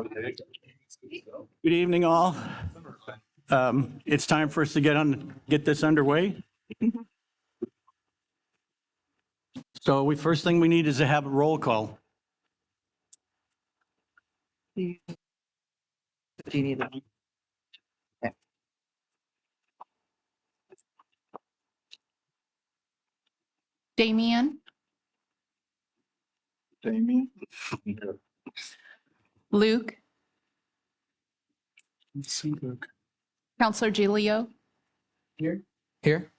Good evening, all. It's time for us to get this underway. So first thing we need is to have a roll call. Do you need that? Okay. Damian, Jamie? Luke, Counselor Giglio, Here.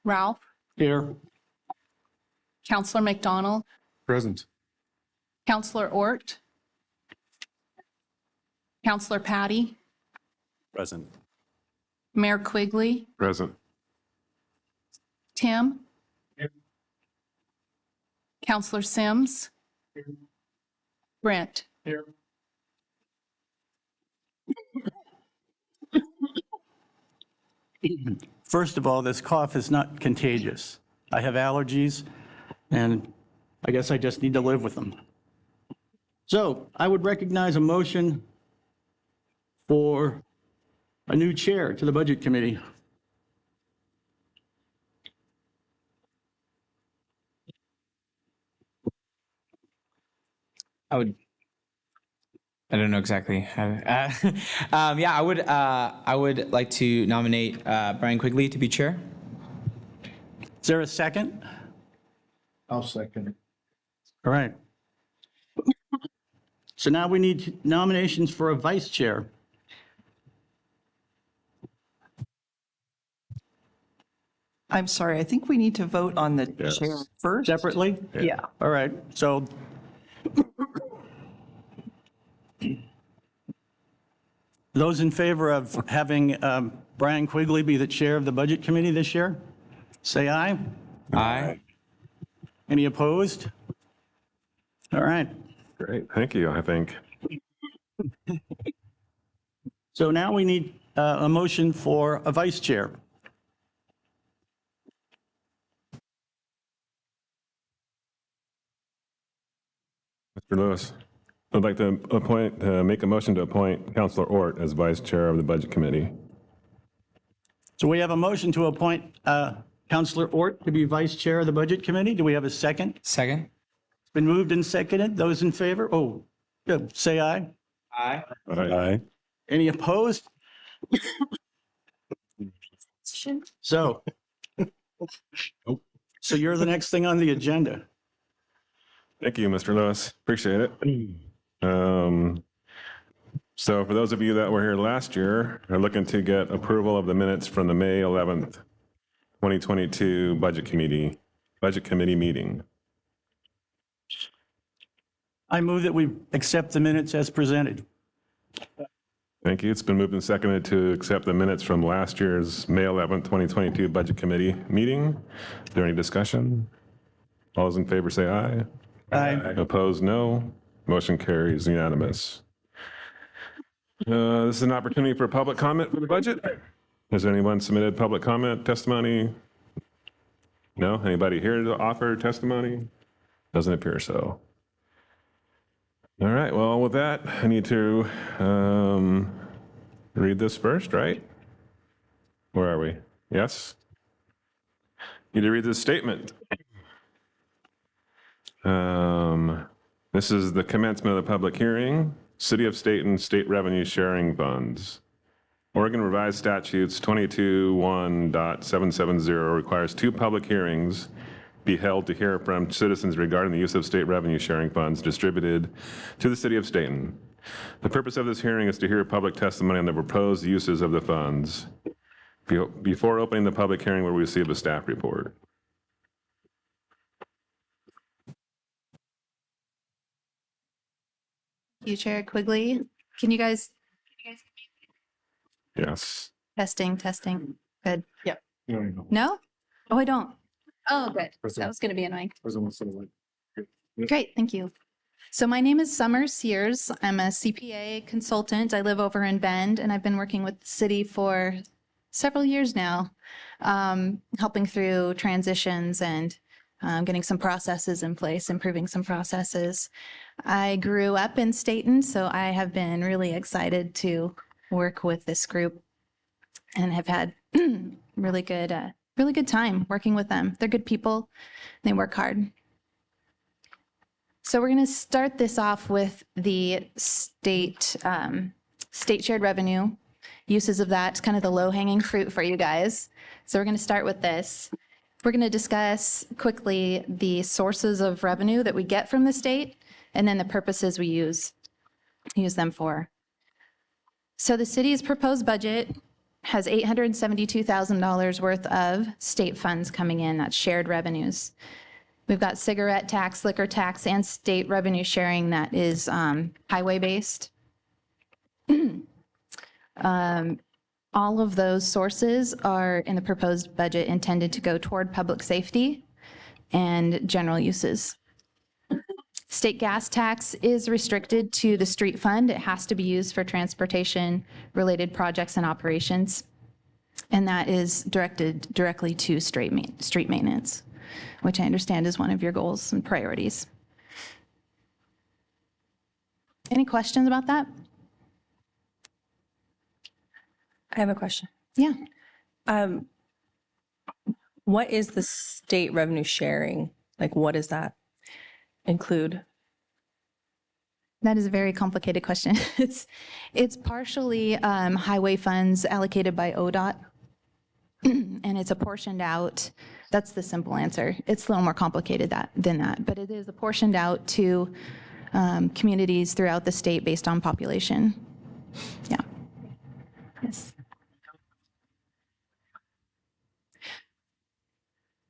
Ralph, Here. Counselor McDonald, Present. Counselor Ort, Counselor Patty, Present. Mayor Quigley, Present. Tim, Counselor Sims, Brent. Here. First of all, this cough is not contagious. I have allergies, and I guess I just need to live with them. So I would recognize a motion for a new chair to the Budget Committee. I don't know exactly. Yeah, I would like to nominate Brian Quigley to be chair. Is there a second? I'll second. All right. So now we need nominations for a vice chair. I'm sorry, I think we need to vote on the Yes. chair first. Separately? Yeah. All right, so those in favor of having Brian Quigley be the chair of the Budget Committee this year, say aye. Aye. Any opposed? All right, Great. Thank you, I think. so now we need a motion for a vice chair. Mr. Lewis, I'd like to make a motion to appoint Counselor Ort as vice chair of the Budget Committee. So we have a motion to appoint Counselor Ort to be vice chair of the Budget Committee. Do we have a second? Second. It's been moved and seconded. Those in favor? Oh, good. Say aye. Aye. Aye. Any opposed? So, so you're the next thing on the agenda. Thank you, Mr. Lewis. Appreciate it. So for those of you that were here last year, are looking to get approval of the minutes from the May 11th, 2022 Budget Committee meeting. I move that we accept the minutes as presented. Thank you. It's been moved and seconded to accept the minutes from last year's May 11th, 2022 Budget Committee meeting. Is there any discussion? All those in favor say aye. Aye. Opposed, no. Motion carries unanimous. This is an opportunity for public comment for the budget. Has anyone submitted public comment, testimony? No? Anybody here to offer testimony? Doesn't appear so. All right, well, with that, I need to read this first, right? Where are we? Yes? Need to read this statement. This is the commencement of the public hearing. City of Stayton State Revenue Sharing Funds. Oregon Revised Statutes 22.1.770 requires 2 public hearings be held to hear from citizens regarding the use of state revenue sharing funds distributed to the City of Stayton. The purpose of this hearing is to hear public testimony on the proposed uses of the funds. Before opening the public hearing, we'll receive a staff report. You, Chair Quigley. Can you guys Yes. testing? Good. Yep. No? Oh, I don't. Oh, good. That was going to be annoying. Great. Thank you. So my name is Summer Sears. I'm a CPA consultant. I live over in Bend, and I've been working with the city for several years now, helping through transitions and getting some processes in place, improving some processes. I grew up in Stayton, so I have been really excited to work with this group and have had really good time working with them. They're good people. They work hard. So we're going to start this off with the state shared revenue, uses of that. It's kind of the low-hanging fruit for you guys. So we're going to start with this. We're going to discuss quickly the sources of revenue that we get from the state, and then the purposes we use them for. So the city's proposed budget has $872,000 worth of state funds coming in. That's shared revenues. We've got cigarette tax, liquor tax, and state revenue sharing that is highway-based. All of those sources are in the proposed budget intended to go toward public safety and general uses. State gas tax is restricted to the street fund. It has to be used for transportation-related projects and operations, and that is directed directly to street maintenance, which I understand is one of your goals and priorities. Any questions about that? I have a question. Yeah. What is the state revenue sharing? Like, what does that include? That is a very complicated question. It's partially highway funds allocated by ODOT, and it's apportioned out. That's the simple answer. It's a little more complicated than that, but it is apportioned out to communities throughout the state based on population. Yeah. Yes.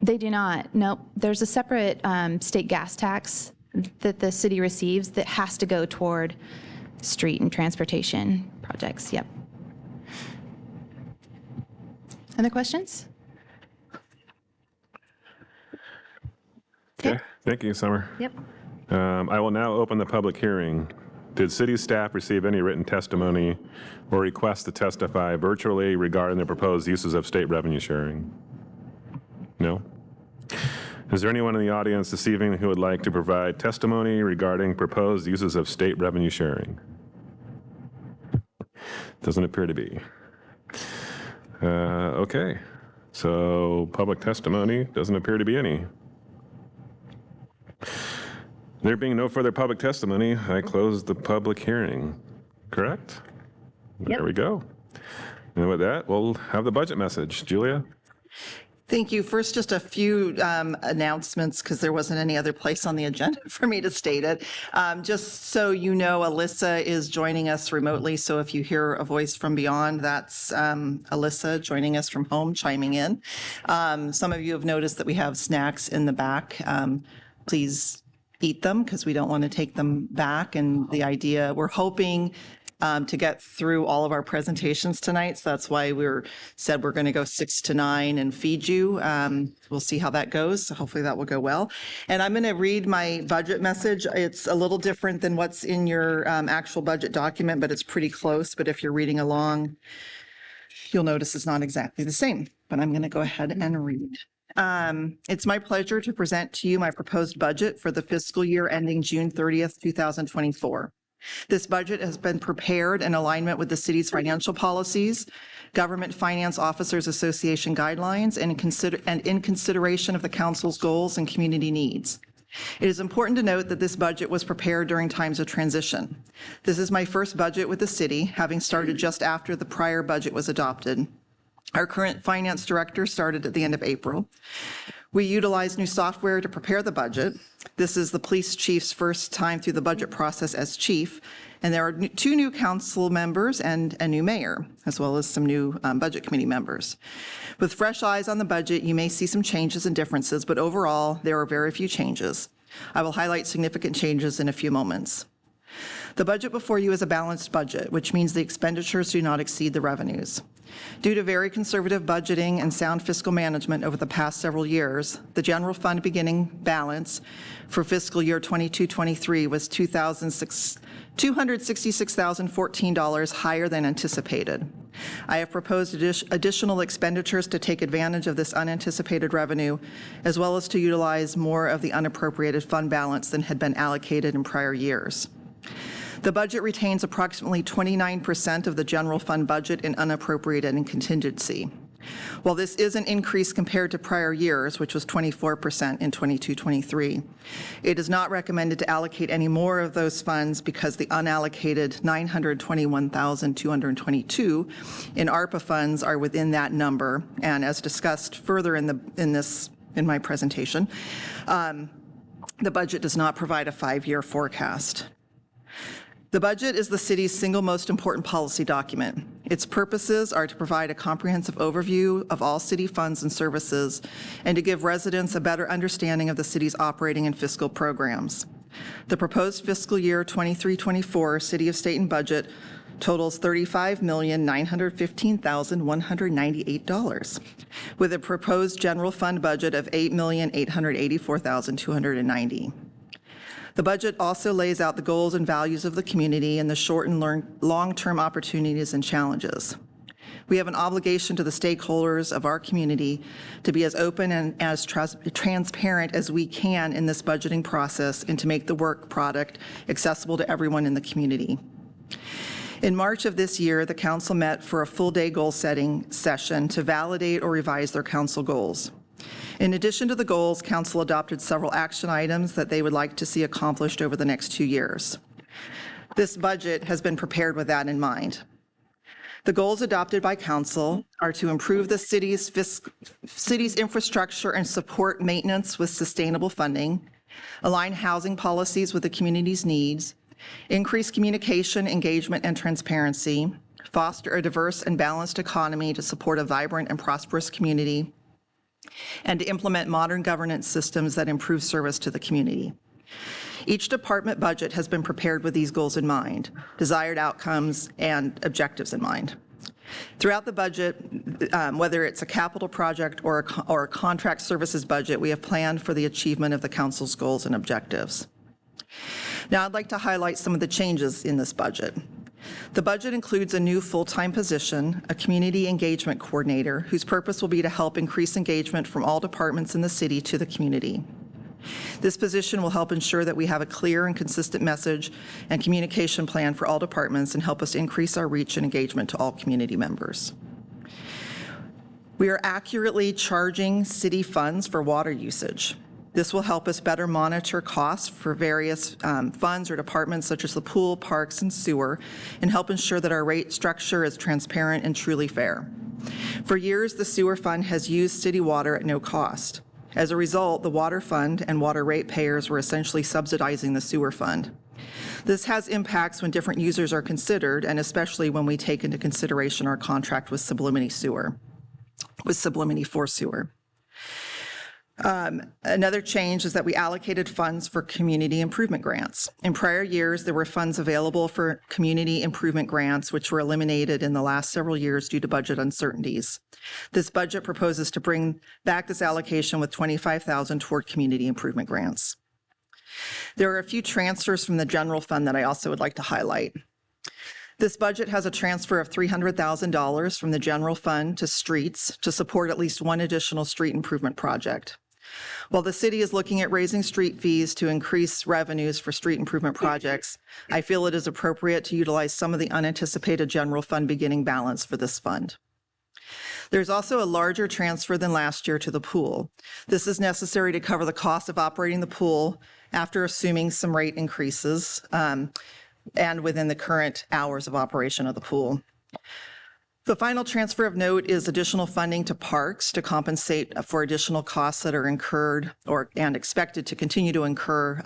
They do not. Nope. There's a separate state gas tax that the city receives that has to go toward street and transportation projects. Yep. Other questions? Okay, thank you, Summer. Yep. I will now open the public hearing. Did city staff receive any written testimony or request to testify virtually regarding the proposed uses of state revenue sharing? No? Is there anyone in the audience this evening who would like to provide testimony regarding proposed uses of state revenue sharing? Doesn't appear to be. Okay, so public testimony, doesn't appear to be any. There being no further public testimony, I close the public hearing. Correct? There we go. And with that, we'll have the budget message. Julia? Thank you. First, just a few announcements, because there wasn't any other place on the agenda for me to state it. Just so you know, Alyssa is joining us remotely, so if you hear a voice from beyond, that's Alyssa joining us from home, chiming in. Some of you have noticed that we have snacks in the back. Please eat them, because we don't want to take them back. And the idea, we're hoping to get through all of our presentations tonight. So that's why said we're going to go 6 to 9 and feed you. We'll see how that goes. So hopefully that will go well. And I'm going to read my budget message. It's a little different than what's in your actual budget document, but it's pretty close. But if you're reading along, you'll notice it's not exactly the same. But I'm going to go ahead and read. It's my pleasure to present to you my proposed budget for the fiscal year ending June 30th, 2024. This budget has been prepared in alignment with the city's financial policies, Government Finance Officers Association guidelines, and in consideration of the council's goals and community needs. It is important to note that this budget was prepared during times of transition. This is my first budget with the city, having started just after the prior budget was adopted. Our current finance director started at the end of April. We utilized new software to prepare the budget. This is the police chief's first time through the budget process as chief, and there are 2 new council members and a new mayor, as well as some new budget committee members. With fresh eyes on the budget, you may see some changes and differences, but overall, there are very few changes. I will highlight significant changes in a few moments. The budget before you is a balanced budget, which means the expenditures do not exceed the revenues. Due to very conservative budgeting and sound fiscal management over the past several years, the general fund beginning balance for fiscal year 22-23 was $266,014 higher than anticipated. I have proposed additional expenditures to take advantage of this unanticipated revenue, as well as to utilize more of the unappropriated fund balance than had been allocated in prior years. The budget retains approximately 29% of the general fund budget in unappropriated and contingency. While this is an increase compared to prior years, which was 24% in 22-23, it is not recommended to allocate any more of those funds because the unallocated $921,222 in ARPA funds are within that number. And as discussed further in my presentation, the budget does not provide a 5-year forecast. The budget is the city's single most important policy document. Its purposes are to provide a comprehensive overview of all city funds and services and to give residents a better understanding of the city's operating and fiscal programs. The proposed fiscal year 23-24 City of Stayton budget totals $35,915,198, with a proposed general fund budget of $8,884,290. The budget also lays out the goals and values of the community and the short and long-term opportunities and challenges. We have an obligation to the stakeholders of our community to be as open and as transparent as we can in this budgeting process and to make the work product accessible to everyone in the community. In March of this year, the council met for a full-day goal-setting session to validate or revise their council goals. In addition to the goals, council adopted several action items that they would like to see accomplished over the next 2 years. This budget has been prepared with that in mind. The goals adopted by council are to improve the city's infrastructure and support maintenance with sustainable funding, align housing policies with the community's needs, increase communication, engagement, and transparency, foster a diverse and balanced economy to support a vibrant and prosperous community, and to implement modern governance systems that improve service to the community. Each department budget has been prepared with these goals in mind, desired outcomes, and objectives in mind. Throughout the budget, whether it's a capital project or a contract services budget, we have planned for the achievement of the council's goals and objectives. Now, I'd like to highlight some of the changes in this budget. The budget includes a new full-time position, a community engagement coordinator, whose purpose will be to help increase engagement from all departments in the city to the community. This position will help ensure that we have a clear and consistent message and communication plan for all departments and help us increase our reach and engagement to all community members. We are accurately charging city funds for water usage. This will help us better monitor costs for various funds or departments such as the pool, parks, and sewer, and help ensure that our rate structure is transparent and truly fair. For years, the sewer fund has used city water at no cost. As a result, the water fund and water ratepayers were essentially subsidizing the sewer fund. This has impacts when different users are considered, and especially when we take into consideration our contract with Sublimity for sewer. Another change is that we allocated funds for community improvement grants. In prior years, there were funds available for community improvement grants, which were eliminated in the last several years due to budget uncertainties. This budget proposes to bring back this allocation with $25,000 toward community improvement grants. There are a few transfers from the general fund that I also would like to highlight. This budget has a transfer of $300,000 from the general fund to streets to support at least one additional street improvement project. While the city is looking at raising street fees to increase revenues for street improvement projects, I feel it is appropriate to utilize some of the unanticipated general fund beginning balance for this fund. There's also a larger transfer than last year to the pool. This is necessary to cover the cost of operating the pool after assuming some rate increases and within the current hours of operation of the pool. The final transfer of note is additional funding to parks to compensate for additional costs that are incurred and expected to continue to incur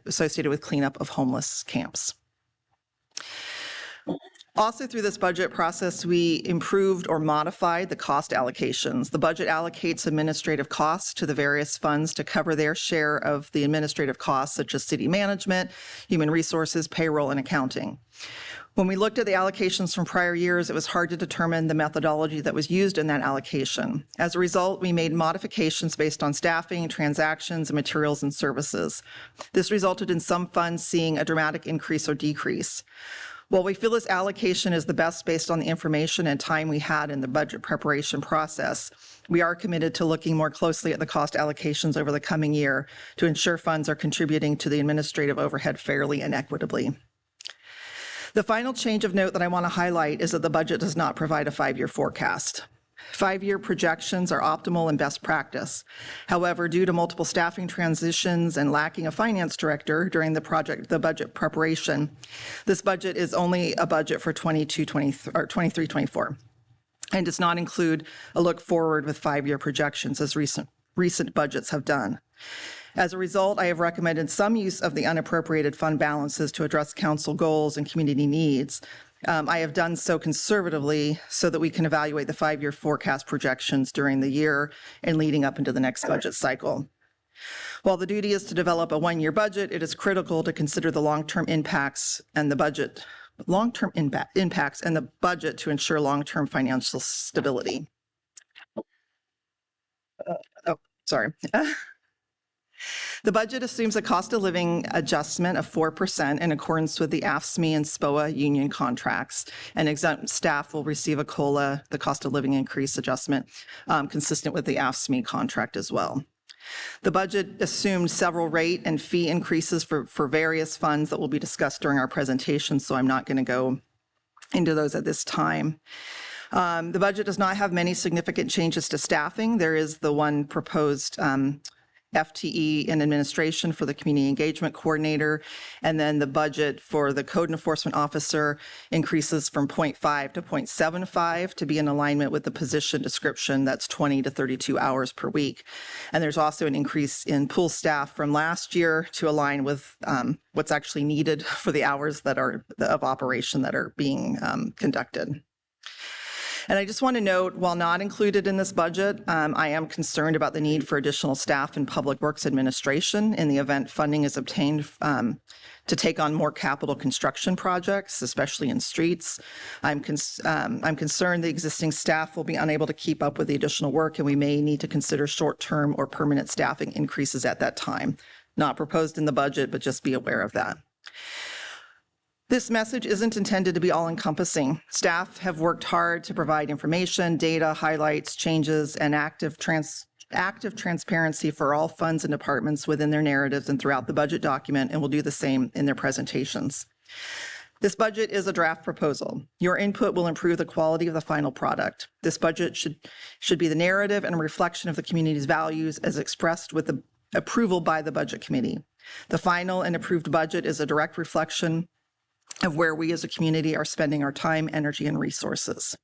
associated with cleanup of homeless camps. Also, through this budget process, we improved or modified the cost allocations. The budget allocates administrative costs to the various funds to cover their share of the administrative costs, such as city management, human resources, payroll, and accounting. When we looked at the allocations from prior years, it was hard to determine the methodology that was used in that allocation. As a result, we made modifications based on staffing, transactions, and materials and services. This resulted in some funds seeing a dramatic increase or decrease. While we feel this allocation is the best based on the information and time we had in the budget preparation process, we are committed to looking more closely at the cost allocations over the coming year to ensure funds are contributing to the administrative overhead fairly and equitably. The final change of note that I want to highlight is that the budget does not provide a 5-year forecast. 5-year projections are optimal and best practice. However, due to multiple staffing transitions and lacking a finance director during the budget preparation, this budget is only a budget for 23-24 and does not include a look forward with 5-year projections as recent budgets have done. As a result, I have recommended some use of the unappropriated fund balances to address council goals and community needs. I have done so conservatively so that we can evaluate the 5-year forecast projections during the year and leading up into the next budget cycle. While the duty is to develop a 1-year budget, it is critical to consider the long-term impacts and the budget to ensure long-term financial stability. Sorry. The budget assumes a cost of living adjustment of 4% in accordance with the AFSCME and SPOA union contracts, and exempt staff will receive a COLA, the cost of living increase adjustment, consistent with the AFSCME contract as well. The budget assumed several rate and fee increases for various funds that will be discussed during our presentation, so I'm not going to go into those at this time. The budget does not have many significant changes to staffing. There is the one proposed FTE in administration for the community engagement coordinator, and then the budget for the code enforcement officer increases from 0.5 to 0.75 to be in alignment with the position description that's 20 to 32 hours per week. And there's also an increase in pool staff from last year to align with what's actually needed for the hours that are of operation that are being conducted. And I just want to note, while not included in this budget, I am concerned about the need for additional staff in Public Works Administration in the event funding is obtained to take on more capital construction projects, especially in streets. I'm concerned the existing staff will be unable to keep up with the additional work, and we may need to consider short-term or permanent staffing increases at that time. Not proposed in the budget, but just be aware of that. This message isn't intended to be all-encompassing. Staff have worked hard to provide information, data, highlights, changes, and active transparency for all funds and departments within their narratives and throughout the budget document, and will do the same in their presentations. This budget is a draft proposal. Your input will improve the quality of the final product. This budget should be the narrative and a reflection of the community's values as expressed with the approval by the Budget Committee. The final and approved budget is a direct reflection of where we as a community are spending our time, energy, and resources.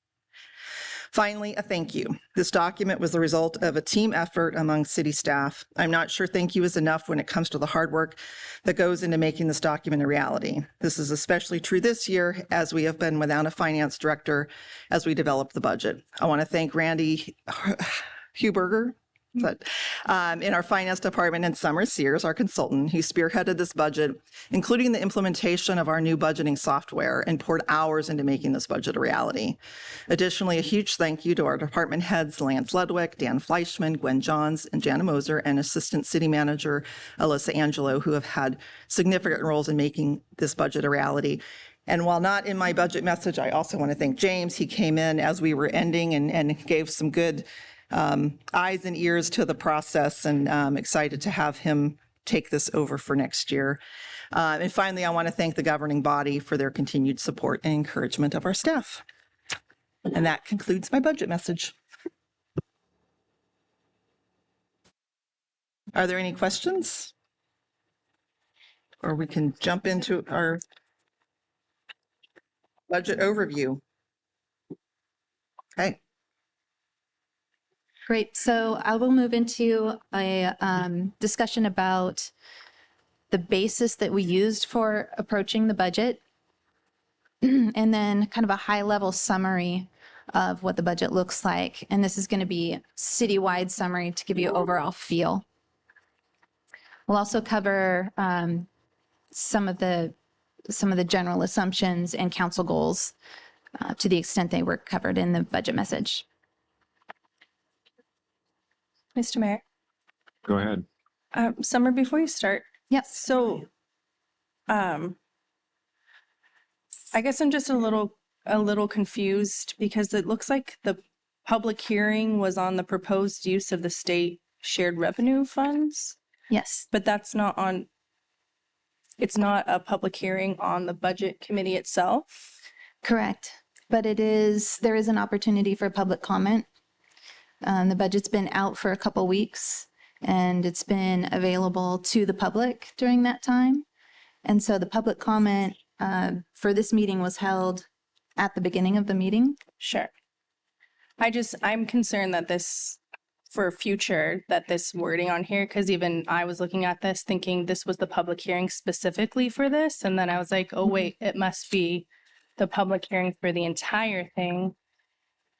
Finally, a thank you. This document was the result of a team effort among city staff. I'm not sure thank you is enough when it comes to the hard work that goes into making this document a reality. This is especially true this year, as we have been without a finance director as we develop the budget. I want to thank Randy Huberger, in our finance department, and Summer Sears, our consultant, who spearheaded this budget, including the implementation of our new budgeting software, and poured hours into making this budget a reality. Additionally, a huge thank you to our department heads, Lance Ludwig, Dan Fleischman, Gwen Johns, and Jana Moser, and Assistant City Manager Alyssa Angelo, who have had significant roles in making this budget a reality. And while not in my budget message, I also want to thank James. He came in as we were ending and gave some good eyes and ears to the process, and I'm excited to have him take this over for next year. And finally, I want to thank the governing body for their continued support and encouragement of our staff. And that concludes my budget message. Are there any questions? Or we can jump into our budget overview. Okay. Great. So I will move into a discussion about the basis that we used for approaching the budget. and then kind of a high-level summary of what the budget looks like. And this is going to be citywide summary to give you overall feel. We'll also cover some of the general assumptions and council goals to the extent they were covered in the budget message. Mr. Mayor, Go ahead. Summer, before you start, Yes. so I guess I'm just a little confused because it looks like the public hearing was on the proposed use of the state shared revenue funds, Yes. but that's not on, it's not a public hearing on the budget committee itself. Correct. But there is an opportunity for public comment. The budget's been out for a couple weeks and it's been available to the public during that time. And so the public comment for this meeting was held at the beginning of the meeting. Sure. I'm concerned that this, for future, that this wording on here, because even I was looking at this thinking this was the public hearing specifically for this. And then I was like, oh, wait, it must be the public hearing for the entire thing.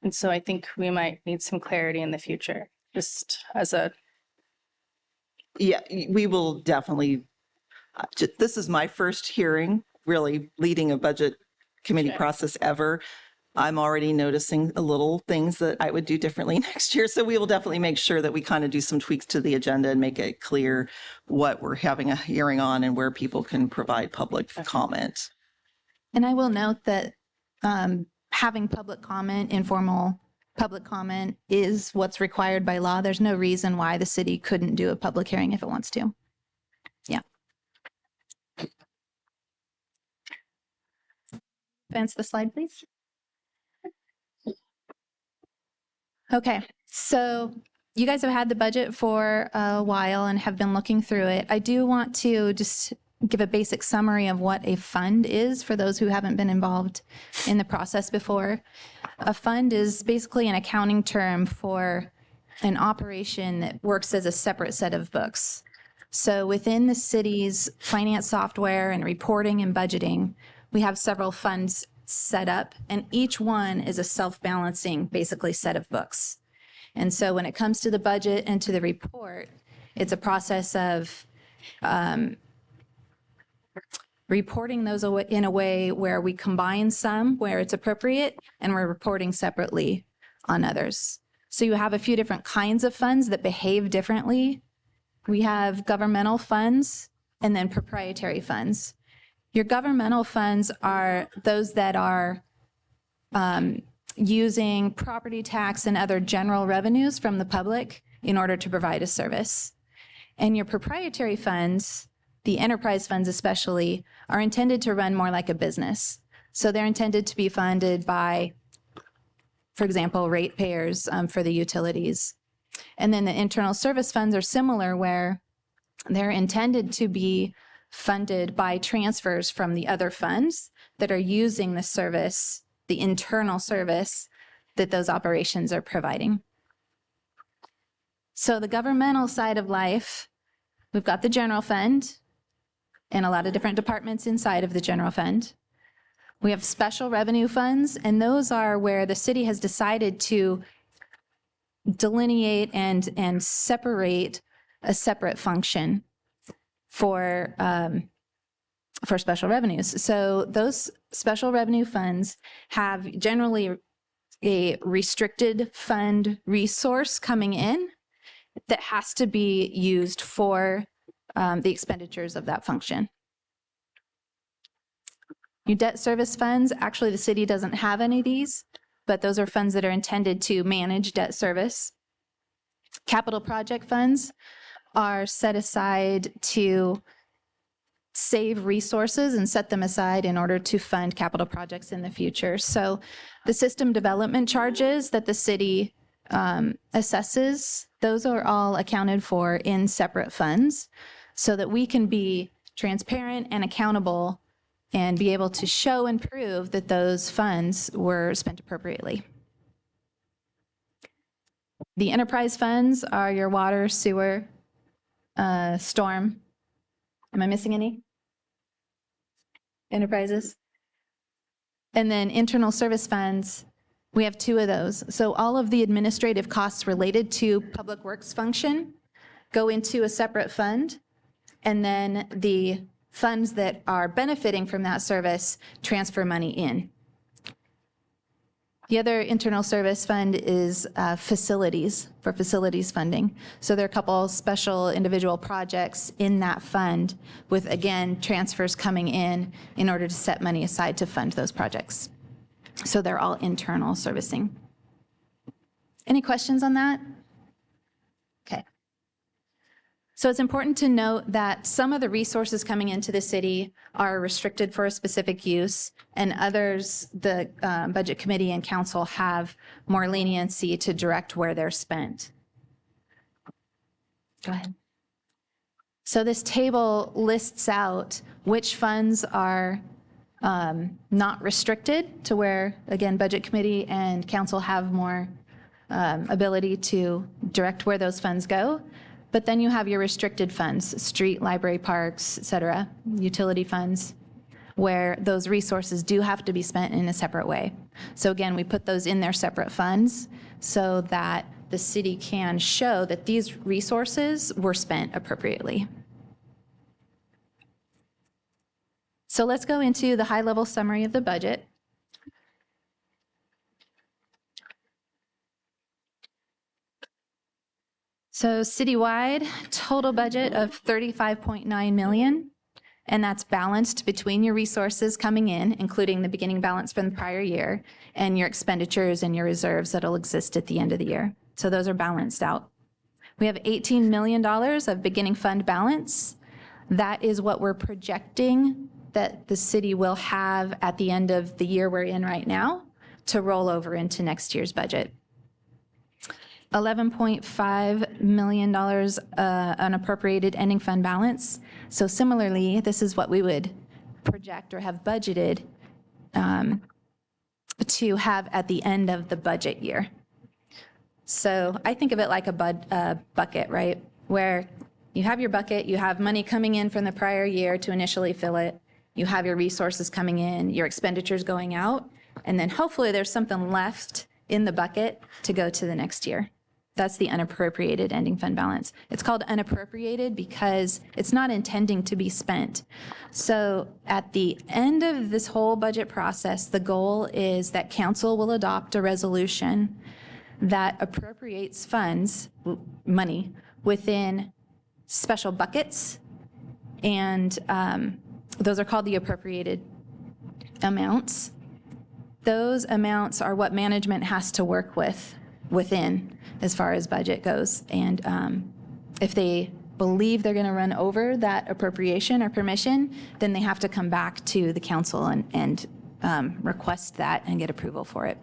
And so I think we might need some clarity in the future, just as a, Yeah, we will definitely, this is my first hearing, really leading a budget committee process ever. I'm already noticing a little things that I would do differently next year. So we will definitely make sure that we kind of do some tweaks to the agenda and make it clear what we're having a hearing on and where people can provide public comment. And I will note that having public comment, informal public comment, is what's required by law. There's no reason why the city couldn't do a public hearing if it wants to. Yeah. Advance the slide, please. Okay, so you guys have had the budget for a while and have been looking through it. I do want to just give a basic summary of what a fund is for those who haven't been involved in the process before. A fund is basically an accounting term for an operation that works as a separate set of books. So within the city's finance software and reporting and budgeting, we have several funds set up, and each one is a self-balancing, basically, set of books. And so when it comes to the budget and to the report, it's a process of reporting those in a way where we combine some where it's appropriate, and we're reporting separately on others. So you have a few different kinds of funds that behave differently. We have governmental funds and then proprietary funds. Your governmental funds are those that are using property tax and other general revenues from the public in order to provide a service. And your proprietary funds, the enterprise funds especially, are intended to run more like a business. So they're intended to be funded by, for example, ratepayers for the utilities. And then the internal service funds are similar, where they're intended to be funded by transfers from the other funds that are using the service, the internal service that those operations are providing. So the governmental side of life, we've got the general fund and a lot of different departments inside of the general fund. We have special revenue funds, and those are where the city has decided to delineate and separate a separate function for special revenues. So those special revenue funds have generally a restricted fund resource coming in that has to be used for the expenditures of that function. Your debt service funds, actually the city doesn't have any of these, but those are funds that are intended to manage debt service. Capital project funds are set aside to save resources and set them aside in order to fund capital projects in the future. So the system development charges that the city assesses, those are all accounted for in separate funds so that we can be transparent and accountable and be able to show and prove that those funds were spent appropriately. The enterprise funds are your water, sewer, storm. Am I missing any? Enterprises? And then internal service funds, we have 2 of those. So all of the administrative costs related to public works function go into a separate fund, and then the funds that are benefiting from that service transfer money in. The other internal service fund is facilities, for facilities funding. So there are a couple special individual projects in that fund with, again, transfers coming in order to set money aside to fund those projects. So they're all internal servicing. Any questions on that? Okay. So it's important to note that some of the resources coming into the city are restricted for a specific use, and others, the Budget Committee and Council have more leniency to direct where they're spent. Go ahead. So this table lists out which funds are not restricted to where, again, Budget Committee and Council have more ability to direct where those funds go. But then you have your restricted funds, street, library, parks, et cetera, utility funds, where those resources do have to be spent in a separate way. So again, we put those in their separate funds so that the city can show that these resources were spent appropriately. So let's go into the high-level summary of the budget. So citywide, total budget of $35.9 million, and that's balanced between your resources coming in, including the beginning balance from the prior year, and your expenditures and your reserves that'll exist at the end of the year. So those are balanced out. We have $18 million of beginning fund balance. That is what we're projecting that the city will have at the end of the year we're in right now to roll over into next year's budget. $11.5 million unappropriated ending fund balance. So similarly, this is what we would project or have budgeted to have at the end of the budget year. So I think of it like a bucket, right? Where you have your bucket, you have money coming in from the prior year to initially fill it, you have your resources coming in, your expenditures going out, and then hopefully there's something left in the bucket to go to the next year. That's the unappropriated ending fund balance. It's called unappropriated because it's not intending to be spent. So at the end of this whole budget process, the goal is that council will adopt a resolution that appropriates funds, money, within special buckets, and those are called the appropriated amounts. Those amounts are what management has to work within as far as budget goes. And if they believe they're going to run over that appropriation or permission, then they have to come back to the council and request that and get approval for it.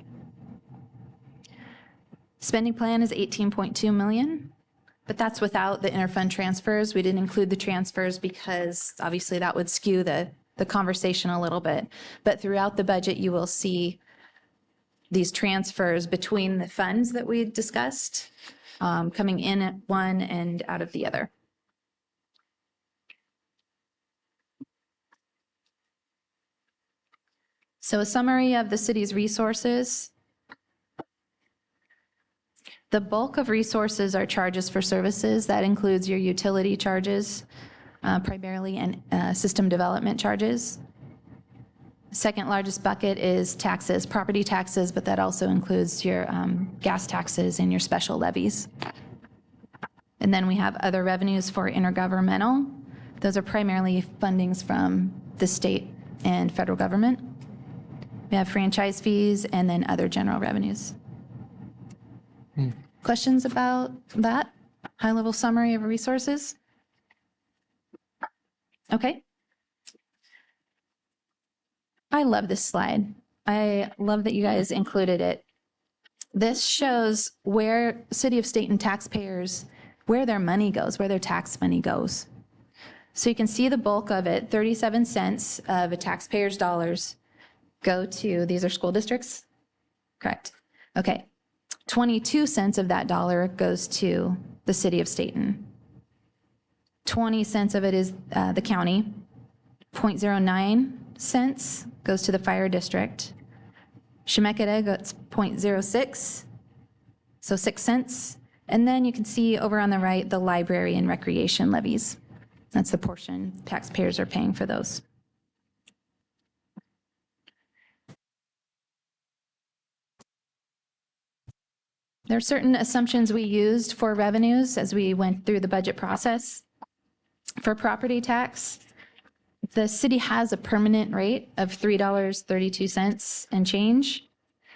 Spending plan is $18.2 million, but that's without the interfund transfers. We didn't include the transfers because obviously that would skew the conversation a little bit. But throughout the budget, you will see these transfers between the funds that we discussed, coming in at one and out of the other. So a summary of the city's resources. The bulk of resources are charges for services. That includes your utility charges, primarily, and system development charges. Second largest bucket is taxes, property taxes, but that also includes your gas taxes and your special levies. And then we have other revenues for intergovernmental. Those are primarily fundings from the state and federal government. We have franchise fees and then other general revenues. Questions about that? High-level summary of resources? Okay. I love this slide. I love that you guys included it. This shows where City of Stayton taxpayers, where their money goes, where their tax money goes. So you can see the bulk of it, 37 cents of a taxpayer's dollars go to, these are school districts? Correct. Okay. 22 cents of that dollar goes to the City of Stayton. 20 cents of it is the county, 0.09 cents goes to the fire district. Chemeketa gets 0.06, so 6 cents. And then you can see over on the right, the library and recreation levies. That's the portion taxpayers are paying for those. There are certain assumptions we used for revenues as we went through the budget process. For property tax, the city has a permanent rate of $3.32 and change.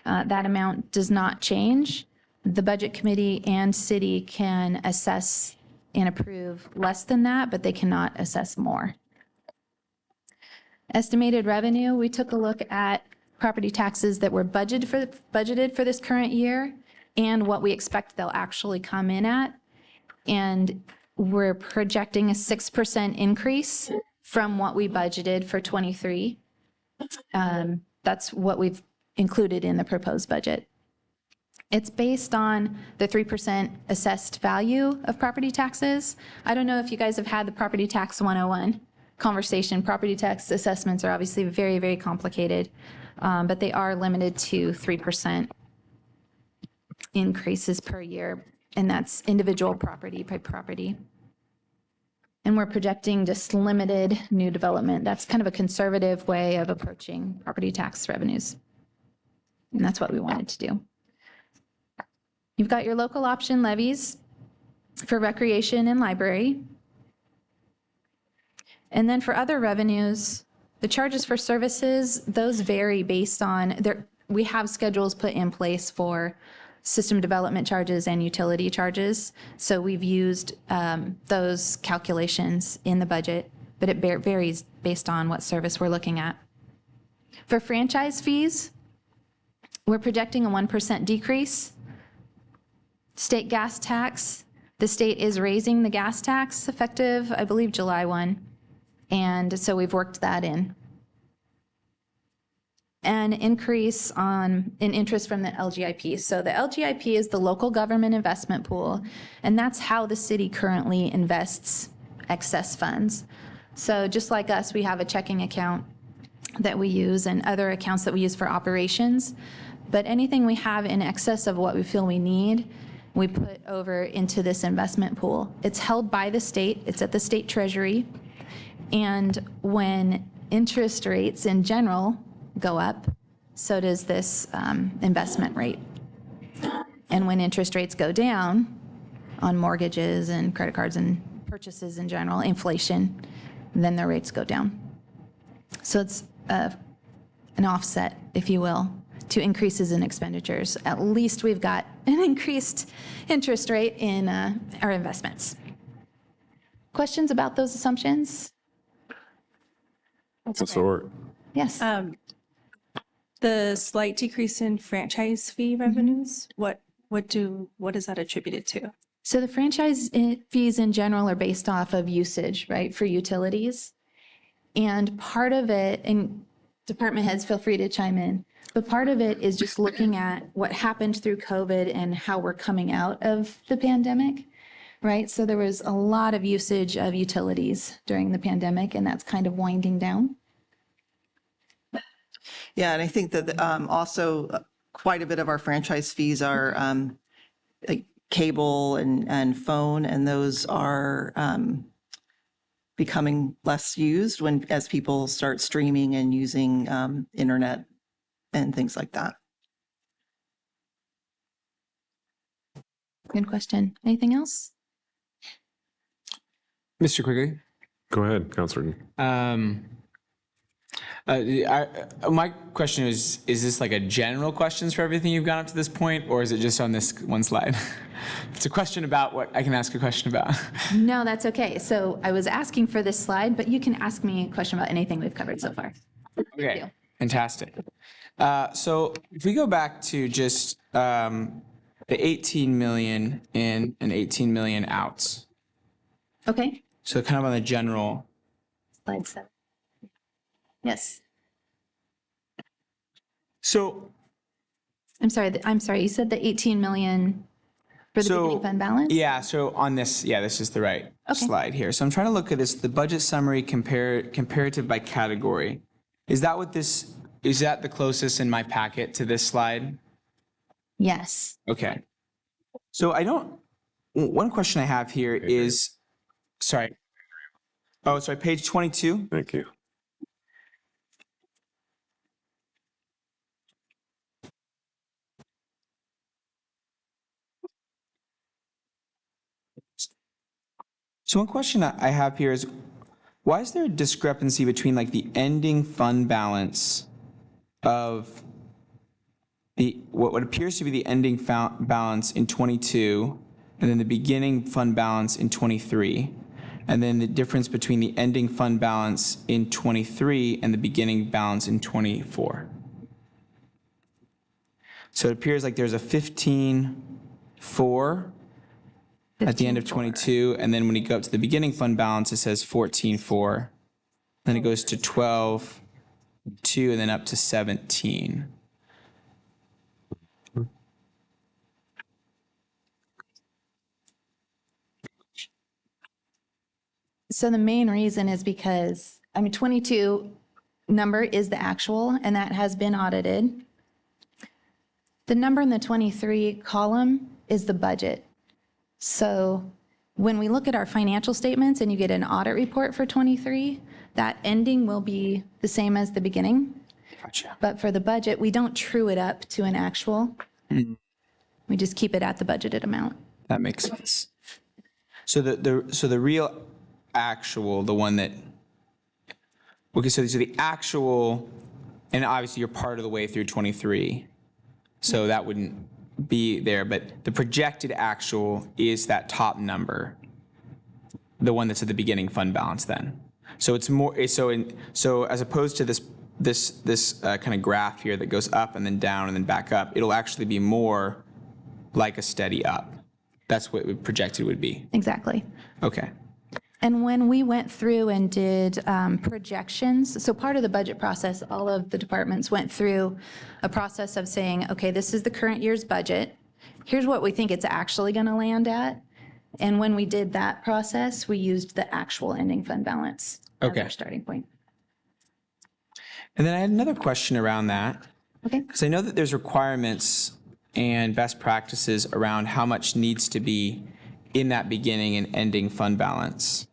That amount does not change. The budget committee and city can assess and approve less than that, but they cannot assess more. Estimated revenue, we took a look at property taxes that were budgeted for this current year and what we expect they'll actually come in at. And we're projecting a 6% increase from what we budgeted for 23. That's what we've included in the proposed budget. It's based on the 3% assessed value of property taxes. I don't know if you guys have had the Property Tax 101 conversation. Property tax assessments are obviously very, very complicated, but they are limited to 3% increases per year, and that's individual property by property. And we're projecting just limited new development. That's kind of a conservative way of approaching property tax revenues. And that's what we wanted to do. You've got your local option levies for recreation and library. And then for other revenues, the charges for services, those vary based on, we have schedules put in place for system development charges and utility charges. So we've used those calculations in the budget, but it varies based on what service we're looking at. For franchise fees, we're projecting a 1% decrease. State gas tax, the state is raising the gas tax effective, I believe, July 1. And so we've worked that in. An increase in interest from the LGIP. So the LGIP is the local government investment pool, and that's how the city currently invests excess funds. So just like us, we have a checking account that we use and other accounts that we use for operations. But anything we have in excess of what we feel we need, we put over into this investment pool. It's held by the state. It's at the state treasury. And when interest rates in general go up, so does this investment rate. And when interest rates go down on mortgages and credit cards and purchases in general, inflation, then the rates go down. So it's an offset, if you will, to increases in expenditures. At least we've got an increased interest rate in our investments. Questions about those assumptions? Ms. Orr. Yes. The slight decrease in franchise fee revenues, what is that attributed to? So the franchise fees in general are based off of usage, right, for utilities. And part of it, and department heads feel free to chime in, but part of it is just looking at what happened through COVID and how we're coming out of the pandemic, right? So there was a lot of usage of utilities during the pandemic, and that's kind of winding down. Yeah, and I think that also quite a bit of our franchise fees are like cable and phone, and those are becoming less used as people start streaming and using internet and things like that. Good question. Anything else? Mr. Quigley? Go ahead, Councilor. My question is this like a general questions for everything you've gone up to this point, or is it just on this one slide? It's a question about what I can ask a question about. No, that's okay. So I was asking for this slide, but you can ask me a question about anything we've covered so far. Okay, fantastic. So if we go back to just the 18 million in and 18 million outs. Okay. So kind of on the general. Slide 7. Yes. So I'm sorry. You said the 18 million for the beginning fund balance? Yeah, so on this, this is the right slide here. So I'm trying to look at this, the budget summary comparative by category. Is that what this, is that the closest in my packet to this slide? Yes. Okay. So one question I have here is, sorry. Oh, sorry, page 22. Thank you. So one question I have here is, why is there a discrepancy between like the ending fund balance of what appears to be the ending balance in 22 and then the beginning fund balance in 23, and then the difference between the ending fund balance in 23 and the beginning balance in 24? So it appears like there's a 15.4 at the end of 22, and then when you go up to the beginning fund balance, it says 14.4. Then it goes to 12.2, and then up to 17. So the main reason is because, 22 number is the actual, and that has been audited. The number in the 23 column is the budget. So when we look at our financial statements and you get an audit report for 23, that ending will be the same as the beginning. Gotcha. But for the budget, we don't true it up to an actual. We just keep it at the budgeted amount. That makes sense. So the real actual, the one that, okay, so the actual, and obviously you're part of the way through 23, so that wouldn't be there, but the projected actual is that top number, the one that's at the beginning fund balance then. So it's more, so as opposed to this kind of graph here that goes up and then down and then back up, it'll actually be more like a steady up. That's what projected would be. Exactly. Okay. And when we went through and did projections, so part of the budget process, all of the departments went through a process of saying, okay, this is the current year's budget. Here's what we think it's actually going to land at. And when we did that process, we used the actual ending fund balance as Okay. our starting point. And then I had another question around that. Okay. Because I know that there's requirements and best practices around how much needs to be in that beginning and ending fund balance.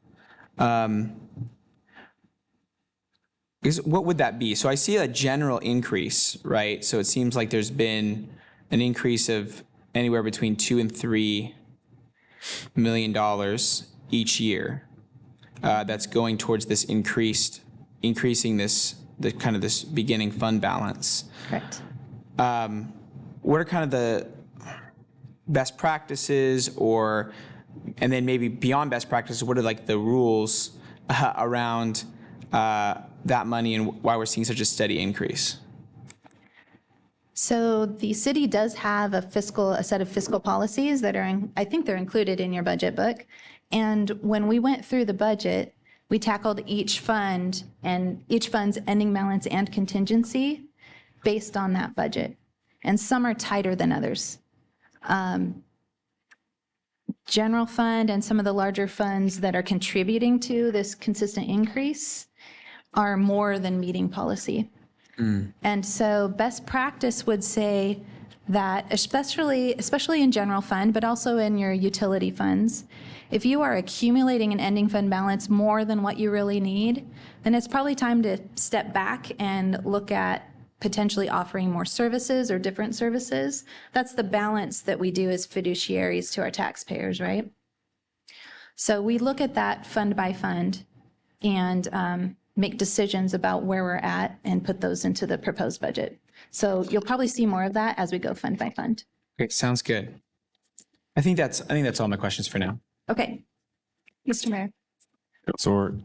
What would that be? So I see a general increase, right? So it seems like there's been an increase of anywhere between $2 and $3 million each year. That's going towards this increasing this beginning fund balance. Correct. What are kind of the best practices, and then maybe beyond best practices, what are like the rules around that money and why we're seeing such a steady increase? So the city does have a set of fiscal policies that are, I think they're included in your budget book. And when we went through the budget, we tackled each fund and each fund's ending balance and contingency based on that budget. And some are tighter than others. General fund and some of the larger funds that are contributing to this consistent increase are more than meeting policy. And so best practice would say that especially in general fund, but also in your utility funds, if you are accumulating an ending fund balance more than what you really need, then it's probably time to step back and look at potentially offering more services or different services. That's the balance that we do as fiduciaries to our taxpayers, right? So we look at that fund by fund and make decisions about where we're at and put those into the proposed budget. So you'll probably see more of that as we go fund by fund. Great, sounds good. I think that's all my questions for now. Okay. Mr. Mayor. So,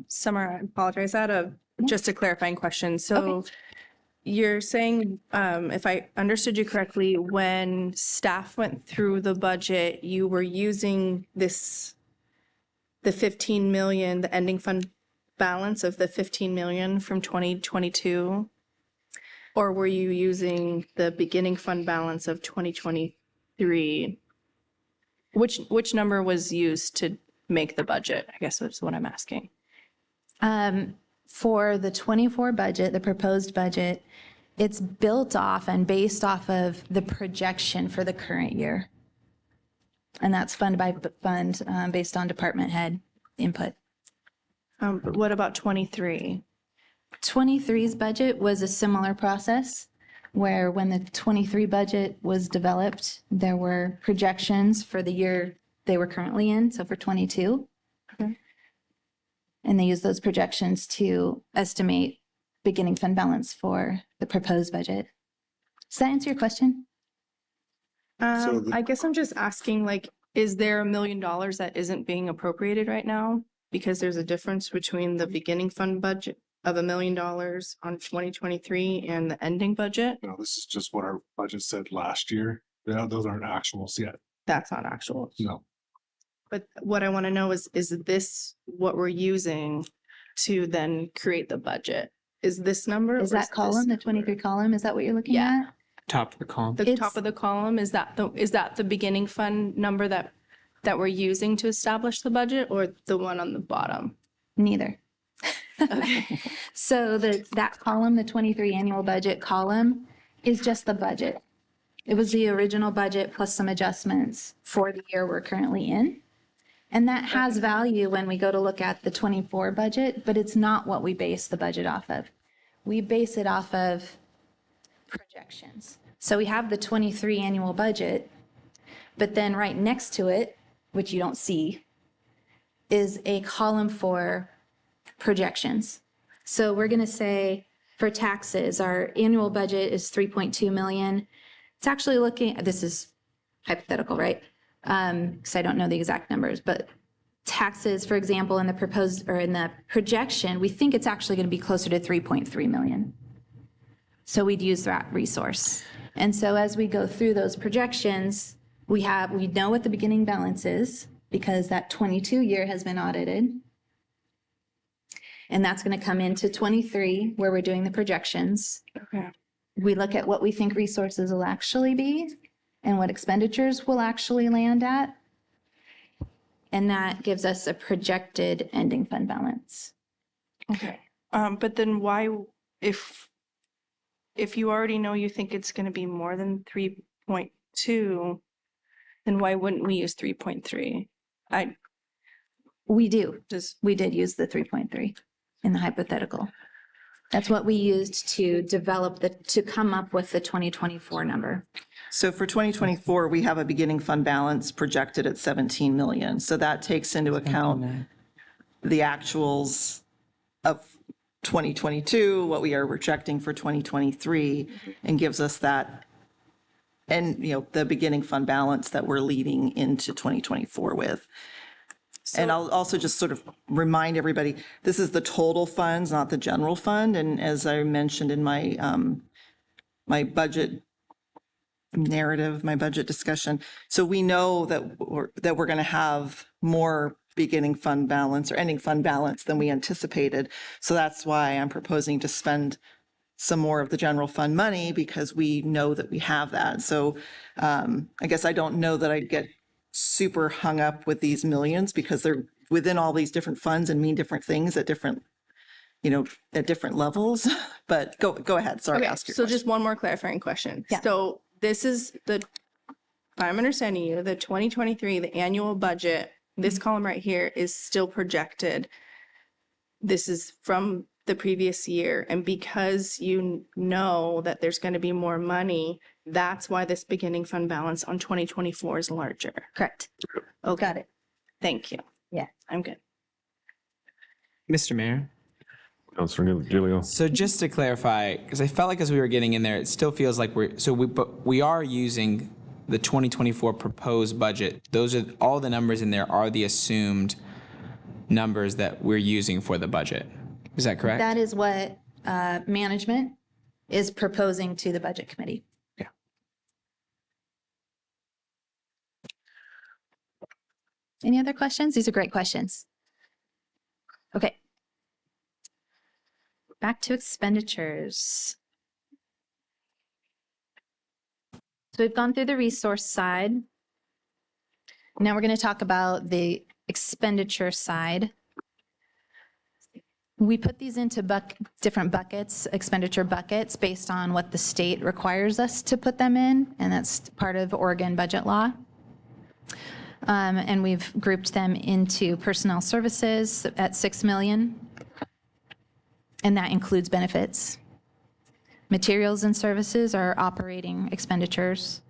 Summer, I apologize. I had just a clarifying question. So you're saying, if I understood you correctly, when staff went through the budget, you were using the 15 million, the ending fund balance of the 15 million from 2022? Or were you using the beginning fund balance of 2023? Which number was used to make the budget? I guess that's what I'm asking. for the 24 budget, the proposed budget, it's built off and based off of the projection for the current year. And that's fund by fund, based on department head input. But what about 23? 23's budget was a similar process, where when the 23 budget was developed, there were projections for the year they were currently in, so for 22. Okay. And they used those projections to estimate beginning fund balance for the proposed budget. Does that answer your question? I guess I'm just asking, like, is there $1 million that isn't being appropriated right now? Because there's a difference between the beginning fund budget of $1 million on 2023 and the ending budget. No, this is just what our budget said last year. Yeah, those aren't actuals yet. That's not actual. No. But what I want to know is this what we're using to then create the budget? Is this number? Is or that column, the 23 column, is that what you're looking Yeah. at? Top of the column. The It's- top of the column, is that the beginning fund number that we're using to establish the budget, or the one on the bottom? Neither. So that column, the 23 annual budget column, is just the budget. It was the original budget plus some adjustments for the year we're currently in. And that has value when we go to look at the 24 budget, but it's not what we base the budget off of. We base it off of projections. So we have the 23 annual budget, but then right next to it, which you don't see, is a column for projections. So we're going to say for taxes, our annual budget is 3.2 million. It's actually looking, this is hypothetical, right? Because I don't know the exact numbers, but taxes, for example, in the proposed or in the projection, we think it's actually going to be closer to 3.3 million. So we'd use that resource. And so as we go through those projections, we know what the beginning balance is because that 22 year has been audited. And that's going to come into 23 where we're doing the projections. Okay. We look at what we think resources will actually be and what expenditures will actually land at. And that gives us a projected ending fund balance. Okay. But then why, if you already know you think it's going to be more than 3.2, then why wouldn't we use 3.3? We do. Just We did use the 3.3 in the hypothetical. That's what we used to develop to come up with the 2024 number. So for 2024, we have a beginning fund balance projected at 17 million. So that takes into account the actuals of 2022, what we are projecting for 2023, and gives us that, and, the beginning fund balance that we're leading into 2024 with. And I'll also just sort of remind everybody, this is the total funds, not the general fund. And as I mentioned in my, my budget narrative, my budget discussion, so we know that we're going to have more beginning fund balance or ending fund balance than we anticipated. So that's why I'm proposing to spend some more of the general fund money, because we know that we have that. So I guess I don't know that I'd get super hung up with these millions because they're within all these different funds and mean different things at different, at different levels. But go ahead. Sorry, okay. ask your So question. just one more clarifying question. Yeah. So this is if I'm understanding you, the 2023, the annual budget, this column right here is still projected. This is from the previous year. And because you know that there's going to be more money, that's why this beginning fund balance on 2024 is larger. Correct. Okay. Got it. Thank you. Yeah. I'm good. Mr. Mayor. Councilor Giglio. So just to clarify, because I felt like as we were getting in there, it still feels like but we are using the 2024 proposed budget. Those are all the numbers in there are the assumed numbers that we're using for the budget. Is that correct? That is what management is proposing to the budget committee. Yeah. Any other questions? These are great questions. Okay. Back to expenditures. So we've gone through the resource side. Now we're going to talk about the expenditure side. We put these into different buckets, expenditure buckets, based on what the state requires us to put them in, and that's part of Oregon budget law. And we've grouped them into personnel services at 6 million, and that includes benefits. Materials and services are operating expenditures,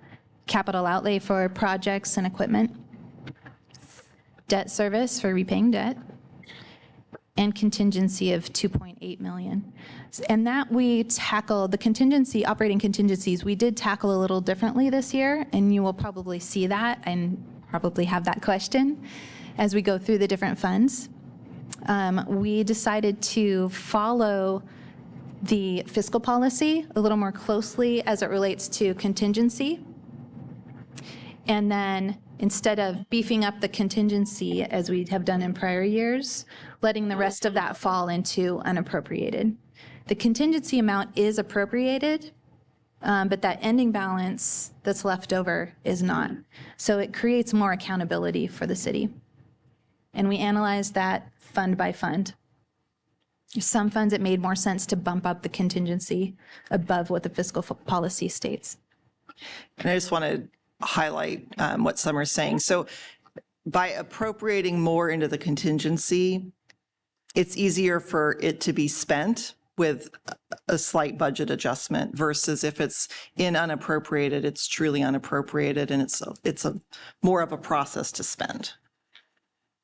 capital outlay for projects and equipment, debt service for repaying debt, and contingency of 2.8 million. And that we tackle, the contingency, operating contingencies, we did tackle a little differently this year, and you will probably see that and probably have that question as we go through the different funds. We decided to follow the fiscal policy a little more closely as it relates to contingency. And then instead of beefing up the contingency as we have done in prior years, letting the rest of that fall into unappropriated. The contingency amount is appropriated, but that ending balance that's left over is not. So it creates more accountability for the city. And we analyzed that fund by fund. Some funds, it made more sense to bump up the contingency above what the fiscal policy states. And I just want to highlight what Summer's saying. So by appropriating more into the contingency, it's easier for it to be spent with a slight budget adjustment versus if it's in unappropriated, it's truly unappropriated, and it's a more of a process to spend.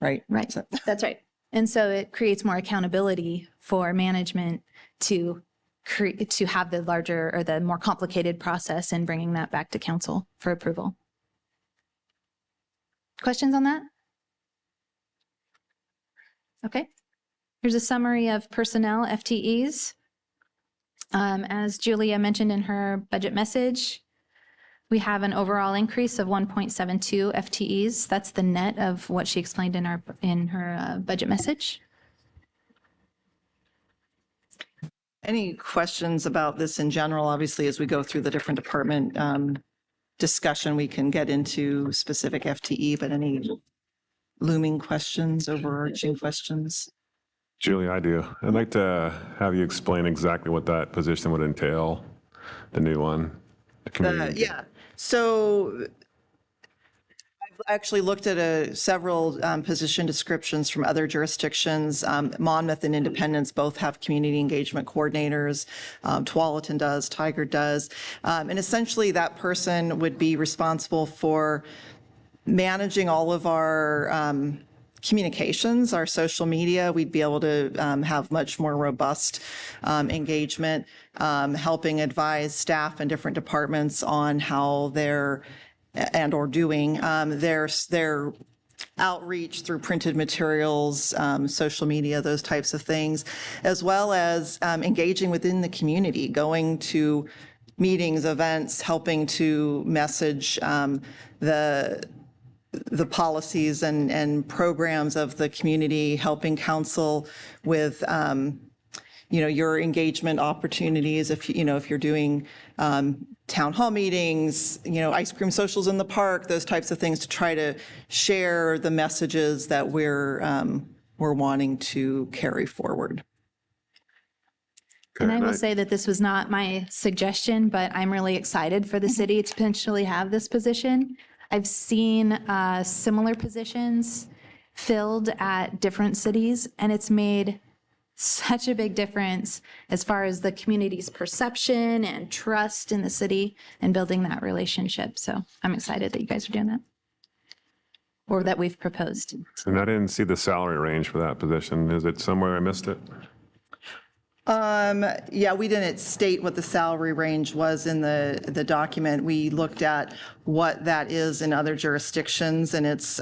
Right? Right, that's right. And so it creates more accountability for management to have the larger or the more complicated process and bringing that back to council for approval. Questions on that? Okay. Here's a summary of personnel FTEs. As Julia mentioned in her budget message, we have an overall increase of 1.72 FTEs. That's the net of what she explained in her budget message. Any questions about this in general? Obviously, as we go through the different department discussion, we can get into specific FTE, but any looming questions, overarching questions? Julie, I do. I'd like to have you explain exactly what that position would entail, the new one. The community. Yeah. So I've actually looked at several position descriptions from other jurisdictions. Monmouth and Independence both have community engagement coordinators. Tualatin does, Tiger does. And essentially that person would be responsible for managing all of our communications, our social media. We'd be able to have much more robust engagement, helping advise staff in different departments on how they're or doing their outreach through printed materials, social media, those types of things, as well as engaging within the community, going to meetings, events, helping to message the policies and programs of the community, helping council with, your engagement opportunities. If you're doing town hall meetings, ice cream socials in the park, those types of things, to try to share the messages that we're wanting to carry forward. And I will say that this was not my suggestion, but I'm really excited for the city to potentially have this position. I've seen similar positions filled at different cities, and it's made such a big difference as far as the community's perception and trust in the city and building that relationship. So I'm excited that you guys are doing that, or that we've proposed. And I didn't see the salary range for that position. Is it somewhere I missed it? Yeah, we didn't state what the salary range was in the document. We looked at what that is in other jurisdictions, and it's,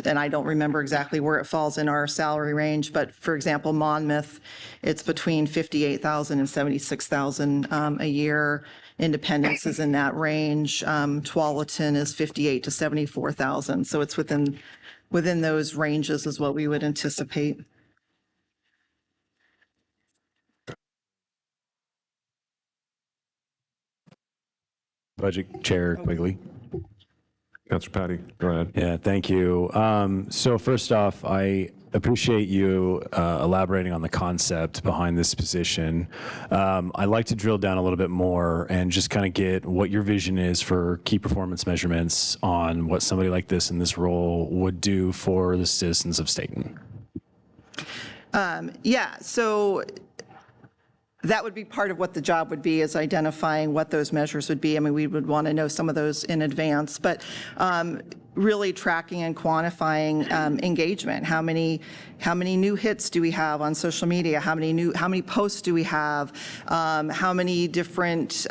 and I don't remember exactly where it falls in our salary range, but for example, Monmouth, it's between 58,000 and 76,000 a year. Independence is in that range. Tualatin is 58 to 74,000. So it's within those ranges is what we would anticipate. Budget Chair Quigley. Councilor Patty, go ahead. Yeah, thank you. So first off, I appreciate you elaborating on the concept behind this position. I'd like to drill down a little bit more and just kind of get what your vision is for key performance measurements on what somebody like this in this role would do for the citizens of Stayton. Yeah, so that would be part of what the job would be, is identifying what those measures would be. I mean, we would want to know some of those in advance, but really tracking and quantifying engagement. How many new hits do we have on social media? How many posts do we have? How many different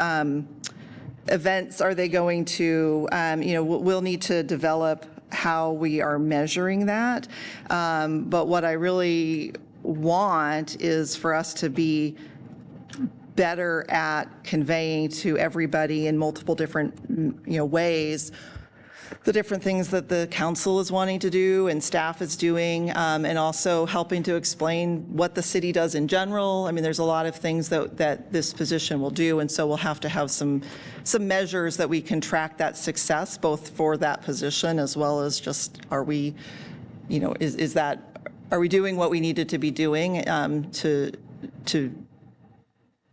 events are they going to? We'll need to develop how we are measuring that. But what I really want is for us to be better at conveying to everybody in multiple different ways the different things that the council is wanting to do and staff is doing, and also helping to explain what the city does in general. I mean, there's a lot of things that this position will do, and so we'll have to have some measures that we can track that success, both for that position as well as just, are we, are we doing what we needed to be doing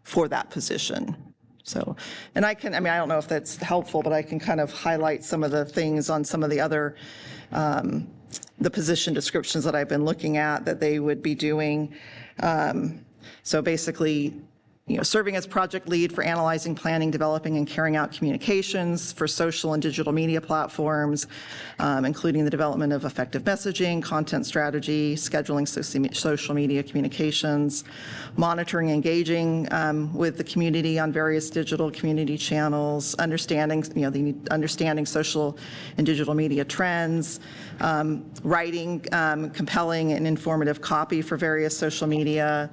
for that position? So, and I don't know if that's helpful, but I can kind of highlight some of the things on some of the other, the position descriptions that I've been looking at that they would be doing. So basically, serving as project lead for analyzing, planning, developing, and carrying out communications for social and digital media platforms, including the development of effective messaging, content strategy, scheduling social media communications, monitoring, engaging with the community on various digital community channels, understanding social and digital media trends, writing compelling and informative copy for various social media,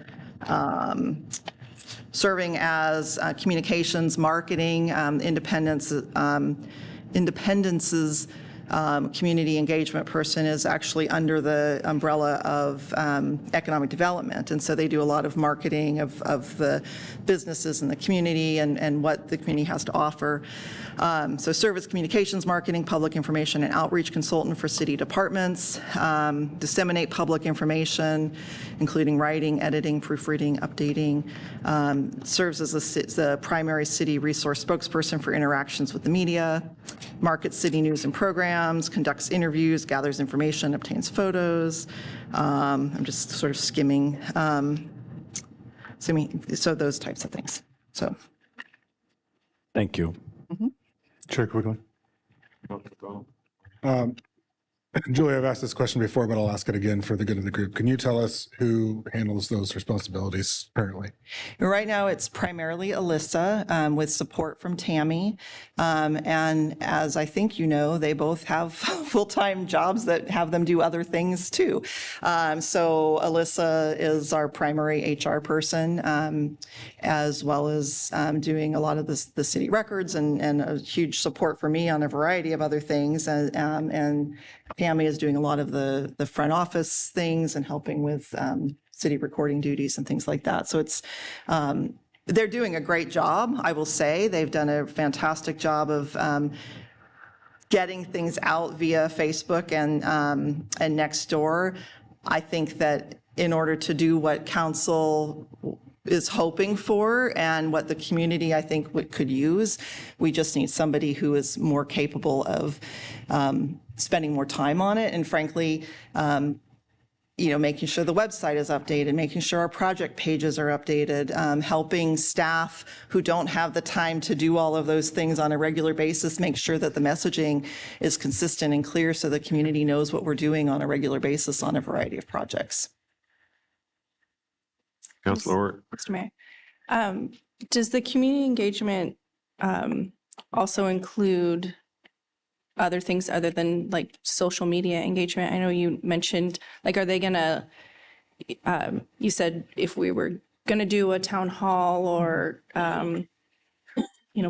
serving as communications, marketing, Independence's community engagement person is actually under the umbrella of economic development. And so they do a lot of marketing of the businesses in the community and what the community has to offer. So serve as communications, marketing, public information, and outreach consultant for city departments, disseminate public information, including writing, editing, proofreading, updating, serves as the primary city resource spokesperson for interactions with the media, markets city news and programs, conducts interviews, gathers information, obtains photos. I'm just sort of skimming, so those types of things. So. Thank you. Chair quickly. Julie, I've asked this question before, but I'll ask it again for the good of the group. Can you tell us who handles those responsibilities currently? Right now, it's primarily Alyssa with support from Tammy. And as I think you know, they both have full-time jobs that have them do other things too. So Alyssa is our primary HR person, as well as doing a lot of the city records and a huge support for me on a variety of other things. And Tammy is doing a lot of the front office things and helping with city recording duties and things like that. So it's, they're doing a great job, I will say. They've done a fantastic job of getting things out via Facebook and Nextdoor. I think that in order to do what council is hoping for and what the community, I think, could use, we just need somebody who is more capable of spending more time on it. And frankly, making sure the website is updated, making sure our project pages are updated, helping staff who don't have the time to do all of those things on a regular basis, make sure that the messaging is consistent and clear so the community knows what we're doing on a regular basis on a variety of projects. Councilor, Mr. Mayor, does the community engagement also include other things other than like social media engagement? I know you mentioned, are they gonna, you said if we were gonna do a town hall or,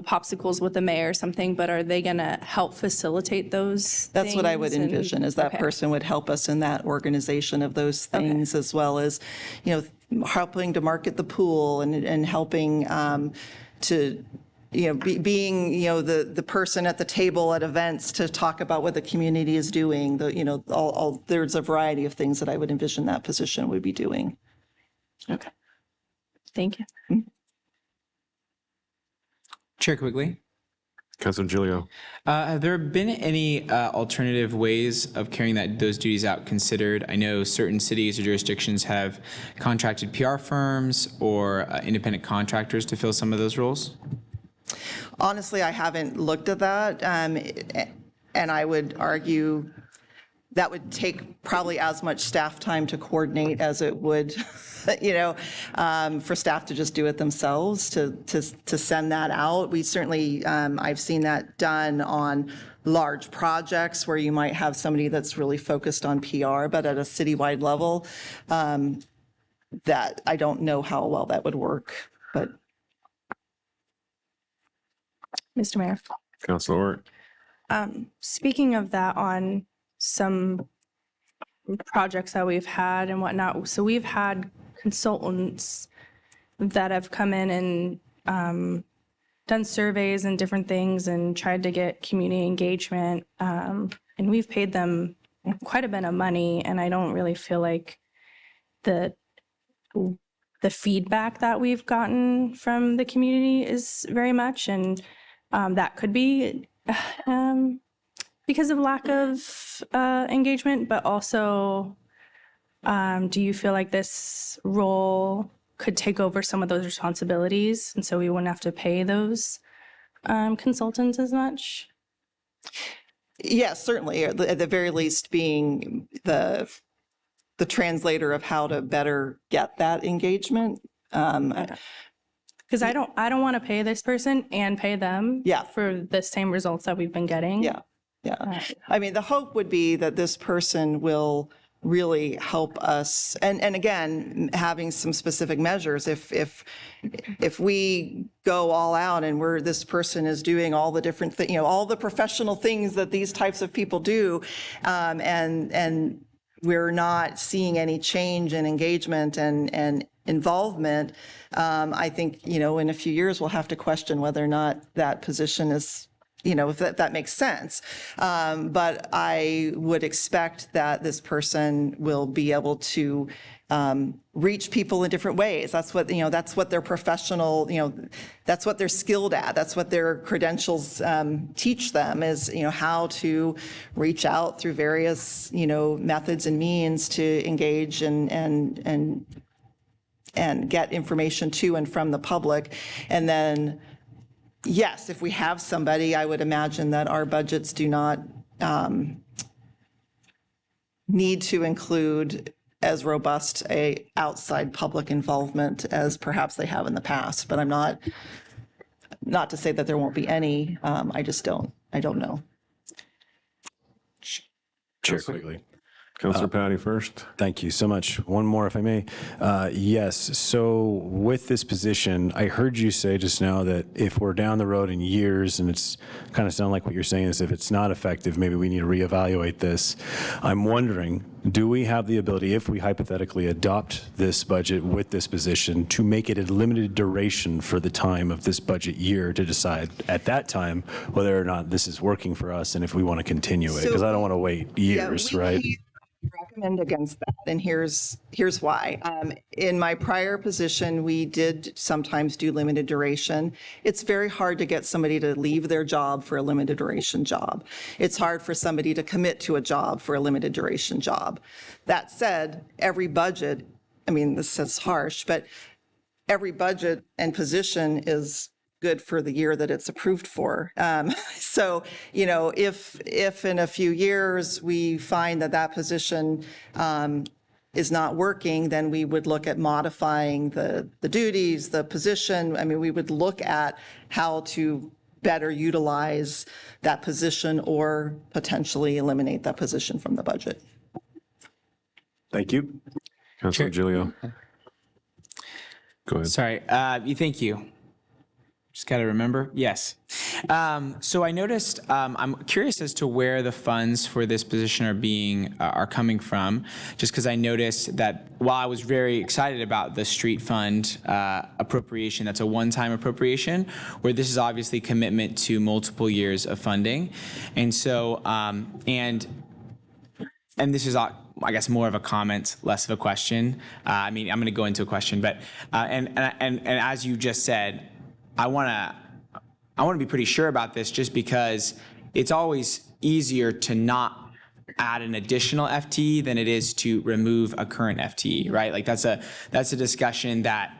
popsicles with the mayor or something, but are they gonna help facilitate those That's what I would things? envision, is that person would help us in that organization of those things, as well as, helping to market the pool and helping to being, the person at the table at events to talk about what the community is doing, there's a variety of things that I would envision that position would be doing. Okay. Thank you. Chair Quigley. Councilor Gilio. Have there been any alternative ways of carrying those duties out considered? I know certain cities or jurisdictions have contracted PR firms or independent contractors to fill some of those roles. Honestly, I haven't looked at that, and I would argue that would take probably as much staff time to coordinate as it would, for staff to just do it themselves, to send that out. We certainly, I've seen that done on large projects where you might have somebody that's really focused on PR, but at a citywide level, that I don't know how well that would work, but. Mr. Mayor. Councilor Ort. Speaking of that, on some projects that we've had and whatnot, so we've had consultants that have come in and done surveys and different things and tried to get community engagement, and we've paid them quite a bit of money, and I don't really feel like the feedback that we've gotten from the community is very much, and that could be because of lack of engagement, but also, do you feel like this role could take over some of those responsibilities, and so we wouldn't have to pay those consultants as much? Yes, certainly, at the very least being the translator of how to better get that engagement. Because I don't want to pay this person and pay them Yeah. for the same results that we've been getting. Yeah. I mean, the hope would be that this person will really help us. And again, having some specific measures. If we go all out and this person is doing all the different things, all the professional things that these types of people do, and we're not seeing any change in engagement and involvement, I think, in a few years, we'll have to question whether or not that position is, if that makes sense. But I would expect that this person will be able to reach people in different ways. That's what, that's what their professional, that's what they're skilled at. That's what their credentials teach them is, how to reach out through various, methods and means to engage and get information to and from the public. And then, yes, if we have somebody, I would imagine that our budgets do not need to include as robust a outside public involvement as perhaps they have in the past. But I'm not to say that there won't be any. I don't know. Chair Quigley. Councilor Patty first. Thank you so much. One more, if I may. Yes, so with this position, I heard you say just now that if we're down the road in years, and it's kind of sound like what you're saying is if it's not effective, maybe we need to reevaluate this. I'm wondering, do we have the ability, if we hypothetically adopt this budget with this position, to make it a limited duration for the time of this budget year to decide at that time whether or not this is working for us and if we want to continue it? Because I don't want to wait years, right? Recommend against that, and here's why. In my prior position, we did sometimes do limited duration. It's very hard to get somebody to leave their job for a limited duration job. It's hard for somebody to commit to a job for a limited duration job. That said, every budget, I mean, this is harsh, but every budget and position is good for the year that it's approved for. So, if in a few years we find that position is not working, then we would look at modifying the duties, the position. I mean, we would look at how to better utilize that position or potentially eliminate that position from the budget. Thank you. Councilor Gilio. Go ahead. Sorry. Thank you. Just got to remember. Yes. So I noticed, I'm curious as to where the funds for this position are coming from, just because I noticed that while I was very excited about the street fund appropriation, that's a one-time appropriation, where this is obviously commitment to multiple years of funding. And so, and this is, I guess, more of a comment, less of a question. I mean, I'm going to go into a question, but and as you just said, I want to be pretty sure about this, just because it's always easier to not add an additional FTE than it is to remove a current FTE, right? Like that's a discussion that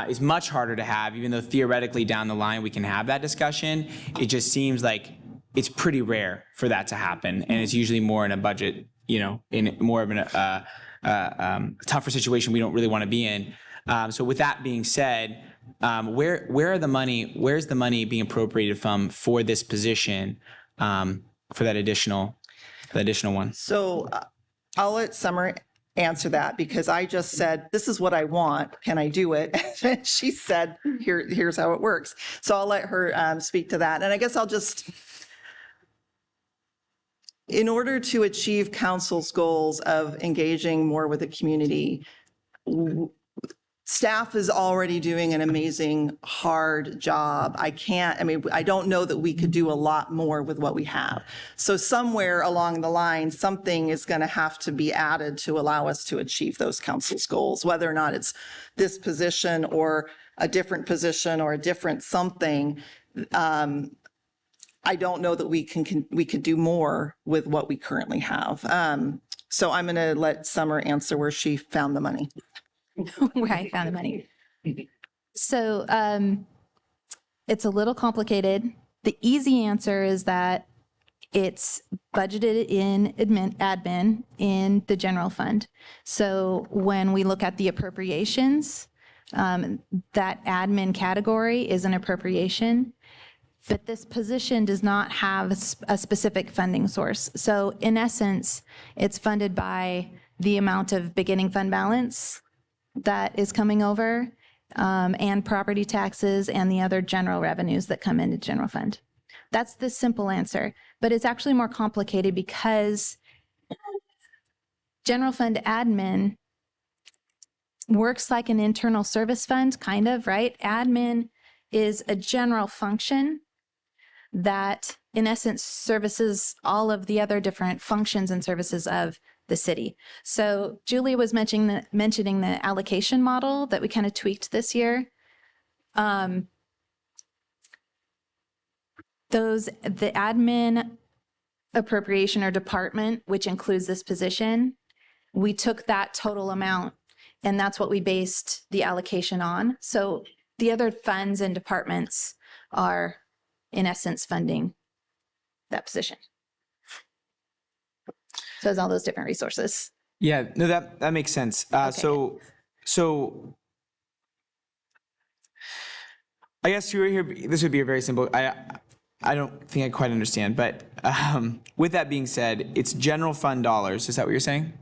is much harder to have, even though theoretically down the line we can have that discussion. It just seems like it's pretty rare for that to happen, and it's usually more in a budget, in more of a tougher situation we don't really want to be in. So with that being said, where's the money being appropriated from for this position, for that additional one? So I'll let Summer answer that, because I just said, this is what I want. Can I do it? And she said, here's how it works. So I'll let her speak to that. And I guess I'll just, in order to achieve council's goals of engaging more with the community, staff is already doing an amazing, hard job. I don't know that we could do a lot more with what we have. So somewhere along the line, something is going to have to be added to allow us to achieve those council's goals, whether or not it's this position or a different position or a different something. I don't know that we could do more with what we currently have. So I'm going to let Summer answer where she found the money. Where I found the money. So it's a little complicated. The easy answer is that it's budgeted in admin in the general fund. So when we look at the appropriations, that admin category is an appropriation, but this position does not have a specific funding source. So in essence, it's funded by the amount of beginning fund balance that is coming over, and property taxes and the other general revenues that come into general fund. That's the simple answer, but it's actually more complicated because general fund admin works like an internal service fund, kind of, right? Admin is a general function that in essence services all of the other different functions and services of the city. So Julia was mentioning the allocation model that we kind of tweaked this year. The admin appropriation or department, which includes this position, we took that total amount and that's what we based the allocation on. So the other funds and departments are in essence funding that position. So it's all those different resources. Yeah, no, that makes sense. Okay. So I guess you're here. This would be a very simple. I don't think I quite understand, but with that being said, it's general fund dollars. Is that what you're saying?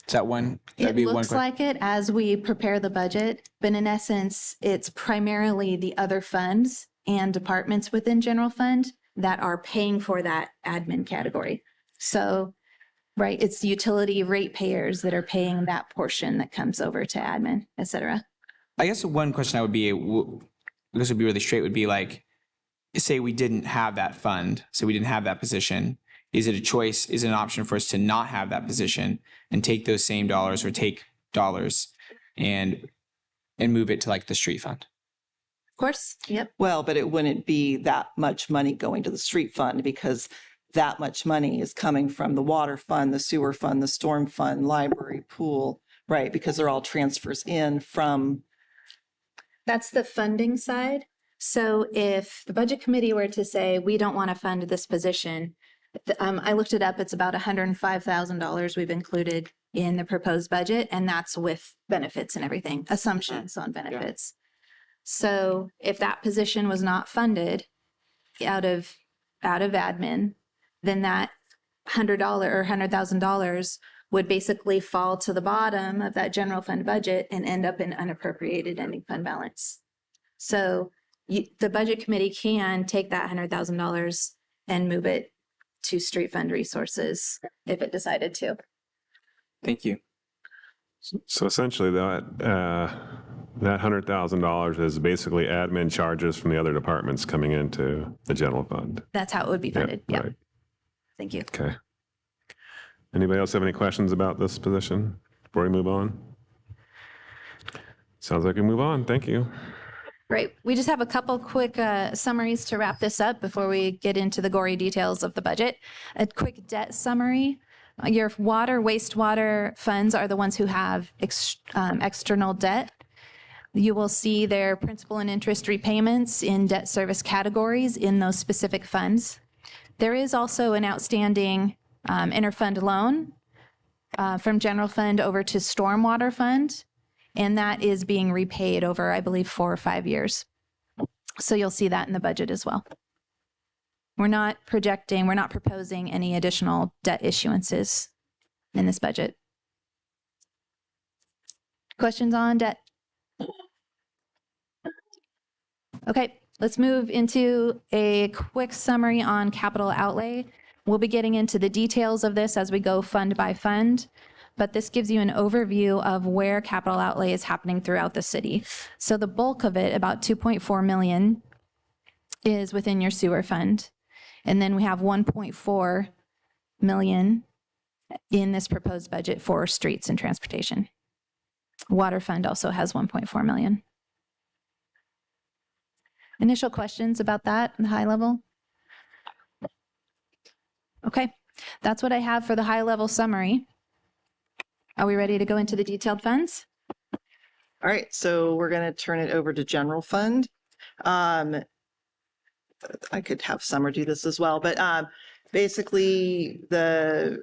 Is that one? It looks like it as we prepare the budget, but in essence, it's primarily the other funds and departments within general fund that are paying for that admin category. So, right, it's the utility ratepayers that are paying that portion that comes over to admin, et cetera. I guess one question I would be, this would be really straight, would be like, say we didn't have that fund, so we didn't have that position. Is it a choice, is it an option for us to not have that position and take those same dollars or take dollars and move it to like the street fund? Of course, yep. Well, but it wouldn't be that much money going to the street fund because that much money is coming from the water fund, the sewer fund, the storm fund, library, pool, right? Because they're all transfers in from. That's the funding side. So if the budget committee were to say, we don't want to fund this position, I looked it up, it's about $105,000 we've included in the proposed budget, and that's with benefits and everything, assumptions on benefits. So if that position was not funded out of admin, then that $100 or $100,000 would basically fall to the bottom of that general fund budget and end up in unappropriated ending fund balance. So the budget committee can take that $100,000 and move it to street fund resources if it decided to. Thank you. So essentially, that $100,000 is basically admin charges from the other departments coming into the general fund. That's how it would be funded. Yeah. Right. Thank you. Okay. Anybody else have any questions about this position before we move on? Sounds like we move on. Thank you. Great. We just have a couple quick summaries to wrap this up before we get into the gory details of the budget. A quick debt summary. Your water, wastewater funds are the ones who have external debt. You will see their principal and interest repayments in debt service categories in those specific funds. There is also an outstanding interfund loan from general fund over to stormwater fund, and that is being repaid over, I believe, 4 or 5 years. So you'll see that in the budget as well. We're not proposing any additional debt issuances in this budget. Questions on debt? Okay, let's move into a quick summary on capital outlay. We'll be getting into the details of this as we go fund by fund, but this gives you an overview of where capital outlay is happening throughout the city. So the bulk of it, about 2.4 million, is within your sewer fund. And then we have 1.4 million in this proposed budget for streets and transportation. Water fund also has 1.4 million. Initial questions about that in the high level? Okay, that's what I have for the high level summary. Are we ready to go into the detailed funds? All right, so we're going to turn it over to general fund. I could have Summer do this as well, but basically the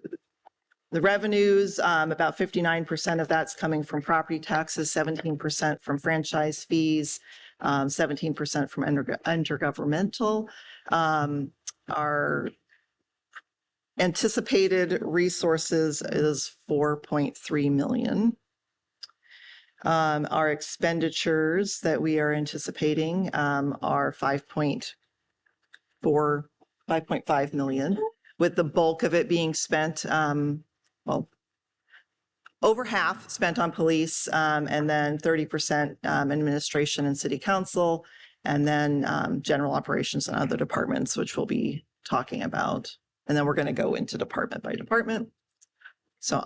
revenues, about 59% of that's coming from property taxes, 17% from franchise fees, 17% from intergovernmental. Our anticipated resources is 4.3 million. Our expenditures that we are anticipating are 5.5 million, with the bulk of it being spent, well, over half spent on police, and then 30% administration and city council, and then general operations and other departments, which we'll be talking about. And then we're going to go into department by department. So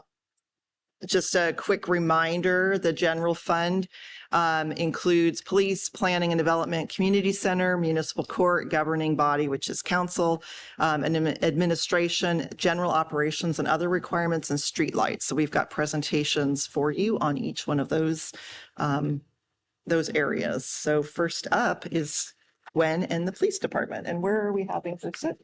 just a quick reminder, the general fund includes police, planning and development, community center, municipal court, governing body, which is council, and administration, general operations and other requirements, and street lights. So we've got presentations for you on each one of those areas. So first up is Gwen and the police department. And where are we having for sit?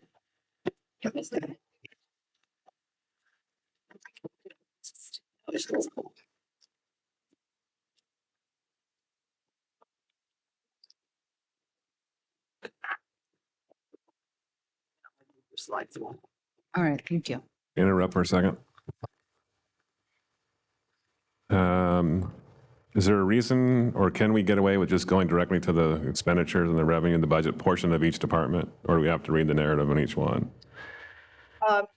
All right, thank you. Interrupt for a second. Is there a reason, or can we get away with just going directly to the expenditures and the revenue and the budget portion of each department? Or do we have to read the narrative on each one?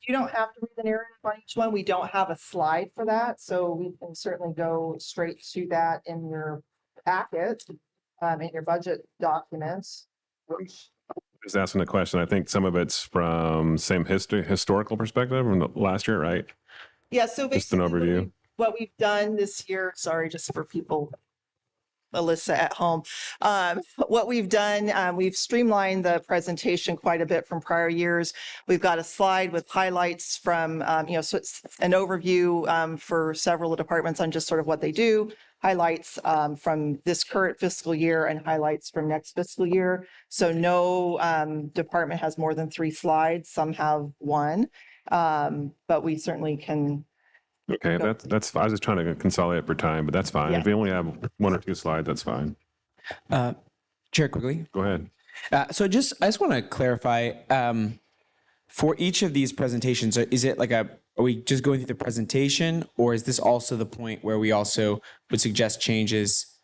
You don't have to read the narrative on each one. We don't have a slide for that, so we can certainly go straight to that in your packet, in your budget documents. Just asking a question. I think some of it's from same historical perspective from the last year, right? Yeah, so Just an basically overview. what we've done this year, sorry, just for people, Alyssa at home. What we've done, we've streamlined the presentation quite a bit from prior years. We've got a slide with highlights from, so it's an overview for several departments on just sort of what they do, highlights from this current fiscal year and highlights from next fiscal year. So no department has more than 3 slides. Some have 1, but we certainly can. Okay, that's fine. I was just trying to consolidate for time, but that's fine. Yeah. If we only have 1 or 2 slides, that's fine. Chair Quigley. Go ahead. I just want to clarify, for each of these presentations, is it like are we just going through the presentation, or is this also the point where we also would suggest changes,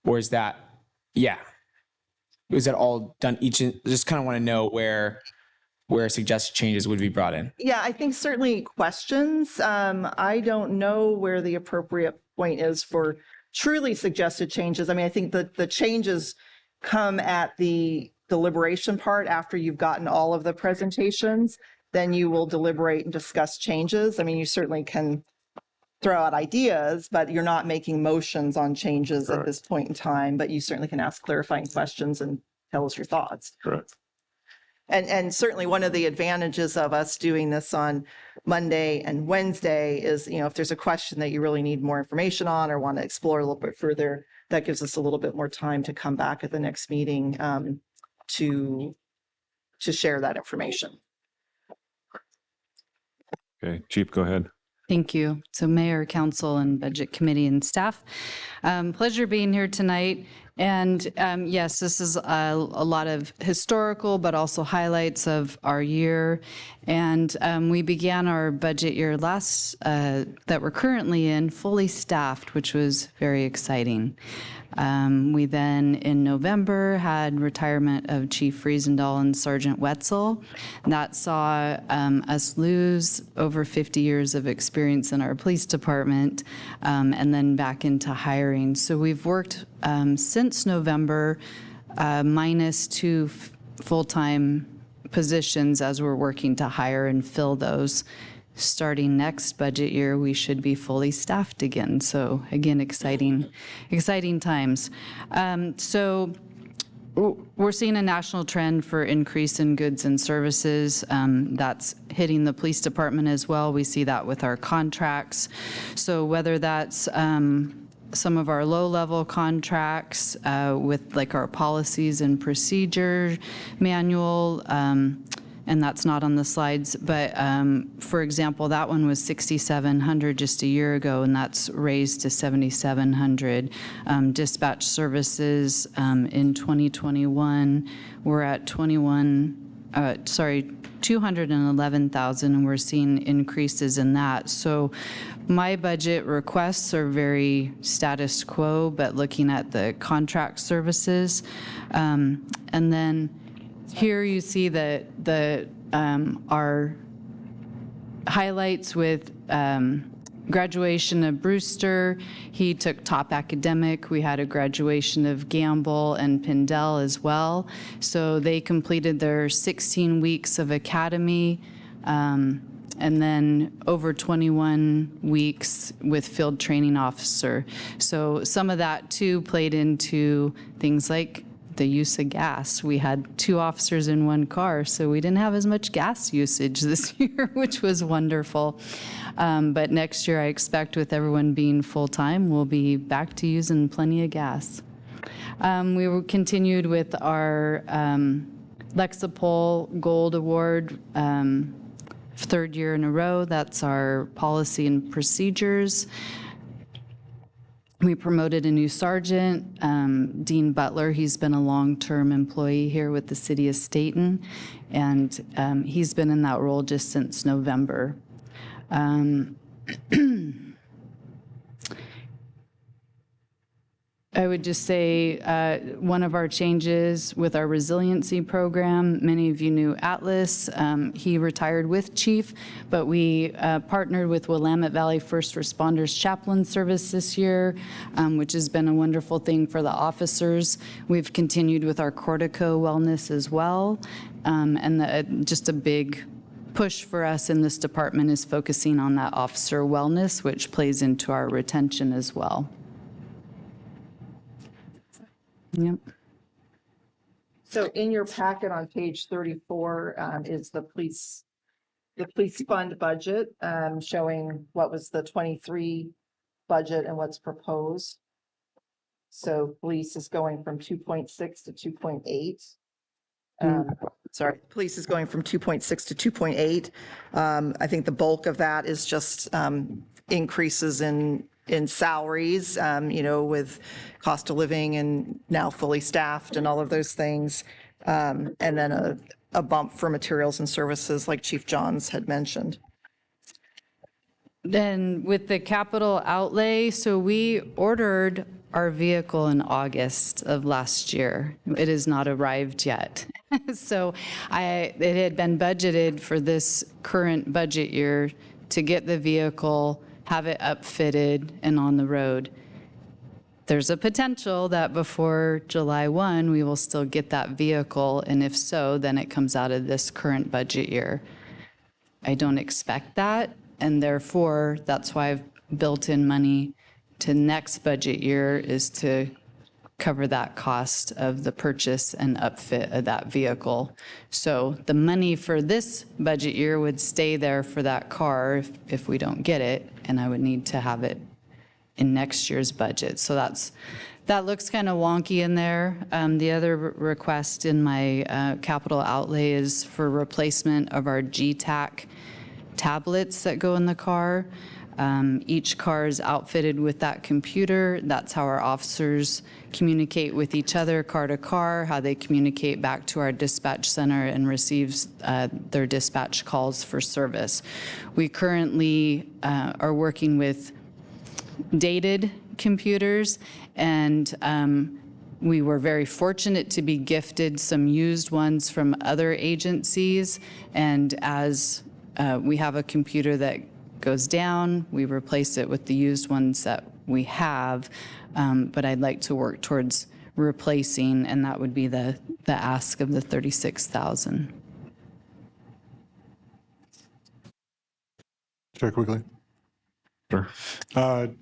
or is that, yeah. is that all done just kind of want to know where suggested changes would be brought in? Yeah, I think certainly questions. I don't know where the appropriate point is for truly suggested changes. I mean, I think that the changes come at the deliberation part after you've gotten all of the presentations. Then you will deliberate and discuss changes. I mean, you certainly can throw out ideas, but you're not making motions on changes at this point in time. But you certainly can ask clarifying questions and tell us your thoughts. Correct. And certainly one of the advantages of us doing this on Monday and Wednesday is, if there's a question that you really need more information on or want to explore a little bit further, that gives us a little bit more time to come back at the next meeting to share that information. Okay, Chief, go ahead. Thank you. So Mayor, Council, and Budget Committee and staff, pleasure being here tonight. And yes, this is a lot of historical, but also highlights of our year. And we began our budget year that we're currently in fully staffed, which was very exciting. We then, in November, had retirement of Chief Friesendahl and Sergeant Wetzel. That saw us lose over 50 years of experience in our police department, and then back into hiring. So we've worked since November, minus 2 full-time positions as we're working to hire and fill those. Starting next budget year, we should be fully staffed again. So again, exciting times. So we're seeing a national trend for increase in goods and services. That's hitting the police department as well. We see that with our contracts. So whether that's some of our low-level contracts with like our policies and procedure manual, and that's not on the slides, but for example, that one was $6,700 just a year ago, and that's raised to $7,700. Dispatch services in 2021, we're at 211,000, and we're seeing increases in that. So my budget requests are very status quo, but looking at the contract services, and then here you see our highlights with graduation of Brewster. He took top academic. We had a graduation of Gamble and Pindell as well. So they completed their 16 weeks of academy, and then over 21 weeks with field training officer. So some of that too played into things like the use of gas. We had 2 officers in 1 car, so we didn't have as much gas usage this year, which was wonderful. But next year, I expect with everyone being full-time, we'll be back to using plenty of gas. We continued with our Lexipol Gold Award, 3rd year in a row. That's our policy and procedures. We promoted a new sergeant, Dean Butler. He's been a long-term employee here with the city of Stayton, and he's been in that role just since November. I would just say one of our changes with our resiliency program, many of you knew Atlas. He retired with Chief, but we partnered with Willamette Valley First Responders Chaplain Service this year, which has been a wonderful thing for the officers. We've continued with our Cortico Wellness as well, and just a big push for us in this department is focusing on that officer wellness, which plays into our retention as well. Yep. So in your packet on page 34 is the police fund budget, showing what was the 23 budget and what's proposed. So police is going from 2.6 to 2.8. Police is going from 2.6 to 2.8. I think the bulk of that is just increases in salaries, with cost of living and now fully staffed and all of those things. And then a bump for materials and services like Chief Johns had mentioned. Then with the capital outlay, so we ordered our vehicle in August of last year. It has not arrived yet. So it had been budgeted for this current budget year to get the vehicle, have it upfitted and on the road. There's a potential that before July 1, we will still get that vehicle, and if so, then it comes out of this current budget year. I don't expect that, and therefore, that's why I've built in money to next budget year is to cover that cost of the purchase and upfit of that vehicle. So the money for this budget year would stay there for that car if we don't get it, and I would need to have it in next year's budget. So that looks kind of wonky in there. The other request in my capital outlay is for replacement of our GTAC tablets that go in the car. Each car is outfitted with that computer. That's how our officers communicate with each other, car to car, how they communicate back to our dispatch center and receives their dispatch calls for service. We currently are working with dated computers, and we were very fortunate to be gifted some used ones from other agencies, and as we have a computer that goes down, we replace it with the used ones that we have, but I'd like to work towards replacing, and that would be the ask of the $36,000. Chair Quigley. Sure.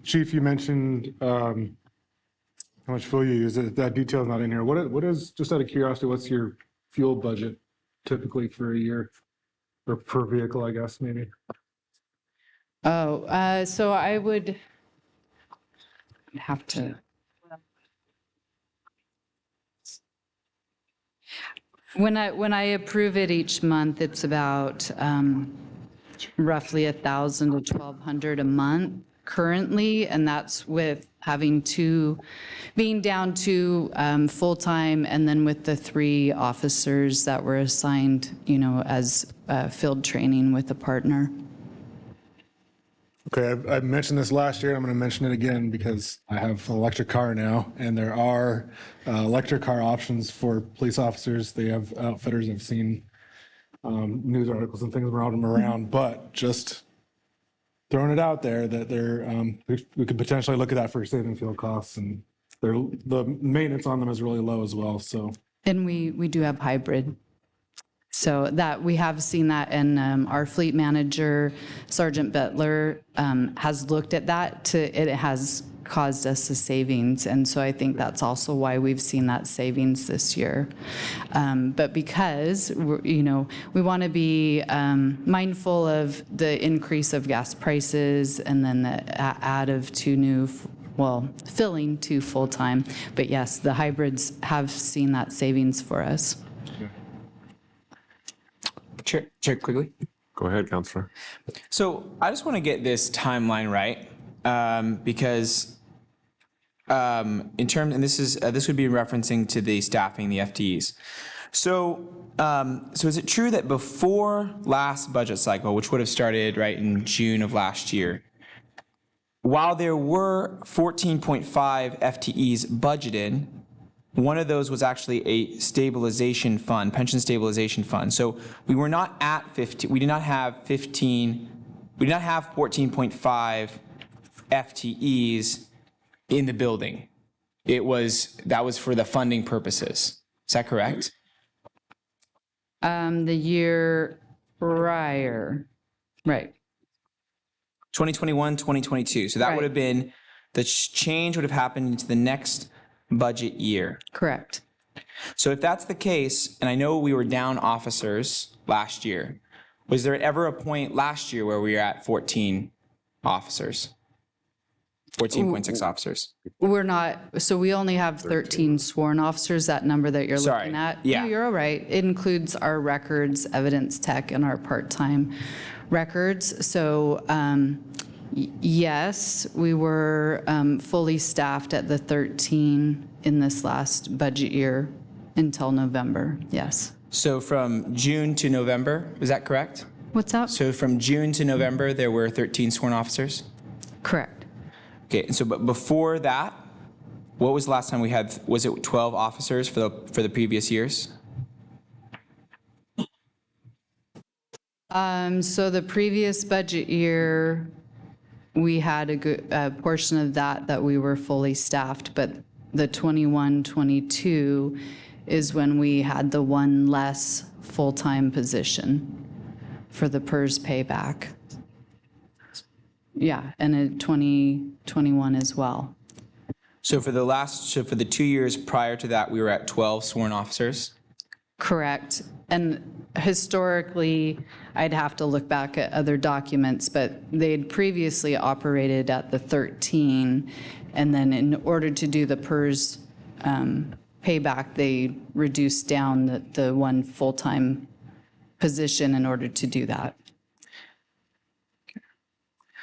Chief, you mentioned how much fuel you use. That detail is not in here. What is, just out of curiosity, what's your fuel budget typically for a year, or per vehicle, I guess, maybe? Oh, so I would have to. When I approve it each month, it's about roughly $1,000 to $1,200 a month currently, and that's with having being down to full-time, and then with the 3 officers that were assigned, as field training with a partner. Okay, I mentioned this last year. I'm going to mention it again because I have an electric car now, and there are electric car options for police officers. They have outfitters. I've seen news articles and things around them around, but just throwing it out there that we could potentially look at that for saving fuel costs, and the maintenance on them is really low as well. So, and we do have hybrid. So that we have seen that, and our fleet manager, Sergeant Bettler, has looked at that. It has caused us a savings, and so I think that's also why we've seen that savings this year. But because we want to be mindful of the increase of gas prices, and then the add of 2 new. Filling 2 full-time. But yes, the hybrids have seen that savings for us. Chair Quigley. Go ahead, Counselor. So I just want to get this timeline right, because in terms, and this would be referencing to the staffing, the FTEs. So is it true that before last budget cycle, which would have started right in June of last year, while there were 14.5 FTEs budgeted, one of those was actually a stabilization fund, pension stabilization fund. So we were not at 15, we did not have 14.5 FTEs in the building. That was for the funding purposes. Is that correct? The year prior, right. 2021, 2022. So that would have been, the change would have happened into the next budget year. Correct. So if that's the case, and I know we were down officers last year, was there ever a point last year where we were at 14 officers? 14.6 officers? We're not, so we only have 13 sworn officers, that number that you're looking at. Yeah. No, you're all right. It includes our records, evidence tech, and our part-time records. So yes, we were fully staffed at the 13 in this last budget year until November, yes. So from June to November, is that correct? What's that? So from June to November, there were 13 sworn officers? Correct. Okay, and so but before that, what was the last time we had, was it 12 officers for the previous years? So the previous budget year, we had a good portion of that we were fully staffed, but the 21-22 is when we had the one less full-time position for the PERS payback. Yeah, and in 2021 as well. So for the 2 years prior to that, we were at 12 sworn officers? Correct. And historically, I'd have to look back at other documents, but they'd previously operated at the 13. And then in order to do the PERS payback, they reduced down the one full-time position in order to do that.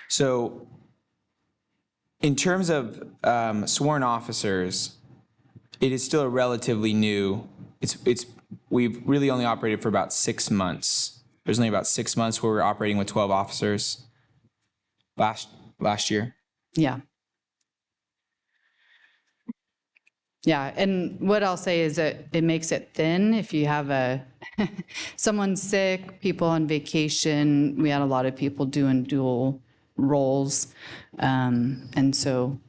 So in terms of sworn officers, it is still a relatively new, we've really only operated for about 6 months. There's only about 6 months where we're operating with 12 officers last year. Yeah. Yeah, and what I'll say is that it makes it thin if you have someone sick, people on vacation. We had a lot of people doing dual roles. And so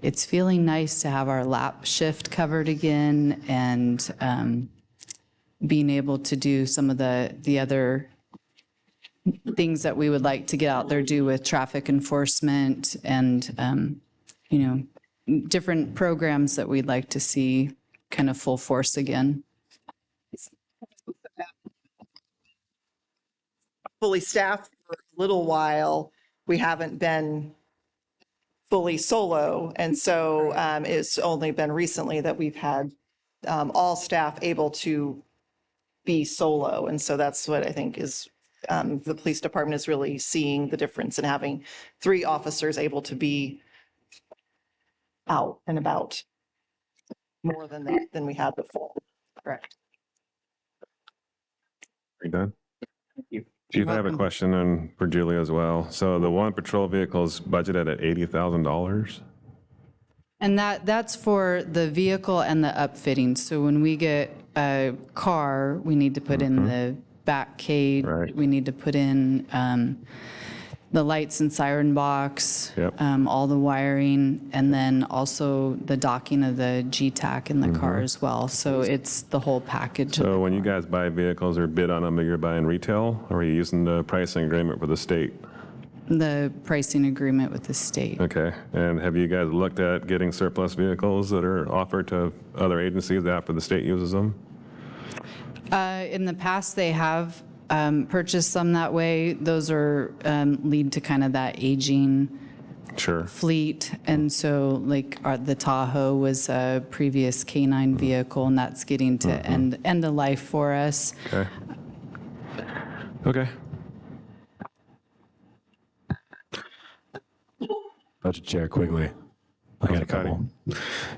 it's feeling nice to have our lap shift covered again and being able to do some of the other things that we would like to get out there, do with traffic enforcement and, different programs that we'd like to see kind of full force again. Fully staffed for a little while. We haven't been fully solo. And so it's only been recently that we've had all staff able to be solo. And so that's what I think is the police department is really seeing the difference in having 3 officers able to be out and about more than we had before. Correct. Are you done? Chief, I have a question for Julie as well. So the one patrol vehicle is budgeted at $80,000? And that's for the vehicle and the upfitting. So when we get a car, we need to put in the back cage. Right. We need to put in the lights and siren box, Yep. all the wiring, and then also the docking of the GTAC in the car as well. So it's the whole package. So when you guys buy vehicles or bid on them, you're buying retail, or are you using the pricing agreement with the state? The pricing agreement with the state. Okay, and have you guys looked at getting surplus vehicles that are offered to other agencies after the state uses them? In the past, they have purchased some that way. Those are lead to kind of that aging Sure. fleet. And so like the Tahoe was a previous K-9 vehicle, and that's getting to end of life for us. Okay. Okay. Budget Chair Quigley. I got a couple.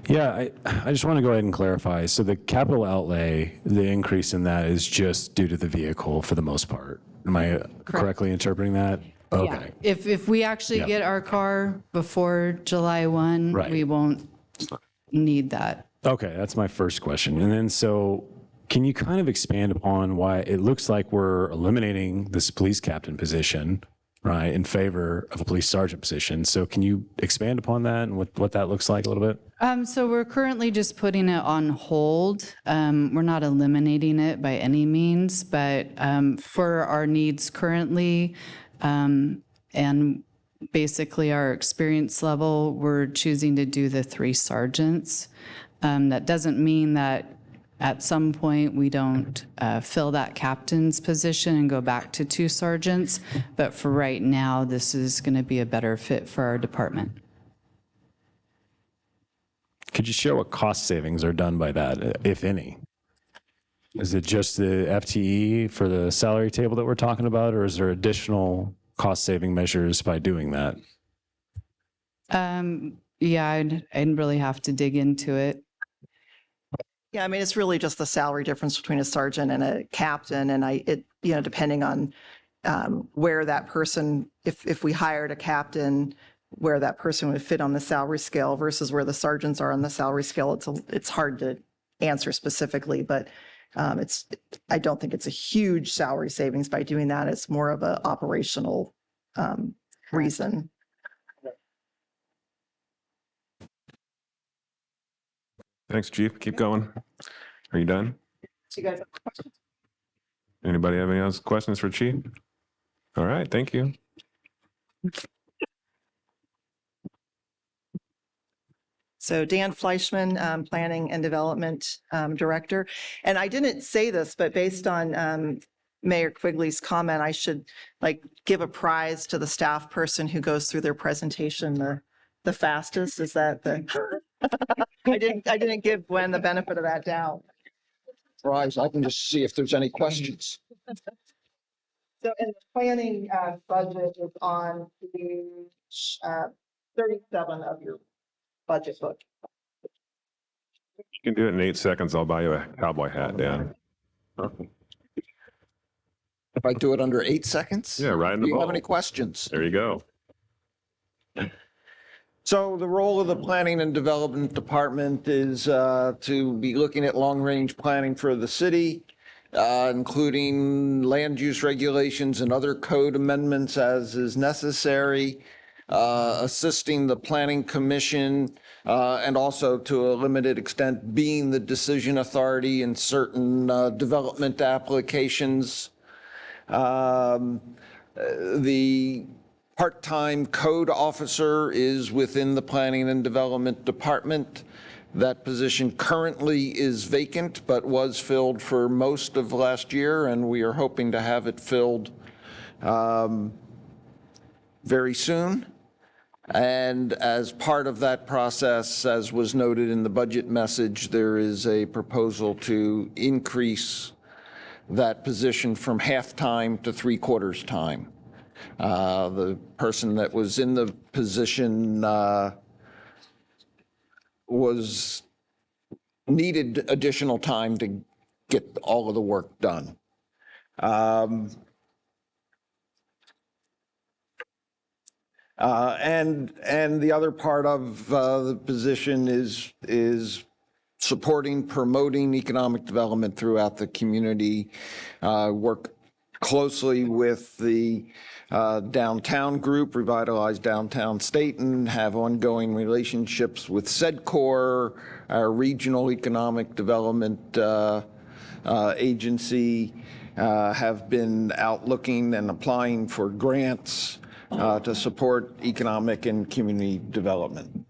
Yeah, I just want to go ahead and clarify. So the capital outlay, the increase in that is just due to the vehicle for the most part. Am I correctly interpreting that? Okay. Yeah. If we actually Yep. get our car before July 1, Right. we won't need that. Okay, that's my first question. And then so can you kind of expand upon why it looks like we're eliminating this police captain position, right, in favor of a police sergeant position? So can you expand upon that and what that looks like a little bit? So we're currently just putting it on hold. We're not eliminating it by any means, but for our needs currently and basically our experience level, we're choosing to do the 3 sergeants. That doesn't mean that at some point we don't fill that captain's position and go back to 2 sergeants, but for right now, this is going to be a better fit for our department. Could you share what cost savings are done by that, if any? Is it just the FTE for the salary table that we're talking about, or is there additional cost saving measures by doing that? Yeah, I'd really have to dig into it. Yeah, I mean, it's really just the salary difference between a sergeant and a captain. And depending on where that person, if we hired a captain where that person would fit on the salary scale versus where the sergeants are on the salary scale. It's hard to answer specifically, but I don't think it's a huge salary savings by doing that. It's more of an operational reason. Thanks, Chief. Keep going. Are you done? Do you guys have questions? Anybody have any other questions for Chief? All right, thank you. So Dan Fleischman, Planning and Development Director. And I didn't say this, but based on Mayor Quigley's comment, I should give a prize to the staff person who goes through their presentation the fastest. Is that the? I didn't give Gwen the benefit of that doubt. Prize, I can just see if there's any questions. So in the planning budget is on page 37 of your budget book. You can do it in 8 seconds. I'll buy you a cowboy hat, Dan. If I do it under 8 seconds? Yeah, right in Do the you have ball. any questions? There you go. So the role of the Planning and Development Department is to be looking at long-range planning for the city, including land use regulations and other code amendments as is necessary, assisting the Planning Commission, and also to a limited extent being the decision authority in certain development applications. The part-time code officer is within the Planning and Development Department. That position currently is vacant, but was filled for most of last year, and we are hoping to have it filled very soon. And as part of that process, as was noted in the budget message, there is a proposal to increase that position from half-time to three-quarters time. The person that was in the position needed additional time to get all of the work done. And the other part of the position is supporting, promoting economic development throughout the community, work closely with the downtown group, Revitalize Downtown Stayton, have ongoing relationships with SEDCOR, our regional economic development agency, have been out looking and applying for grants to support economic and community development.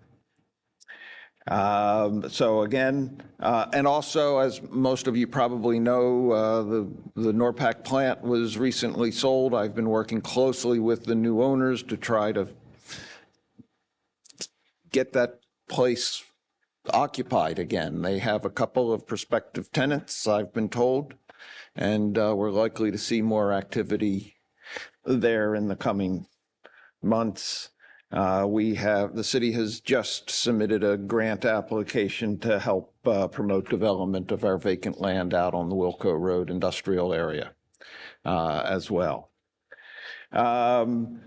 So again, and also, as most of you probably know, the NORPAC plant was recently sold. I've been working closely with the new owners to try to get that place occupied again. They have a couple of prospective tenants, I've been told, and we're likely to see more activity there in the coming months. The city has just submitted a grant application to help promote development of our vacant land out on the Wilco Road industrial area as well. So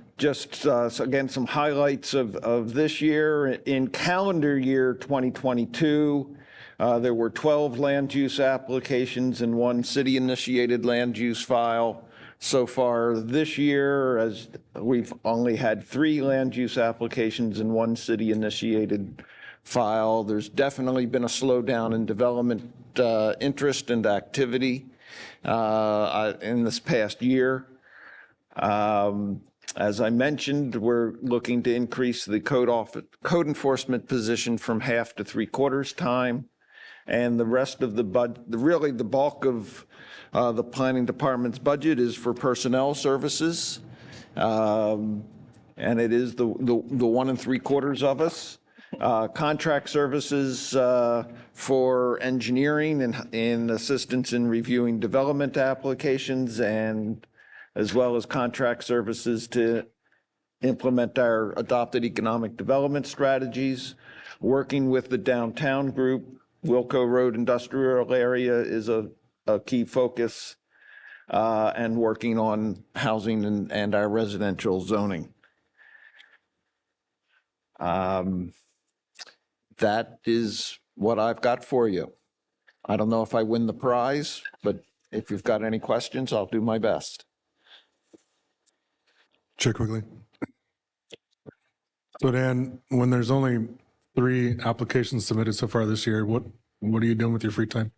again, some highlights of this year. In calendar year 2022, there were 12 land use applications and 1 city-initiated land use file. So far this year, as we've only had 3 land use applications and 1 city-initiated file. There's definitely been a slowdown in development interest and activity in this past year. As I mentioned, we're looking to increase the code enforcement position from half to three-quarters time. And the rest of the really the bulk of the planning department's budget is for personnel services. And it is the 1 3/4 of us. Contract services for engineering and assistance in reviewing development applications, and as well as contract services to implement our adopted economic development strategies. Working with the downtown group, Wilco Road industrial area is a key focus, and working on housing and our residential zoning. That is what I've got for you. I don't know if I win the prize, but if you've got any questions, I'll do my best. Chair quickly. So Dan, when there's only 3 applications submitted so far this year, what are you doing with your free time?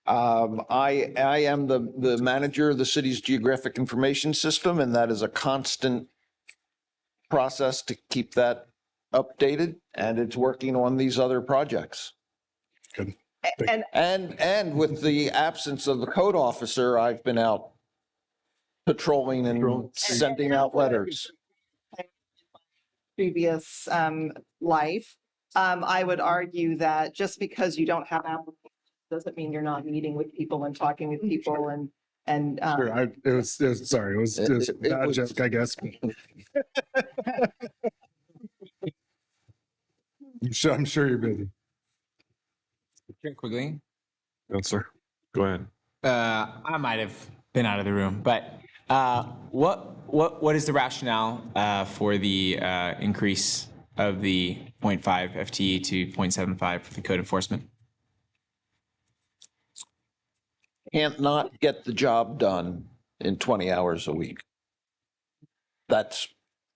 I am the manager of the city's geographic information system, and that is a constant process to keep that updated, and it's working on these other projects. Good. And with the absence of the code officer, I've been out patrolling and sending out letters. Previous life, I would argue that just because you don't have applications doesn't mean you're not meeting with people and talking with people and Sure, it was a bad joke, I guess. I'm sure you're busy. Chair Quigley. Counselor. Go ahead. I might have been out of the room, but what is the rationale for the increase of the 0.5 FTE to 0.75 for the code enforcement? Can't not get the job done in 20 hours a week. That's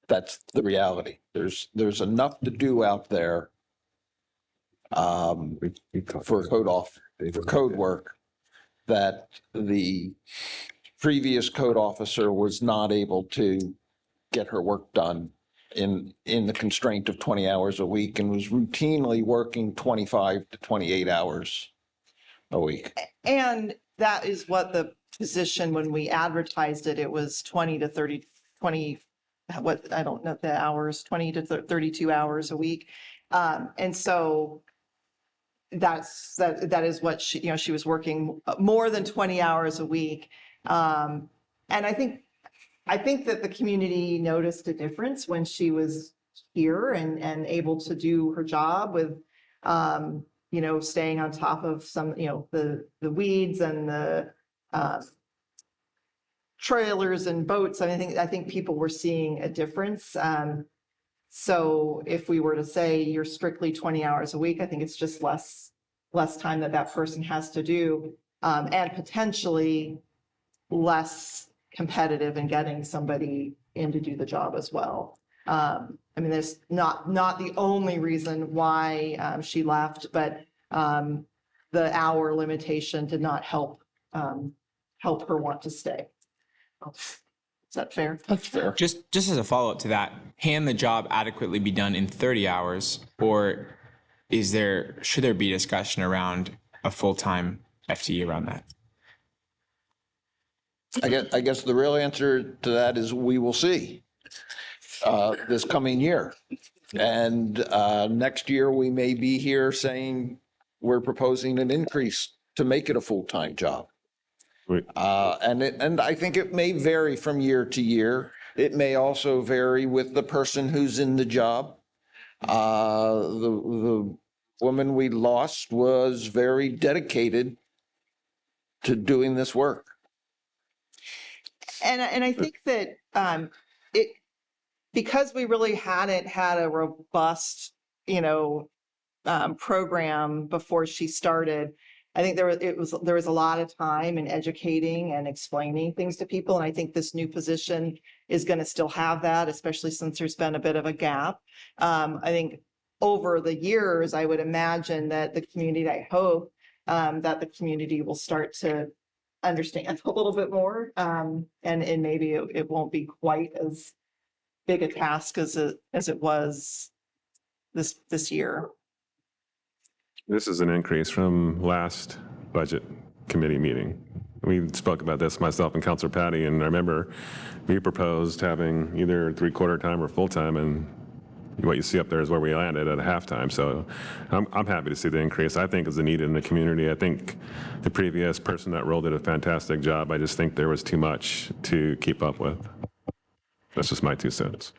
the reality. There's enough to do out there for code work that the previous code officer was not able to get her work done in the constraint of 20 hours a week, and was routinely working 25 to 28 hours a week. and that is what the position, when we advertised it, it was 20 to 30, 20, what, I don't know the hours, 20 to 32 hours a week. And so that is what she was working more than 20 hours a week. And I think that the community noticed a difference when she was here and able to do her job with, staying on top of some, the weeds and the trailers and boats. I think people were seeing a difference. So if we were to say you're strictly 20 hours a week, I think it's just less time that person has to do, and potentially less competitive in getting somebody in to do the job as well. There's not the only reason why she left, but the hour limitation did not help her want to stay. Is that fair? That's fair. Just as a follow-up to that, can the job adequately be done in 30 hours, or should there be discussion around a full-time FTE around that? I guess the real answer to that is we will see this coming year. And next year, we may be here saying we're proposing an increase to make it a full-time job. And I think it may vary from year to year. It may also vary with the person who's in the job. The woman we lost was very dedicated to doing this work. And I think that because we really hadn't had a robust, program before she started, I think there was a lot of time in educating and explaining things to people. And I think this new position is going to still have that, especially since there's been a bit of a gap. I think over the years, I would imagine that the community, I hope that the community will start to understand a little bit more. And maybe it won't be quite as big a task as it was this year. This is an increase from last budget committee meeting. We spoke about this, myself and Councilor Patty, and I remember we proposed having either 3/4 time or full time, and what you see up there is where we landed at a halftime. So I'm happy to see the increase. I think is a need in the community. I think the previous person that role did a fantastic job. I just think there was too much to keep up with. That's just my 2 cents.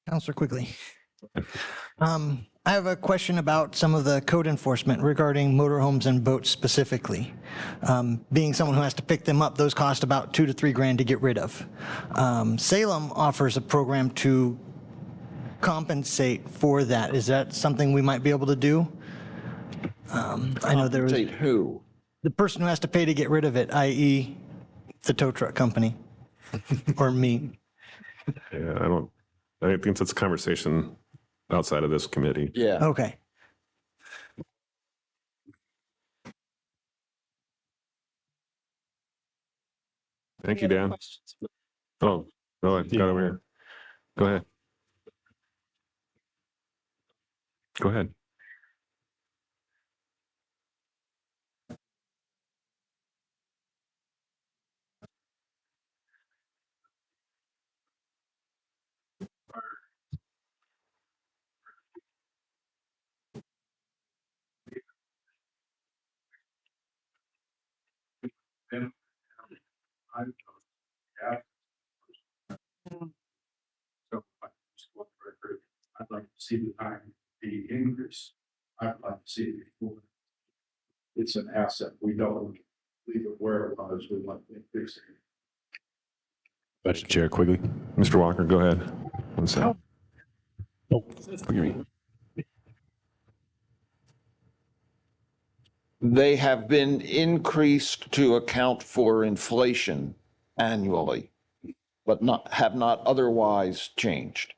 Counselor Quigley. I have a question about some of the code enforcement regarding motorhomes and boats specifically. Being someone who has to pick them up, those cost about $2 to $3 grand to get rid of. Salem offers a program to compensate for that. Is that something we might be able to do? I know there was Compensate who? the person who has to pay to get rid of it, i.e. the tow truck company or me. Yeah, I think that's a conversation outside of this committee. Yeah. Okay. Thank you, Dan. Oh, no, I got over here. Go ahead. Go ahead. I'd like to see the time be increased. I'd like to see it before. It's an asset. We don't leave it where it was. We want to increase it. Budget Chair Quigley. Mr. Walker, go ahead. One sec. They have been increased to account for inflation annually, but have not otherwise changed.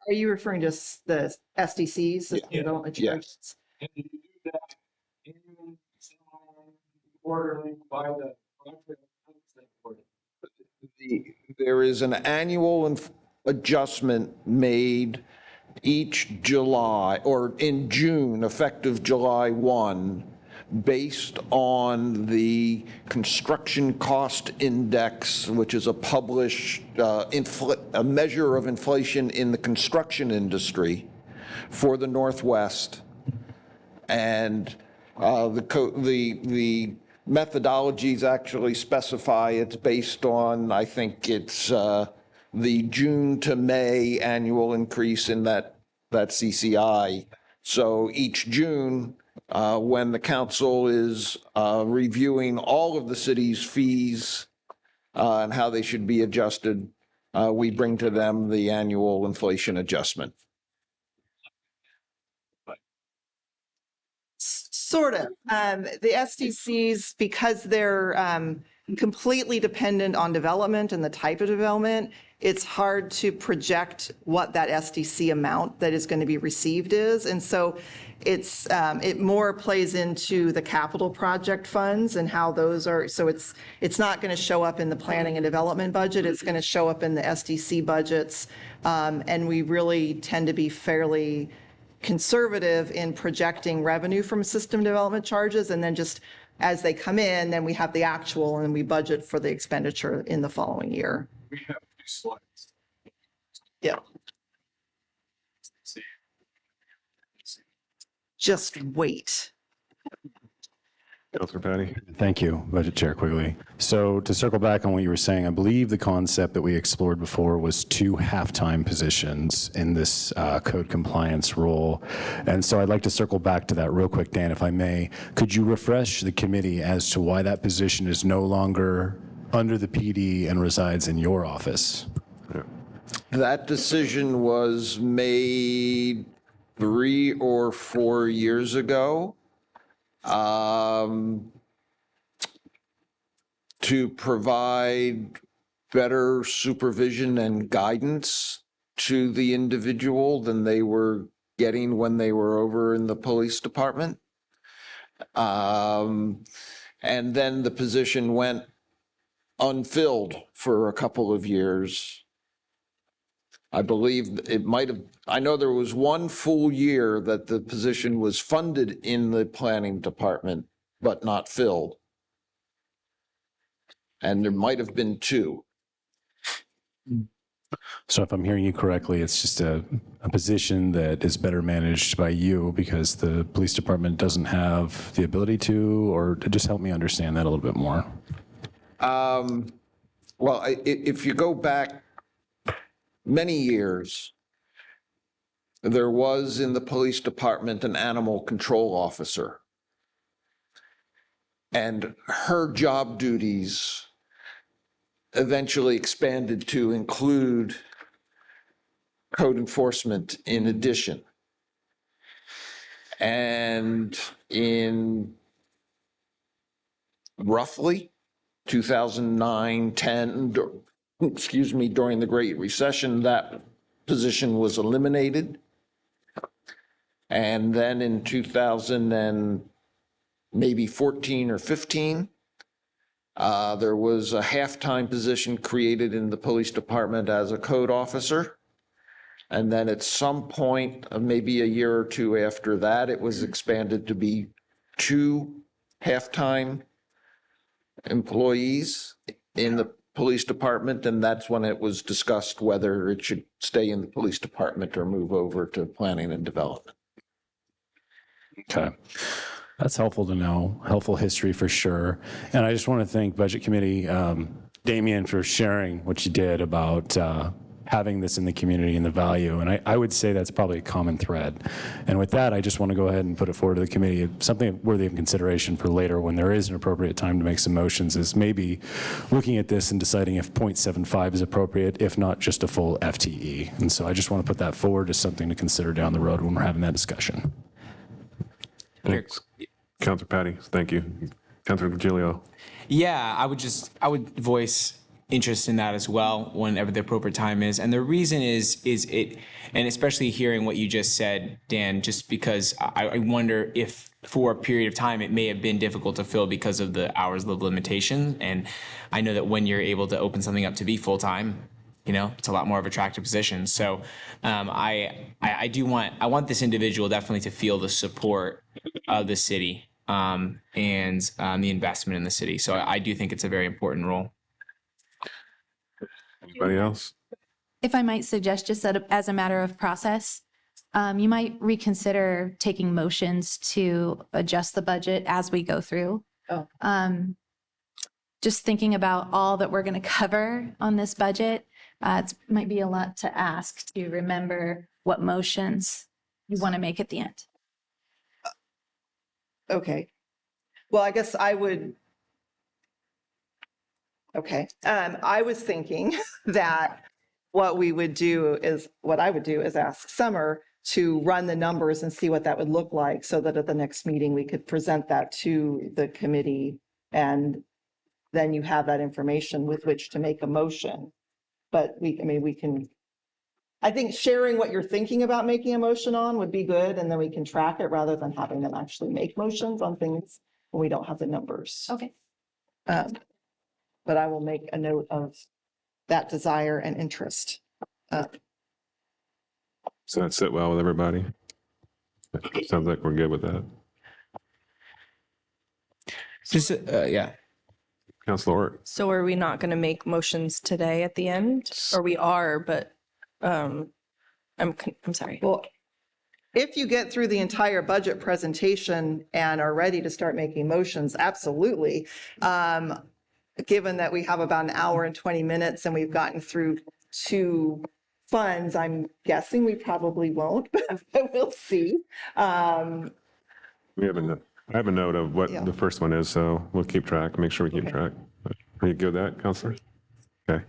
Are you referring to the SDCs, the development Yes. charges? And you do that in quarterly by the there is an annual adjustment made each July or in June, effective July 1, based on the construction cost index, which is a published a measure of inflation in the construction industry for the Northwest. And the methodologies actually specify it's based on, I think it's the June to May annual increase in that CCI. So each June, when the council is reviewing all of the city's fees and how they should be adjusted, we bring to them the annual inflation adjustment. Sort of. The SDCs, because they're completely dependent on development and the type of development, it's hard to project what that SDC amount that is going to be received is. And so it more plays into the capital project funds and how those are. So it's not going to show up in the planning and development budget. It's going to show up in the SDC budgets. And we really tend to be fairly conservative in projecting revenue from system development charges, and then just as they come in, then we have the actual and we budget for the expenditure in the following year. We have 2 slides. Yeah. Just wait. Councilor Patty. Thank you, Budget Chair Quigley. So to circle back on what you were saying, I believe the concept that we explored before was 2 half-time positions in this code compliance role. And so I'd like to circle back to that real quick, Dan, if I may. Could you refresh the committee as to why that position is no longer under the PD and resides in your office? Yeah. That decision was made 3 or 4 years ago. To provide better supervision and guidance to the individual than they were getting when they were over in the police department. And then the position went unfilled for a couple of years. I believe it might have, I know there was 1 full year that the position was funded in the planning department, but not filled. And there might have been 2. So if I'm hearing you correctly, it's just a position that is better managed by you because the police department doesn't have the ability to, or to just help me understand that a little bit more. Well, if you go back many years, there was in the police department an animal control officer. And her job duties eventually expanded to include code enforcement in addition. And in roughly 2009, 10, excuse me, during the Great Recession, that position was eliminated. And then in 2000 and maybe 14 or 15, there was a half-time position created in the police department as a code officer. And then at some point, maybe a year or two after that, it was expanded to be 2 half-time employees in the police department. And that's when it was discussed whether it should stay in the police department or move over to planning and development. Okay. That's helpful to know, helpful history for sure. And I just want to thank Budget Committee, Damian, for sharing what you did about having this in the community and the value. And I would say that's probably a common thread. And with that, I just want to go ahead and put it forward to the committee. Something worthy of consideration for later when there is an appropriate time to make some motions is maybe looking at this and deciding if 0.75 is appropriate, if not just a full FTE. And so I just want to put that forward as something to consider down the road when we're having that discussion. Thanks. Councilor Patty, thank you. Councilor Giglio. Yeah, I would voice interest in that as well whenever the appropriate time is. And the reason is it, and especially hearing what you just said, Dan, just because I wonder if for a period of time it may have been difficult to fill because of the hours of limitation. And I know that when you're able to open something up to be full-time, you know, it's a lot more of an attractive position. So I want this individual definitely to feel the support of the city and the investment in the city. So I do think it's a very important role. Anybody else? If I might suggest, just as a matter of process, you might reconsider taking motions to adjust the budget as we go through. Just thinking about all that we're going to cover on this budget, it might be a lot to ask to remember what motions you want to make at the end. Okay. Well, I guess I would. Okay. I was thinking that what I would do is ask Summer to run the numbers and see what that would look like so that at the next meeting we could present that to the committee, and then you have that information with which to make a motion. But I think sharing what you're thinking about making a motion on would be good, and then we can track it rather than having them actually make motions on things when we don't have the numbers. Okay. But I will make a note of that desire and interest. Does that sit well with everybody? Sounds like we're good with that. Just, yeah. Councilor Ort. So are we not going to make motions today at the end? Or we are, but I'm sorry. Well, if you get through the entire budget presentation and are ready to start making motions, absolutely. Given that we have about an hour and 20 minutes and we've gotten through 2 funds, I'm guessing we probably won't, but we'll see. I have a note of what the first one is, so we'll keep track, make sure we keep track. Are you good with that, Councilor? Okay.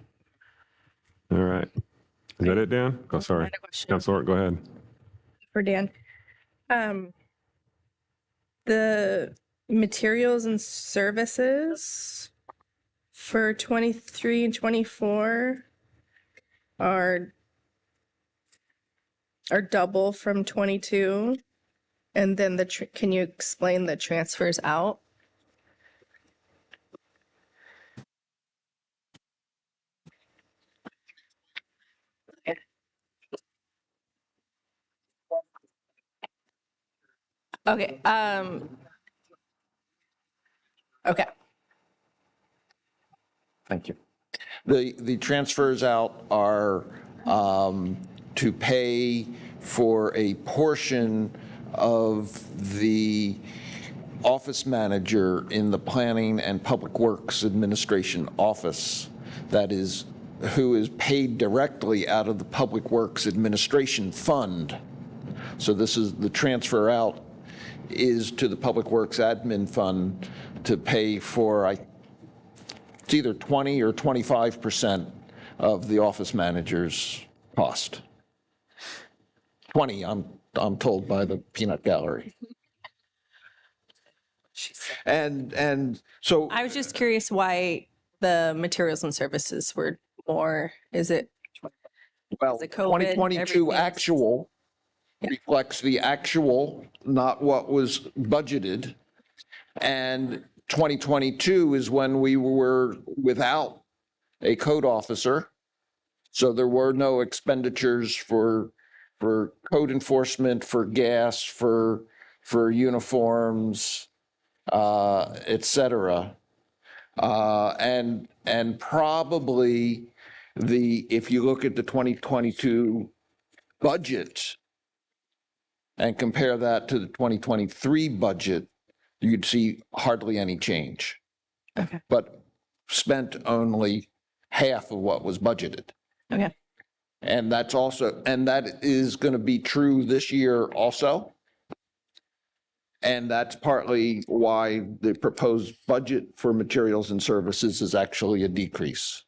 All right. Is that it, Dan? Oh, sorry. Councilor Ort, go ahead. For Dan. The materials and services for 23 and 24 are double from 22. And then can you explain the transfers out? Okay. Okay. Thank you. The transfers out are to pay for a portion of the office manager in the Planning and Public Works Administration office who is paid directly out of the Public Works Administration Fund. So this is, the transfer out is to the Public Works Admin Fund to pay for, it's either 20 or 25% of the office manager's cost. 20, I'm told by the peanut gallery. And so. I was just curious why the materials and services were more. Is it? Well, is it COVID, 2022 everything? actual reflects the actual, not what was budgeted. And 2022 is when we were without a code officer. So there were no expenditures for code enforcement, for gas, for uniforms, et cetera. And probably if you look at the 2022 budget and compare that to the 2023 budget, you'd see hardly any change. Okay. But spent only half of what was budgeted. Okay. And that's also, and that is going to be true this year also. And that's partly why the proposed budget for materials and services is actually a decrease.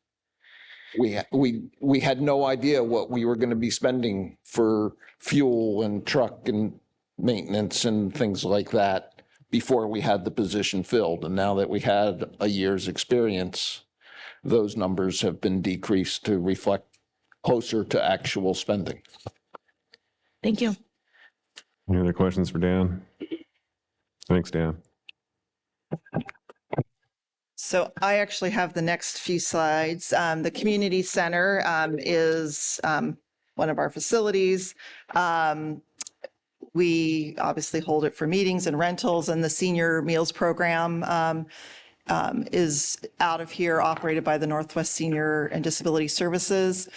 We had no idea what we were going to be spending for fuel and truck and maintenance and things like that before we had the position filled. And now that we had a year's experience, those numbers have been decreased to reflect closer to actual spending. Thank you. Any other questions for Dan? Thanks, Dan. So I actually have the next few slides. The community center is one of our facilities. We obviously hold it for meetings and rentals, and the senior meals program is out of here, operated by the Northwest Senior and Disability Services.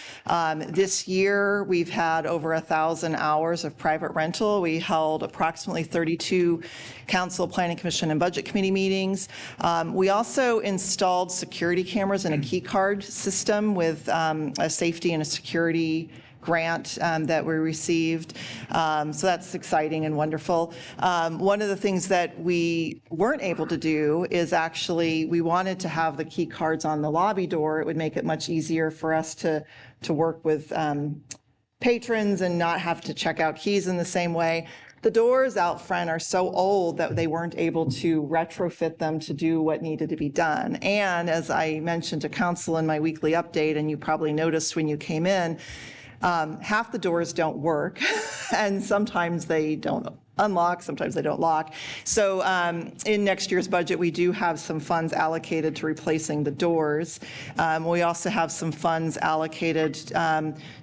This year, we've had over 1,000 hours of private rental. We held approximately 32 Council, Planning Commission, and Budget Committee meetings. We also installed security cameras and a key card system with a safety and a security grant that we received. So that's exciting and wonderful. One of the things that we weren't able to do is actually, we wanted to have the key cards on the lobby door. It would make it much easier for us to work with patrons and not have to check out keys in the same way. The doors out front are so old that they weren't able to retrofit them to do what needed to be done. And as I mentioned to council in my weekly update, and you probably noticed when you came in, half the doors don't work, and sometimes they don't unlock, sometimes they don't lock. So in next year's budget, we do have some funds allocated to replacing the doors. We also have some funds allocated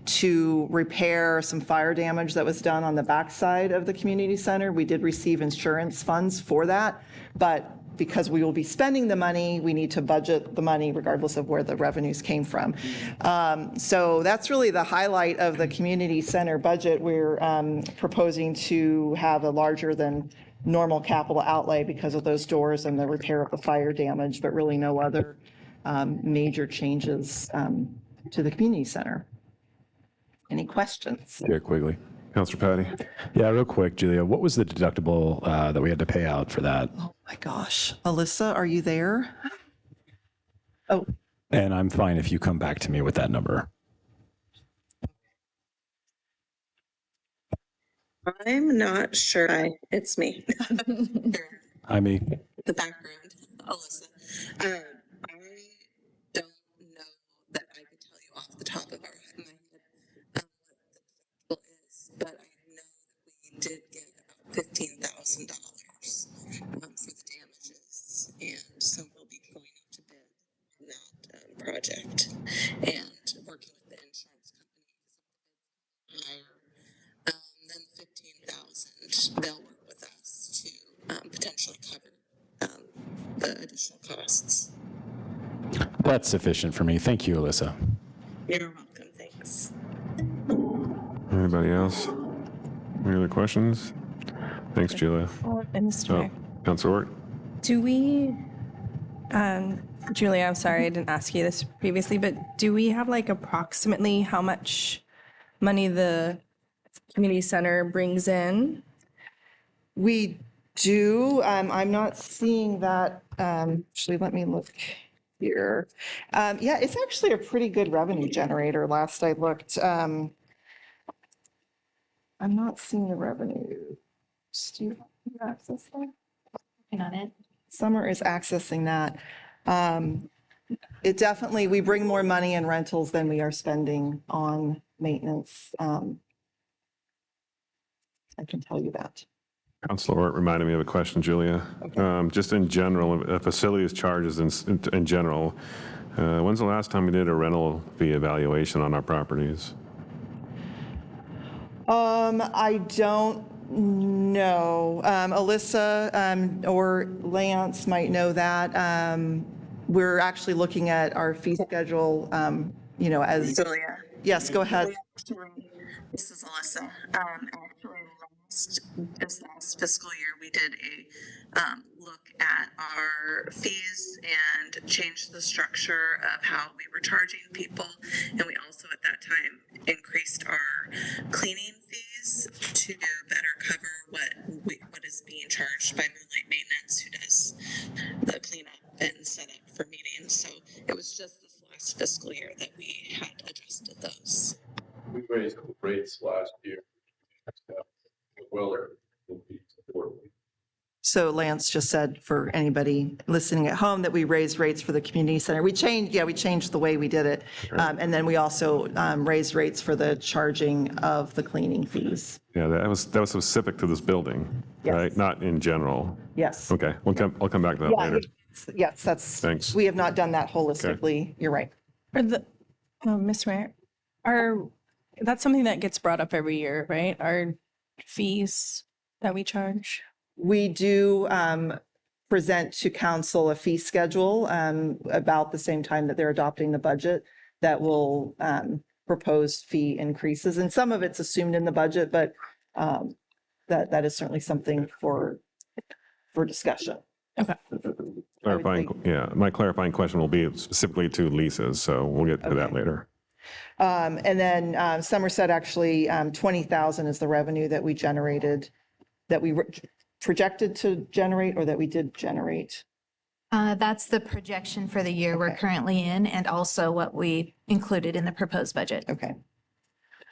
to repair some fire damage that was done on the backside of the community center. We did receive insurance funds for that, but because we will be spending the money, we need to budget the money regardless of where the revenues came from. So that's really the highlight of the community center budget. We're proposing to have a larger than normal capital outlay because of those doors and the repair of the fire damage, but really no other major changes to the community center. Any questions? Chair Quigley. Councilor Patty. Yeah, real quick, Julia, what was the deductible that we had to pay out for that? Oh my gosh. Alyssa, are you there? Oh. And I'm fine if you come back to me with that number. I'm not sure. It's me. I me. The background, Alyssa. I don't know that I could tell you off the top of my head what the deductible is, but I know that we did get about $15,000 for the damages, and so we'll be going out to bid on that project and working with the insurance company higher. Then 15,000, they'll work with us to potentially cover the additional costs. That's sufficient for me. Thank you, Alyssa. You're welcome. Thanks. Anybody else? Any other questions? Thanks, Julia. And Mr. Mayor, Councilor Ort. do we, Julia, I'm sorry I didn't ask you this previously, but do we have like approximately how much money the community center brings in? We do. I'm not seeing that. Actually, let me look here. Yeah, it's actually a pretty good revenue generator. Last I looked. I'm not seeing the revenue. Do you access that? Not it. Summer is accessing that. It definitely, we bring more money in rentals than we are spending on maintenance. I can tell you that. Counselor Ort reminded me of a question, Julia. Just in general, facilities charges in general, when's the last time we did a rental fee evaluation on our properties? I don't know. Alyssa or Lance might know that. We're actually looking at our fee schedule, as. Julia. Yes, go ahead. This is Alyssa. Actually, this last fiscal year, we did a look at our fees and changed the structure of how we were charging people. And we also at that time increased our cleaning fees to better cover what is being charged by Moonlight Maintenance, who does the cleanup and setup for meetings. So it was just this last fiscal year that we had adjusted those. We raised rates last year. Well, So Lance just said for anybody listening at home that we raised rates for the community center. We changed the way we did it. And then we also raised rates for the charging of the cleaning fees. Yeah, that was specific to this building, Yes. right? Not in general. Yes. Okay, I'll come back to that Yeah, later. yes, that's. Thanks. We have not done that holistically. You're right. Ms. Mayor, that's something that gets brought up every year, right? Our fees that we charge. We do present to council a fee schedule about the same time that they're adopting the budget that will propose fee increases. And some of it's assumed in the budget, but that is certainly something for discussion. Okay. My clarifying question will be specifically to leases, so we'll get to that later. And then Somerset actually, 20,000 is the revenue that we generated, that we projected to generate, or that we did generate. That's the projection for the year we're currently in, and also what we included in the proposed budget. Okay.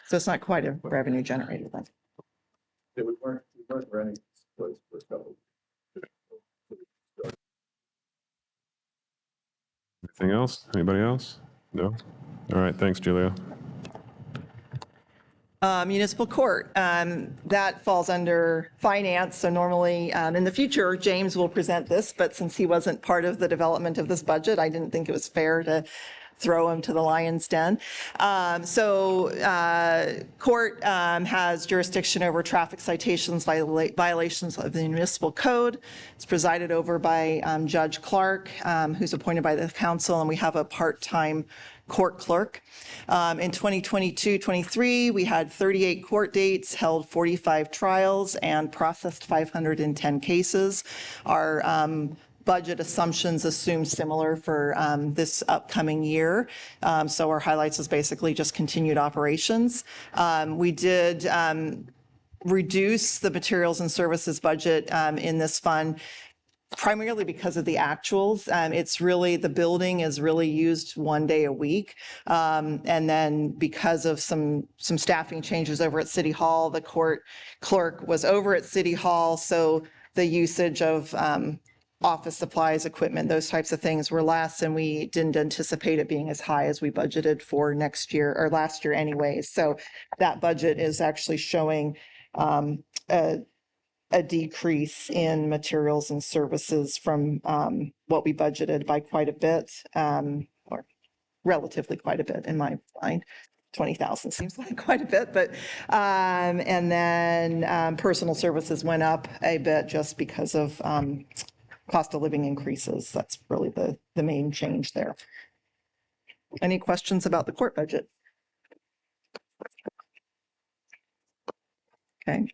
So it's not quite a revenue generator then. we weren't renting this place for a couple. Anything else? Anybody else? No? All right, thanks, Julia. Municipal court, that falls under finance. So normally in the future, James will present this, but since he wasn't part of the development of this budget, I didn't think it was fair to throw him to the lion's den. Court has jurisdiction over traffic citations, violations of the municipal code. It's presided over by Judge Clark, who's appointed by the council, and we have a part-time court clerk. In 2022-23, we had 38 court dates, held 45 trials, and processed 510 cases. Our budget assumptions assume similar for this upcoming year. So our highlights is basically just continued operations. We did reduce the materials and services budget in this fund primarily because of the actuals. It's really, the building is really used one day a week. And then because of some staffing changes over at City Hall, the court clerk was over at City Hall. So the usage of office supplies, equipment, those types of things were less, and we didn't anticipate it being as high as we budgeted for next year or last year anyways. So that budget is actually showing a decrease in materials and services from what we budgeted by quite a bit, or relatively quite a bit in my mind. 20,000 seems like quite a bit, but and then personal services went up a bit just because of cost of living increases. That's really the main change there. Any questions about the court budget? Okay.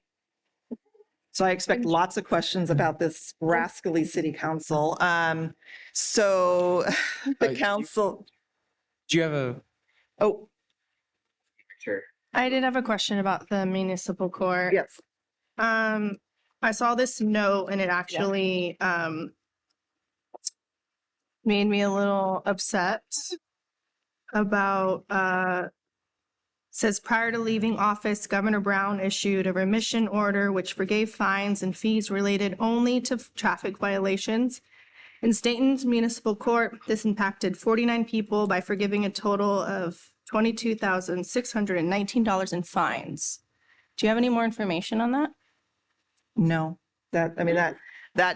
So I expect lots of questions about this rascally city council. So the council. Do you have a? Oh. Sure. I did have a question about the municipal court. Yes. I saw this note and it actually made me a little upset about says prior to leaving office, Governor Brown issued a remission order which forgave fines and fees related only to traffic violations. In Stayton's municipal court, this impacted 49 people by forgiving a total of $22,619 in fines. Do you have any more information on that? No, that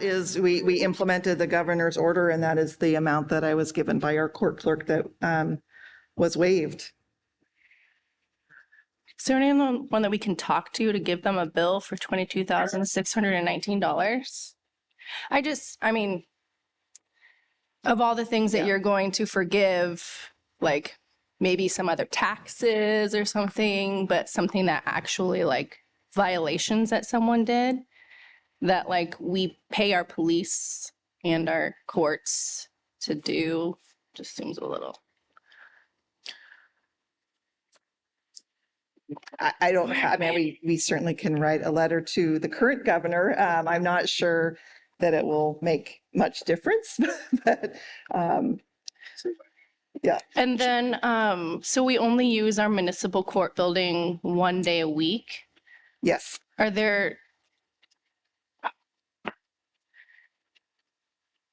is, we implemented the governor's order, and that is the amount that I was given by our court clerk that was waived. Is there anyone that we can talk to give them a bill for $22,619? I mean, of all the things that you're going to forgive, like maybe some other taxes or something, but something that actually like violations that someone did, that like we pay our police and our courts to do, just seems a little. I don't, I mean, we certainly can write a letter to the current governor. I'm not sure that it will make much difference, but yeah. And then, so we only use our municipal court building one day a week. Yes.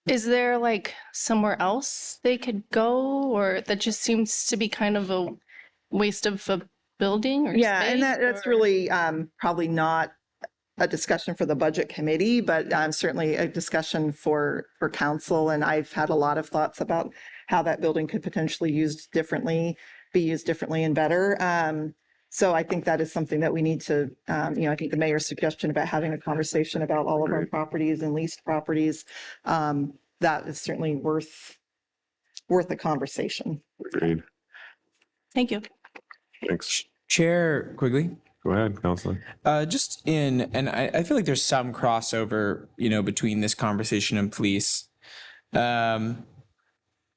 Is there like somewhere else they could go, or that just seems to be kind of a waste of a building or Yeah, space, and that's really probably not a discussion for the budget committee, but certainly a discussion for council. And I've had a lot of thoughts about how that building could potentially be used differently and better. So I think that is something that we need to, I think the mayor's suggestion about having a conversation about all of our properties and leased properties, that is certainly worth a conversation. Agreed. Thank you. Thanks. Chair Quigley. Go ahead, Counselor. And I feel like there's some crossover, between this conversation and police. One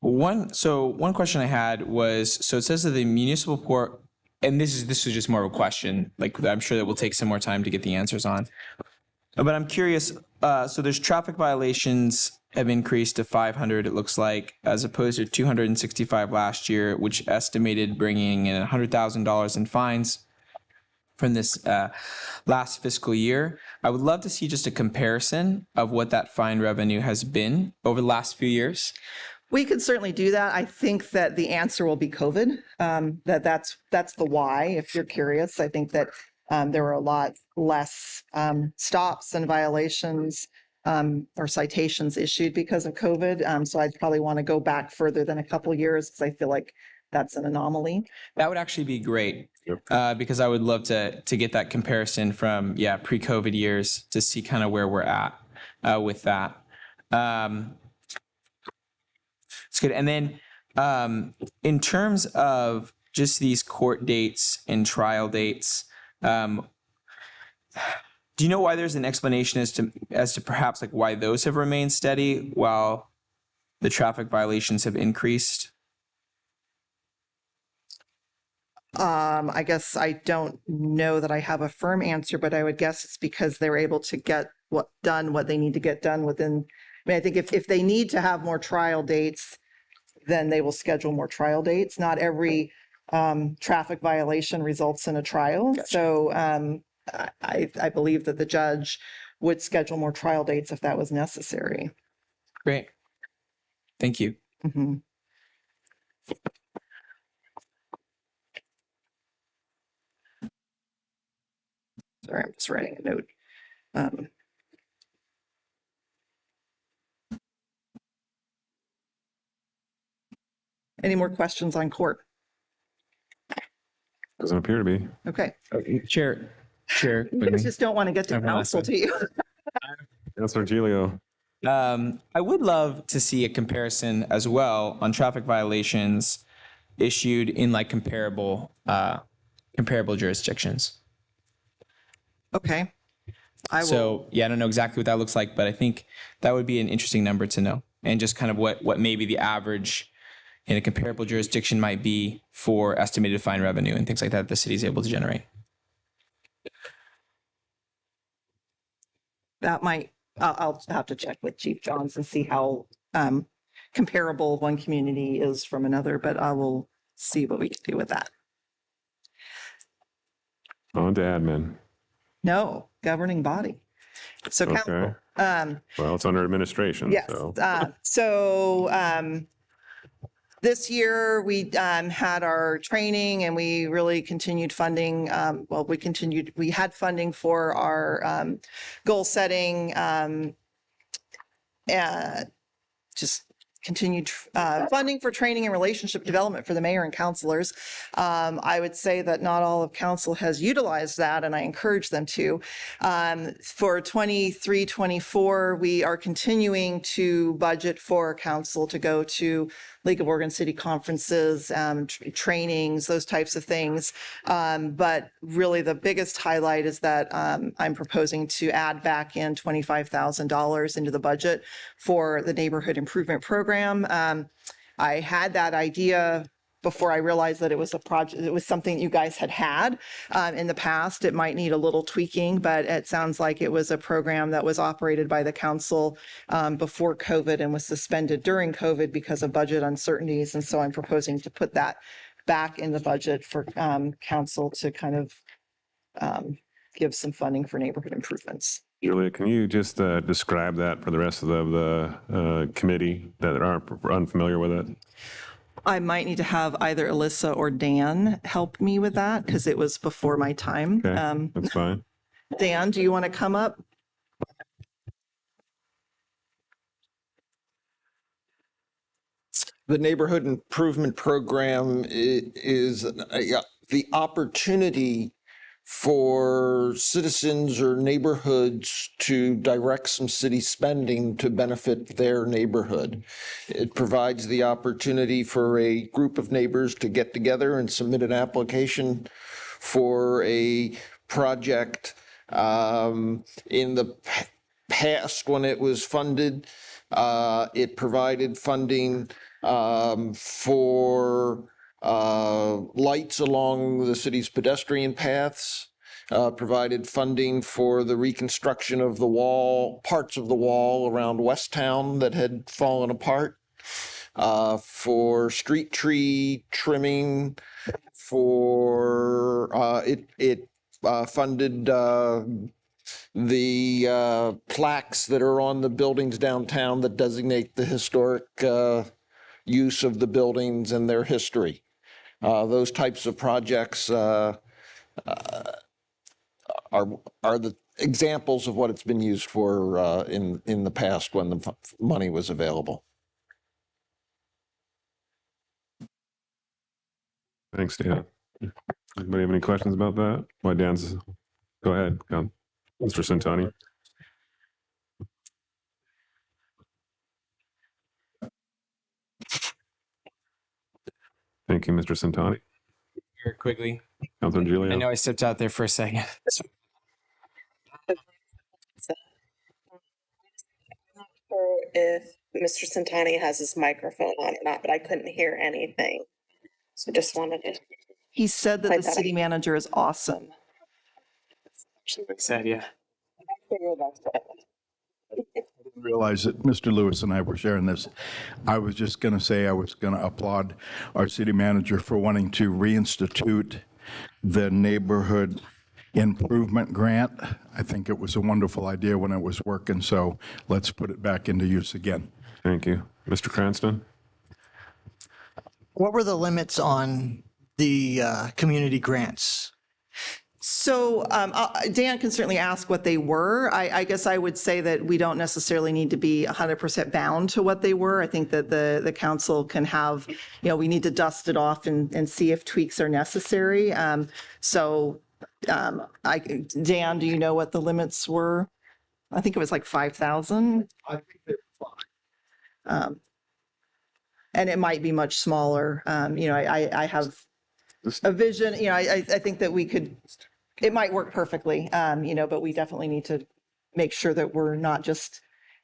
question I had was, so it says that the municipal court, and this is just more of a question, like I'm sure that we'll take some more time to get the answers on. But I'm curious, so there's traffic violations have increased to 500, it looks like, as opposed to 265 last year, which estimated bringing in $100,000 in fines from this last fiscal year. I would love to see just a comparison of what that fine revenue has been over the last few years. We could certainly do that. I think that the answer will be COVID. That's the why, if you're curious. I think that there were a lot less stops and violations or citations issued because of COVID. So I'd probably want to go back further than a couple years because I feel like that's an anomaly. That would actually be great, because I would love to get that comparison from, pre-COVID years to see kind of where we're at with that. It's good. And then in terms of just these court dates and trial dates, do you know why there's an explanation as to perhaps like why those have remained steady while the traffic violations have increased? I guess I don't know that I have a firm answer, but I would guess it's because they're able to get what they need to get done within. I mean, I think if they need to have more trial dates, then they will schedule more trial dates. Not every traffic violation results in a trial. Gotcha. So I believe that the judge would schedule more trial dates if that was necessary. Great. Thank you. Mm-hmm. Sorry, I'm just writing a note. Any more questions on court? Doesn't appear to be. Okay. Chair. You guys just don't want to get to council, do you? Councilor Giglio. I would love to see a comparison as well on traffic violations issued in like comparable jurisdictions. Okay. I don't know exactly what that looks like, but I think that would be an interesting number to know, and just kind of what maybe the average, in a comparable jurisdiction might be for estimated fine revenue and things like that the city is able to generate. That might, I'll have to check with Chief Johns and see how comparable one community is from another, but I will see what we can do with that. On to admin. No, governing body. So council. Okay. Well, it's under administration, Yes. so. This year we had our training and we really continued funding. We had funding for our goal setting, just continued funding for training and relationship development for the mayor and councilors. I would say that not all of council has utilized that, and I encourage them to. For 23-24, we are continuing to budget for council to go to League of Oregon City conferences, trainings, those types of things. But really the biggest highlight is that I'm proposing to add back in $25,000 into the budget for the neighborhood improvement program. I had that idea before I realized that it was a project, it was something you guys had in the past. It might need a little tweaking, but it sounds like it was a program that was operated by the council before COVID and was suspended during COVID because of budget uncertainties. And so I'm proposing to put that back in the budget for council to kind of give some funding for neighborhood improvements. Julia, can you just describe that for the rest of the committee that are unfamiliar with it? I might need to have either Alyssa or Dan help me with that because it was before my time. Okay, that's fine. Dan, do you want to come up? The neighborhood improvement program is the opportunity for citizens or neighborhoods to direct some city spending to benefit their neighborhood. It provides the opportunity for a group of neighbors to get together and submit an application for a project. In the past, when it was funded, it provided funding for lights along the city's pedestrian paths, provided funding for the reconstruction of the wall, parts of the wall around West Town that had fallen apart, for street tree trimming, for it funded the plaques that are on the buildings downtown that designate the historic use of the buildings and their history. Those types of projects are the examples of what it's been used for in the past when the money was available. Thanks, Dan. Anybody have any questions about that? Why Dan's? Go ahead, Mr. Centani. Thank you, Mr. Centani. Here quickly. Councilor Giulia. I know I stepped out there for a second. Or if Mr. Centani has his microphone on or not, but I couldn't hear anything. So just wanted to. He said that the city manager is awesome. Actually, what he said, yeah. I didn't realize that Mr. Lewis and I were sharing this. I was just going to say I was going to applaud our city manager for wanting to reinstitute the neighborhood improvement grant. I think it was a wonderful idea when it was working, so let's put it back into use again. Thank you. Mr. Cranston? What were the limits on the community grants? So Dan can certainly ask what they were. I guess I would say that we don't necessarily need to be 100% bound to what they were. I think that the council can have, we need to dust it off and see if tweaks are necessary. Dan, do you know what the limits were? I think it was like 5,000. I think they were fine. And it might be much smaller. I have a vision, I think that we could, it might work perfectly, but we definitely need to make sure that we're not just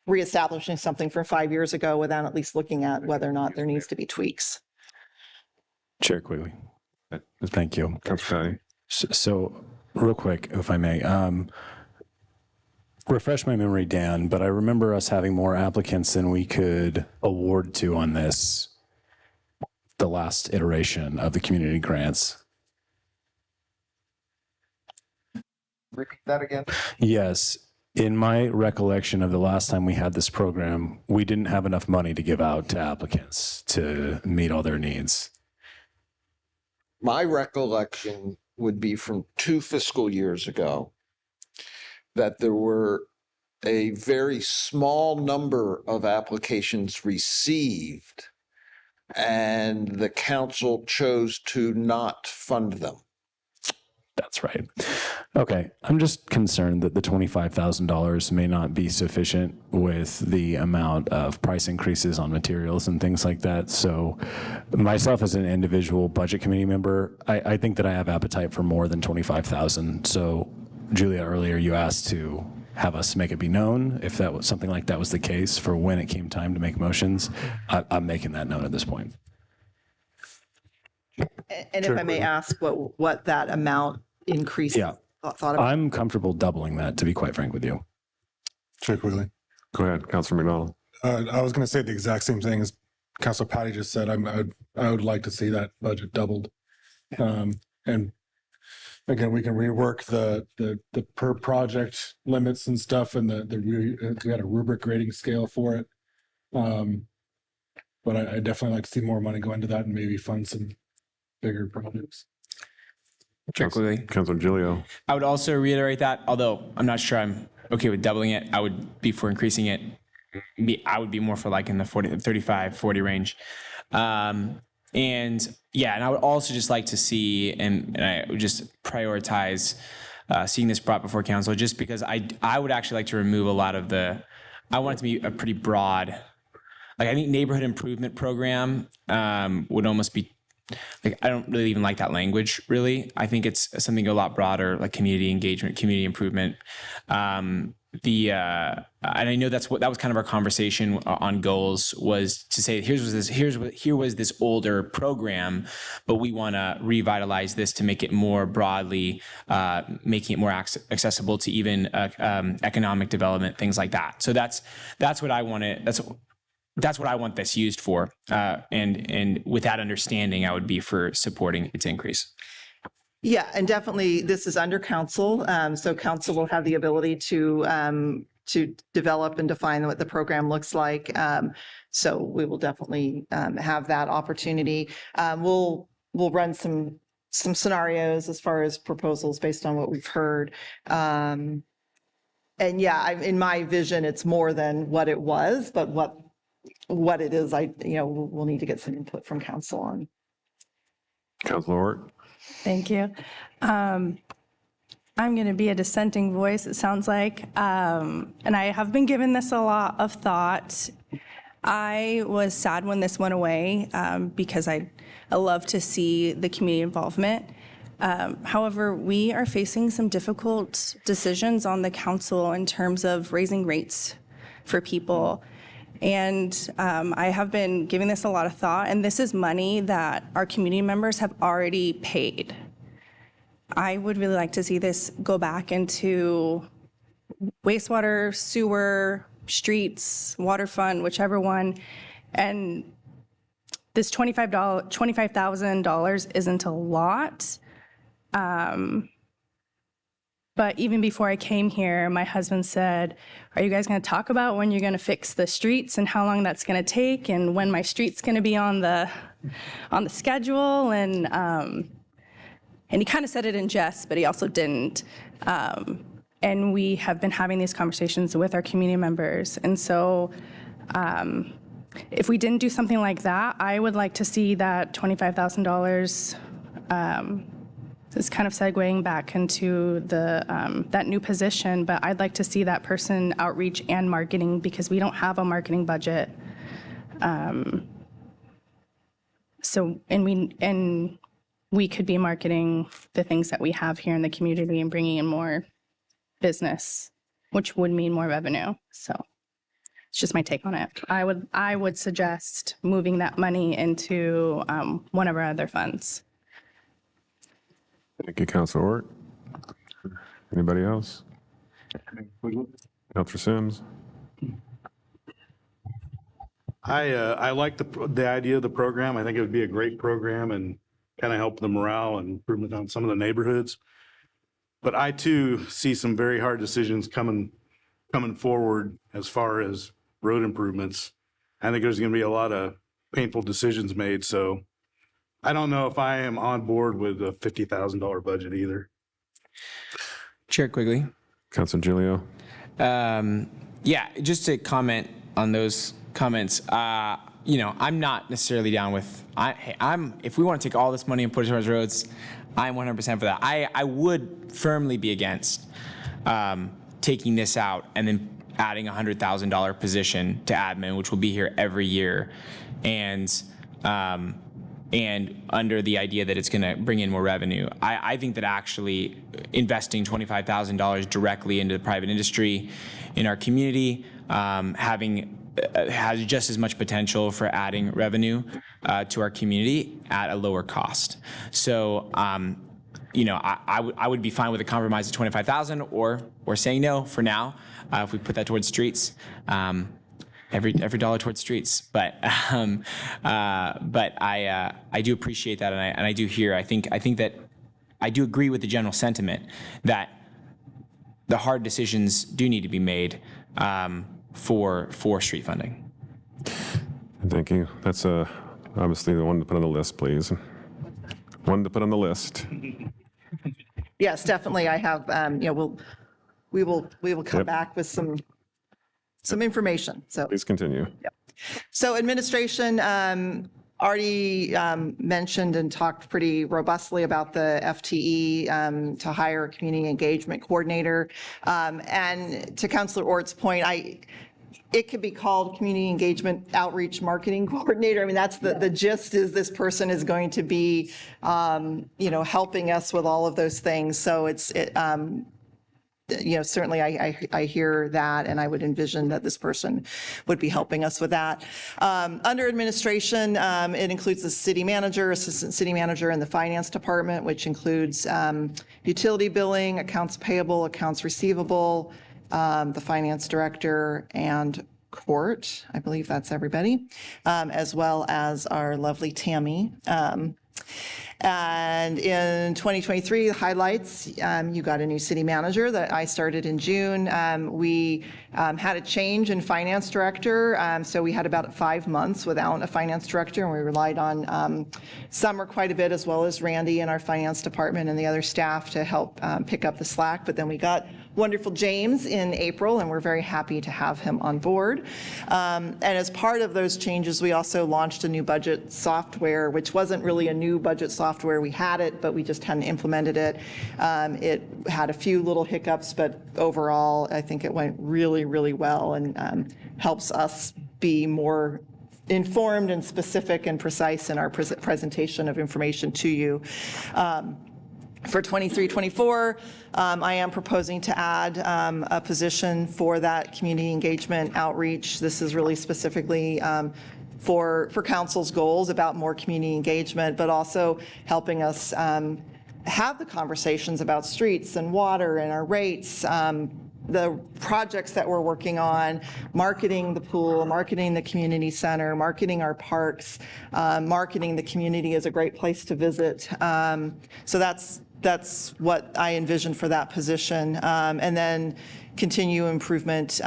reestablishing something from 5 years ago without at least looking at whether or not there needs to be tweaks. Chair Quigley. Thank you. Councilor Patty. So real quick, if I may, refresh my memory, Dan, but I remember us having more applicants than we could award to on this, the last iteration of the community grants. Repeat that again. Yes. In my recollection of the last time we had this program, we didn't have enough money to give out to applicants to meet all their needs. My recollection would be from 2 fiscal years ago that there were a very small number of applications received and the council chose to not fund them. That's right. Okay. I'm just concerned that the $25,000 may not be sufficient with the amount of price increases on materials and things like that. So myself as an individual budget committee member, I think that I have appetite for more than 25,000. So Julia, earlier you asked to have us make it be known if that was something like that was the case for when it came time to make motions. I'm making that known at this point. And if I may ask what that amount increase Yeah. thought about? I'm comfortable doubling that, to be quite frank with you. Chair Quigley. Go ahead, Councilor McDonald. I was going to say the exact same thing as Councilor Patty just said. I would like to see that budget doubled. And again, we can rework the per project limits and stuff, and we had a rubric rating scale for it. But I definitely like to see more money go into that and maybe fund some bigger projects. Councilor Giglio. I would also reiterate that, although I'm not sure I'm okay with doubling it, I would be for increasing it. I would be more for like in the 35, 40 range. And yeah, and I would also just like to see, and I would just prioritize seeing this brought before council, just because I would actually like to remove a lot of I want it to be a pretty broad, like I think neighborhood improvement program would almost be, like, I don't really even like that language, really. I think it's something a lot broader, like community engagement, community improvement. And I know that was kind of our conversation on goals, was to say, here was this older program, but we want to revitalize this to make it more broadly, making it more accessible to even economic development, things like that. So that's what I want it. That's what I want this used for. And with that understanding, I would be for supporting its increase. Yeah, and definitely this is under council. So council will have the ability to develop and define what the program looks like. So we will definitely have that opportunity. We'll run some scenarios as far as proposals based on what we've heard. And yeah, in my vision, it's more than what it was, but what it is, we'll need to get some input from council on. Councilor Ort. Thank you. I'm going to be a dissenting voice, it sounds like. And I have been giving this a lot of thought. I was sad when this went away because I love to see the community involvement. However, we are facing some difficult decisions on the council in terms of raising rates for people. And I have been giving this a lot of thought, and this is money that our community members have already paid. I would really like to see this go back into wastewater, sewer, streets, water fund, whichever one. And this $25,000 isn't a lot. But even before I came here, my husband said, are you guys going to talk about when you're going to fix the streets and how long that's going to take and when my street's going to be on the schedule? And he kind of said it in jest, but he also didn't. And we have been having these conversations with our community members. And so if we didn't do something like that, I would like to see that $25,000. It's kind of segueing back into that new position, but I'd like to see that person outreach and marketing because we don't have a marketing budget. So we could be marketing the things that we have here in the community and bringing in more business, which would mean more revenue. So It's just my take on it. I would suggest moving that money into one of our other funds. Thank you, Councilor Ort. Anybody else? Councilor Sims? I like the idea of the program. I think it would be a great program and kind of help the morale and improvement on some of the neighborhoods. But I too see some very hard decisions coming forward as far as road improvements. I think there's going to be a lot of painful decisions made. So I don't know if I am on board with a $50,000 budget either. Chair Quigley. Councilor Giglio? Yeah, just to comment on those comments, I'm not necessarily down with, if we want to take all this money and put it towards roads, I'm 100% for that. I would firmly be against taking this out and then adding a $100,000 position to admin, which will be here every year, and under the idea that it's going to bring in more revenue. I think that actually investing $25,000 directly into the private industry in our community has just as much potential for adding revenue to our community at a lower cost. So, I would be fine with a compromise of $25,000 or saying no for now if we put that towards streets. Every dollar towards streets, but I do appreciate that, and I do hear. I think that I do agree with the general sentiment that the hard decisions do need to be made for street funding. Thank you. That's obviously the one to put on the list, please. One to put on the list. Yes, definitely. I have, we will come back with some information. So Please continue. Yep. So administration already mentioned and talked pretty robustly about the FTE to hire a community engagement coordinator. And to Councilor Ort's point, it could be called community engagement outreach marketing coordinator. I mean, that's the gist is this person is going to be, helping us with all of those things. So certainly I hear that, and I would envision that this person would be helping us with that. Under administration, it includes the city manager, assistant city manager, and the finance department, which includes utility billing, accounts payable, accounts receivable, the finance director, and court. I believe that's everybody, as well as our lovely Tammy. And in 2023, the highlights, you got a new city manager that I started in June. We had a change in finance director. So we had about 5 months without a finance director, and we relied on Summer quite a bit, as well as Randy and our finance department and the other staff to help pick up the slack. But then we got wonderful James in April, and we're very happy to have him on board. And as part of those changes, we also launched a new budget software, which wasn't really a new budget software. We had it, but we just hadn't implemented it. It had a few little hiccups, but overall, I think it went really, really well, and helps us be more informed and specific and precise in our presentation of information to you. For 23-24, I am proposing to add a position for that community engagement outreach. This is really specifically for council's goals about more community engagement, but also helping us have the conversations about streets and water and our rates, the projects that we're working on, marketing the pool, marketing the community center, marketing our parks, marketing the community as a great place to visit. So that's what I envision for that position. And then continue improvement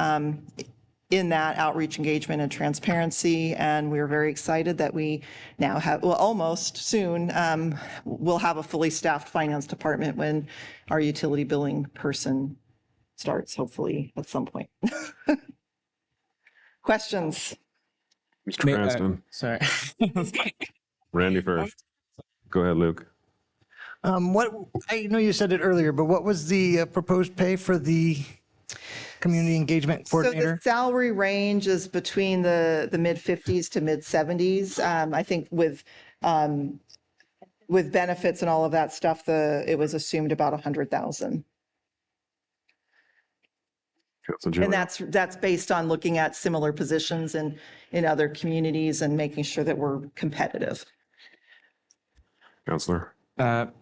in that outreach, engagement, and transparency. And we're very excited that we now have, well, almost soon, we'll have a fully staffed finance department when our utility billing person starts, hopefully at some point. Questions? Mr. Cranston. Sorry. Randy first. Go ahead, Luke. I know you said it earlier, but what was the proposed pay for the community engagement So coordinator? the salary range is between the mid 50s to mid 70s. I think with benefits and all of that stuff, it was assumed about 100,000. Councilor Julia. And that's based on looking at similar positions in other communities and making sure that we're competitive. Councilor.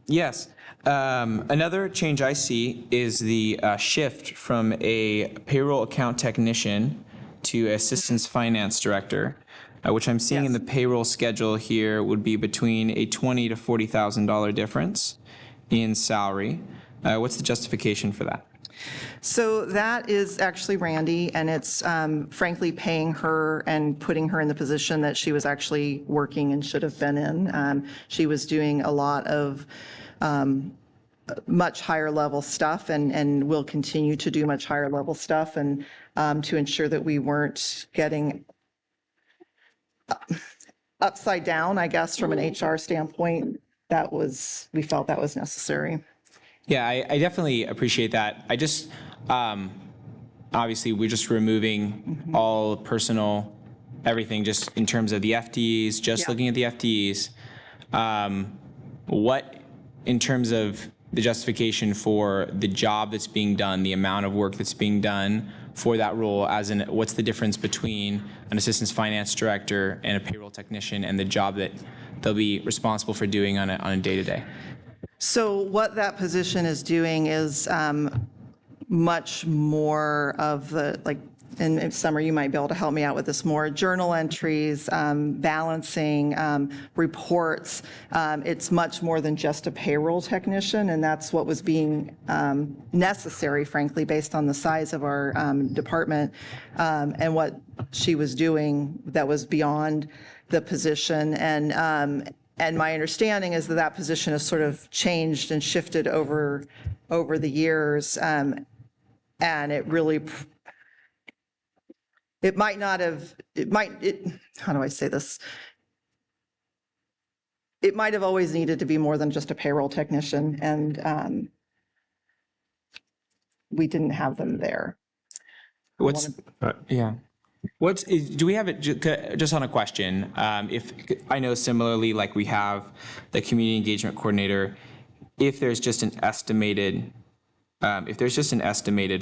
Yes. Another change I see is the shift from a payroll account technician to assistant finance director, which I'm seeing in the payroll schedule here would be between a $20,000 to $40,000 difference in salary. What's the justification for that? So that is actually Randy, and it's frankly paying her and putting her in the position that she was actually working and should have been in. She was doing a lot of much higher level stuff and will continue to do much higher level stuff, and to ensure that we weren't getting upside down, I guess, from an HR standpoint. We felt that was necessary. Yeah, I definitely appreciate that. I just, obviously, we're just removing all personal, everything, just in terms of the FTEs, just looking at the FTEs. What, in terms of the justification for the job that's being done, the amount of work that's being done for that role, as in what's the difference between an assistant finance director and a payroll technician and the job that they'll be responsible for doing on a day-to-day? So what that position is doing is much more of the, like, and Summer, you might be able to help me out with this more, journal entries, balancing, reports. It's much more than just a payroll technician, and that's what was being necessary, frankly, based on the size of our department, and what she was doing that was beyond the position. And my understanding is that that position has sort of changed and shifted over the years, and it really, how do I say this? It might have always needed to be more than just a payroll technician, and we didn't have them there. Do we have it, just on a question, if, I know similarly, like we have the community engagement coordinator, if there's just an estimated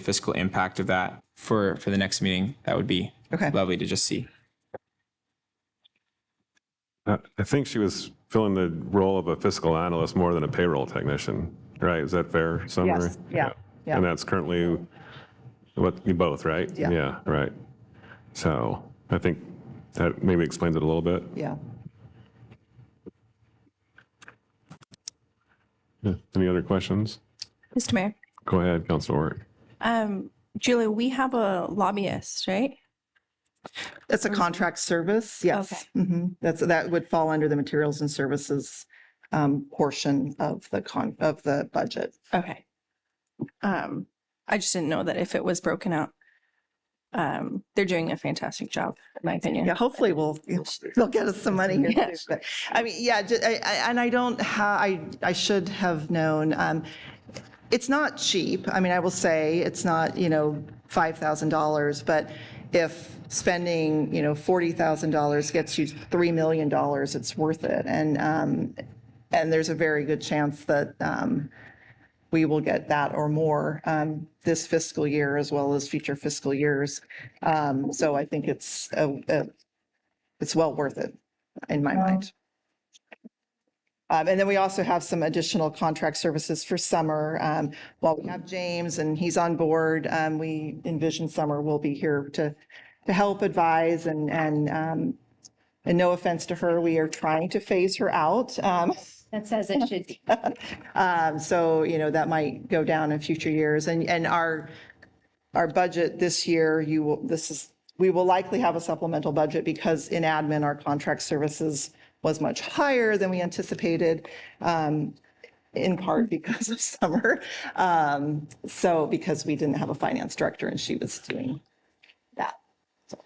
fiscal impact of that for the next meeting, that would be lovely to just see. I think she was filling the role of a fiscal analyst more than a payroll technician, right? Is that fair summary? Yes, yeah. And that's currently what you both, right? Yeah, right. So I think that maybe explains it a little bit. Yeah. Any other questions? Mr. Mayor. Go ahead, Councilor Wirt. Julia, we have a lobbyist, right? That's a contract service, yes. Okay. That would fall under the materials and services portion of the budget. Okay. I just didn't know that if it was broken out. They're doing a fantastic job, in my opinion. Yeah, hopefully they'll get us some money here too. But I mean, yeah, and I should have known. It's not cheap. I mean, I will say it's not, $5,000, but if spending, $40,000 gets you $3 million, it's worth it. And there's a very good chance that we will get that or more this fiscal year as well as future fiscal years. So I think it's well worth it in my mind. And then we also have some additional contract services for Summer. While we have James and he's on board, we envision Summer will be here to help advise and no offense to her, we are trying to phase her out. That says it should be. So, that might go down in future years. And our budget this year, we will likely have a supplemental budget because in admin, our contract services was much higher than we anticipated, in part because of Summer. So because we didn't have a finance director and she was doing that. So.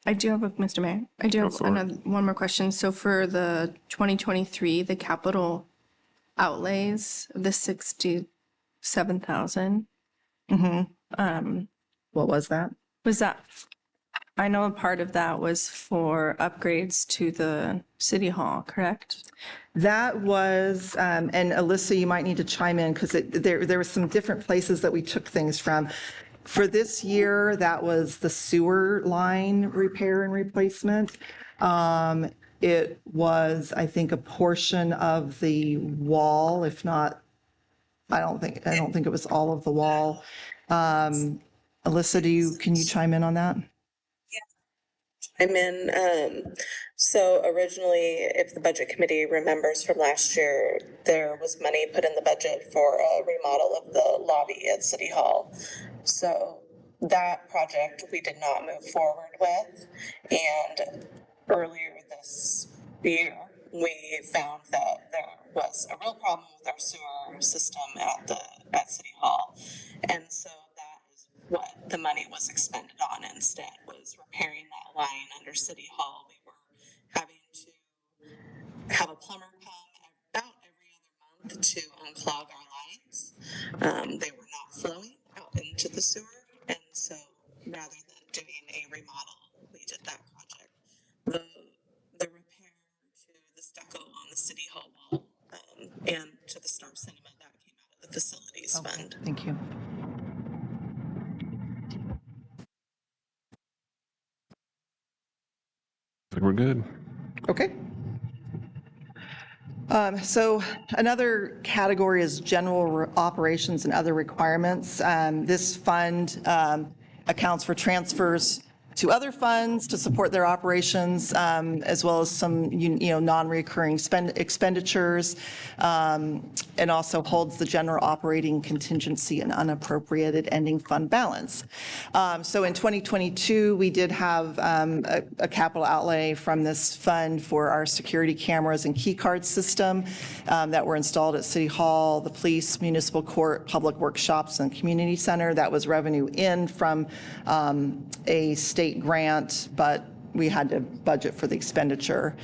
I do have Mr. Mayor, I do have one more question. So for the 2023, the capital outlays, the 67,000. What was that? Was that I know a part of that was for upgrades to the city hall, correct? That was, and Alyssa, you might need to chime in because there were some different places that we took things from. For this year, that was the sewer line repair and replacement. It was, I think, a portion of the wall, if not, I don't think it was all of the wall. Alyssa, can you chime in on that? I'm in. So originally, if the budget committee remembers from last year, there was money put in the budget for a remodel of the lobby at City Hall. So that project we did not move forward with. And earlier this year, we found that there was a real problem with our sewer system at City Hall. And so that is what the money was expended on instead, was repairing that line under City Hall. We were having to have a plumber come about every other month to unclog our lines. They were not flowing out into the sewer, and so rather than doing a remodel, we did that project. The repair to the stucco on the City Hall wall and to the Star Cinema, that came out of the facilities fund. Thank you. I think we're good. Okay. So another category is general operations and other requirements. This fund accounts for transfers to other funds to support their operations, as well as some non-recurring expenditures, and also holds the general operating contingency and unappropriated ending fund balance. So in 2022, we did have a capital outlay from this fund for our security cameras and key card system that were installed at City Hall, the police, municipal court, public workshops, and community center. That was revenue in from a state grant, but we had to budget for the expenditure.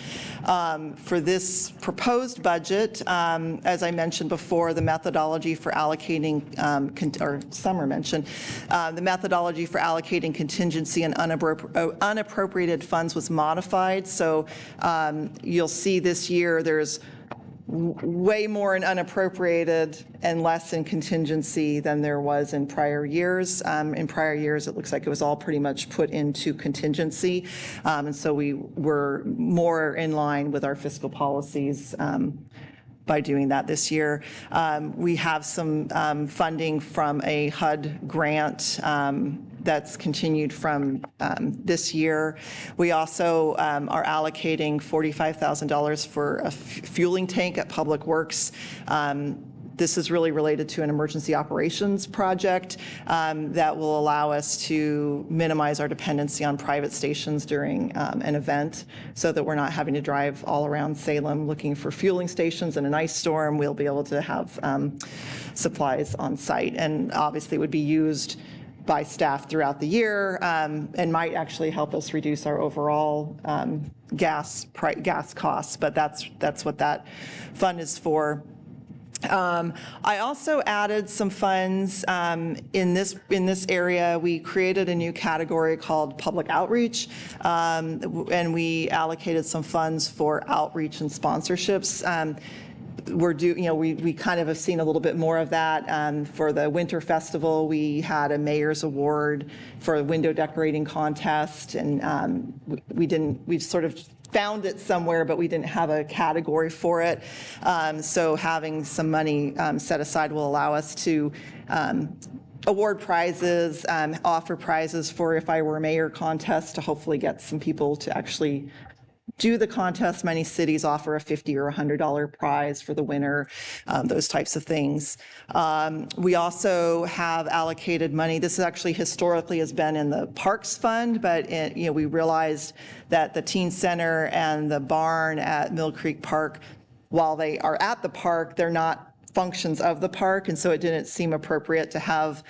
For this proposed budget, as I mentioned before, the methodology for allocating, or Summer mentioned, the methodology for allocating contingency and unappropriated funds was modified. So you'll see this year there's way more in unappropriated and less in contingency than there was in prior years. In prior years, it looks like it was all pretty much put into contingency. And so we were more in line with our fiscal policies by doing that this year. We have some funding from a HUD grant that's continued from this year. We also are allocating $45,000 for a fueling tank at Public Works. This is really related to an emergency operations project that will allow us to minimize our dependency on private stations during an event so that we're not having to drive all around Salem looking for fueling stations in an ice storm. We'll be able to have supplies on site, and obviously would be used by staff throughout the year and might actually help us reduce our overall gas costs, but that's what that fund is for. I also added some funds in this area. We created a new category called public outreach, and we allocated some funds for outreach and sponsorships. We kind of have seen a little bit more of that. For the Winter Festival, we had a mayor's award for a window decorating contest, and we sort of found it somewhere, but we didn't have a category for it. So having some money set aside will allow us to award prizes, offer prizes for If I Were Mayor contest to hopefully get some people to actually do the contest. Many cities offer a $50 or $100 prize for the winner, those types of things. We also have allocated money. This actually historically has been in the Parks Fund, but we realized that the Teen Center and the barn at Mill Creek Park, while they are at the park, they're not functions of the park, and so it didn't seem appropriate to have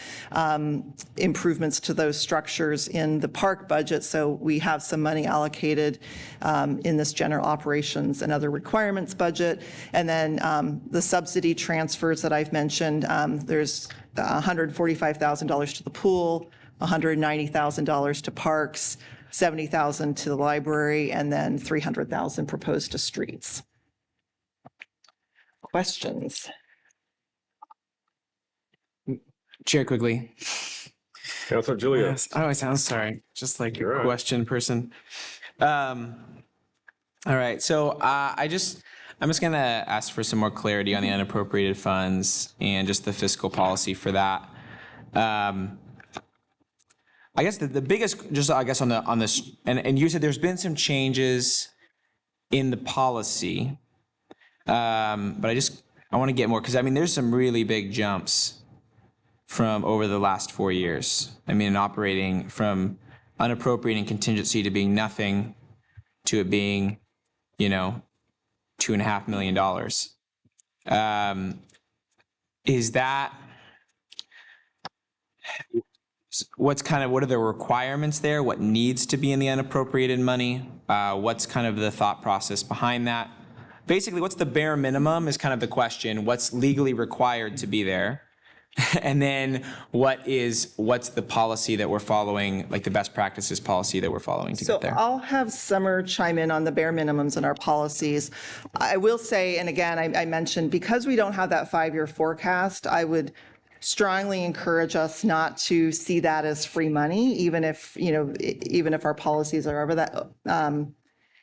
improvements to those structures in the park budget. So we have some money allocated in this general operations and other requirements budget. And then the subsidy transfers that I've mentioned, there's $145,000 to the pool, $190,000 to parks, 70,000 to the library, and then 300,000 proposed to streets. Questions? Chair Quigley. Councilor Julia. Yes. Oh, I sound sorry. Just like You're a right. question person. All right. So I'm just going to ask for some more clarity on the unappropriated funds and just the fiscal policy for that. I guess the biggest, just I guess on this, and you said there's been some changes in the policy, but I want to get more, because I mean, there's some really big jumps from over the last 4 years. I mean, operating from unappropriating contingency to being nothing to it being, $2.5 million. Is that, what are the requirements there? What needs to be in the unappropriated money? What's kind of the thought process behind that? Basically, what's the bare minimum is kind of the question. What's legally required to be there? And then what's the policy that we're following, like the best practices policy that we're following to get there? I'll have Summer chime in on the bare minimums in our policies. I will say, and again, I mentioned, because we don't have that 5-year forecast, I would strongly encourage us not to see that as free money, even if our policies are over that.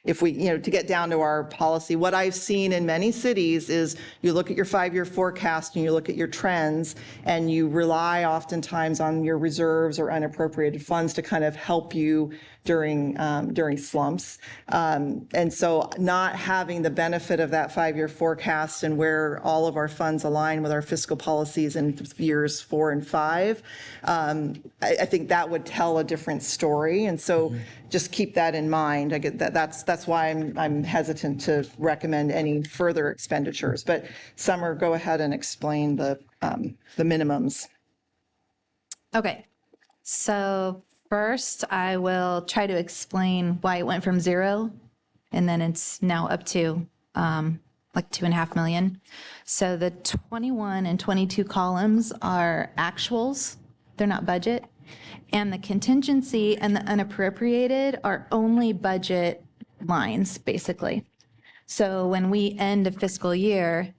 If we, to get down to our policy, what I've seen in many cities is you look at your 5-year forecast and you look at your trends, and you rely oftentimes on your reserves or unappropriated funds to kind of help you during slumps. And so not having the benefit of that 5-year forecast and where all of our funds align with our fiscal policies in years 4 and 5, I think that would tell a different story. And so just keep that in mind. I get that. That's why I'm hesitant to recommend any further expenditures. But Summer, go ahead and explain the minimums. Okay, so first I will try to explain why it went from 0 and then it's now up to like 2.5 million. So the 21 and 22 columns are actuals, they're not budget. And the contingency and the unappropriated are only budget lines, basically. So when we end a fiscal year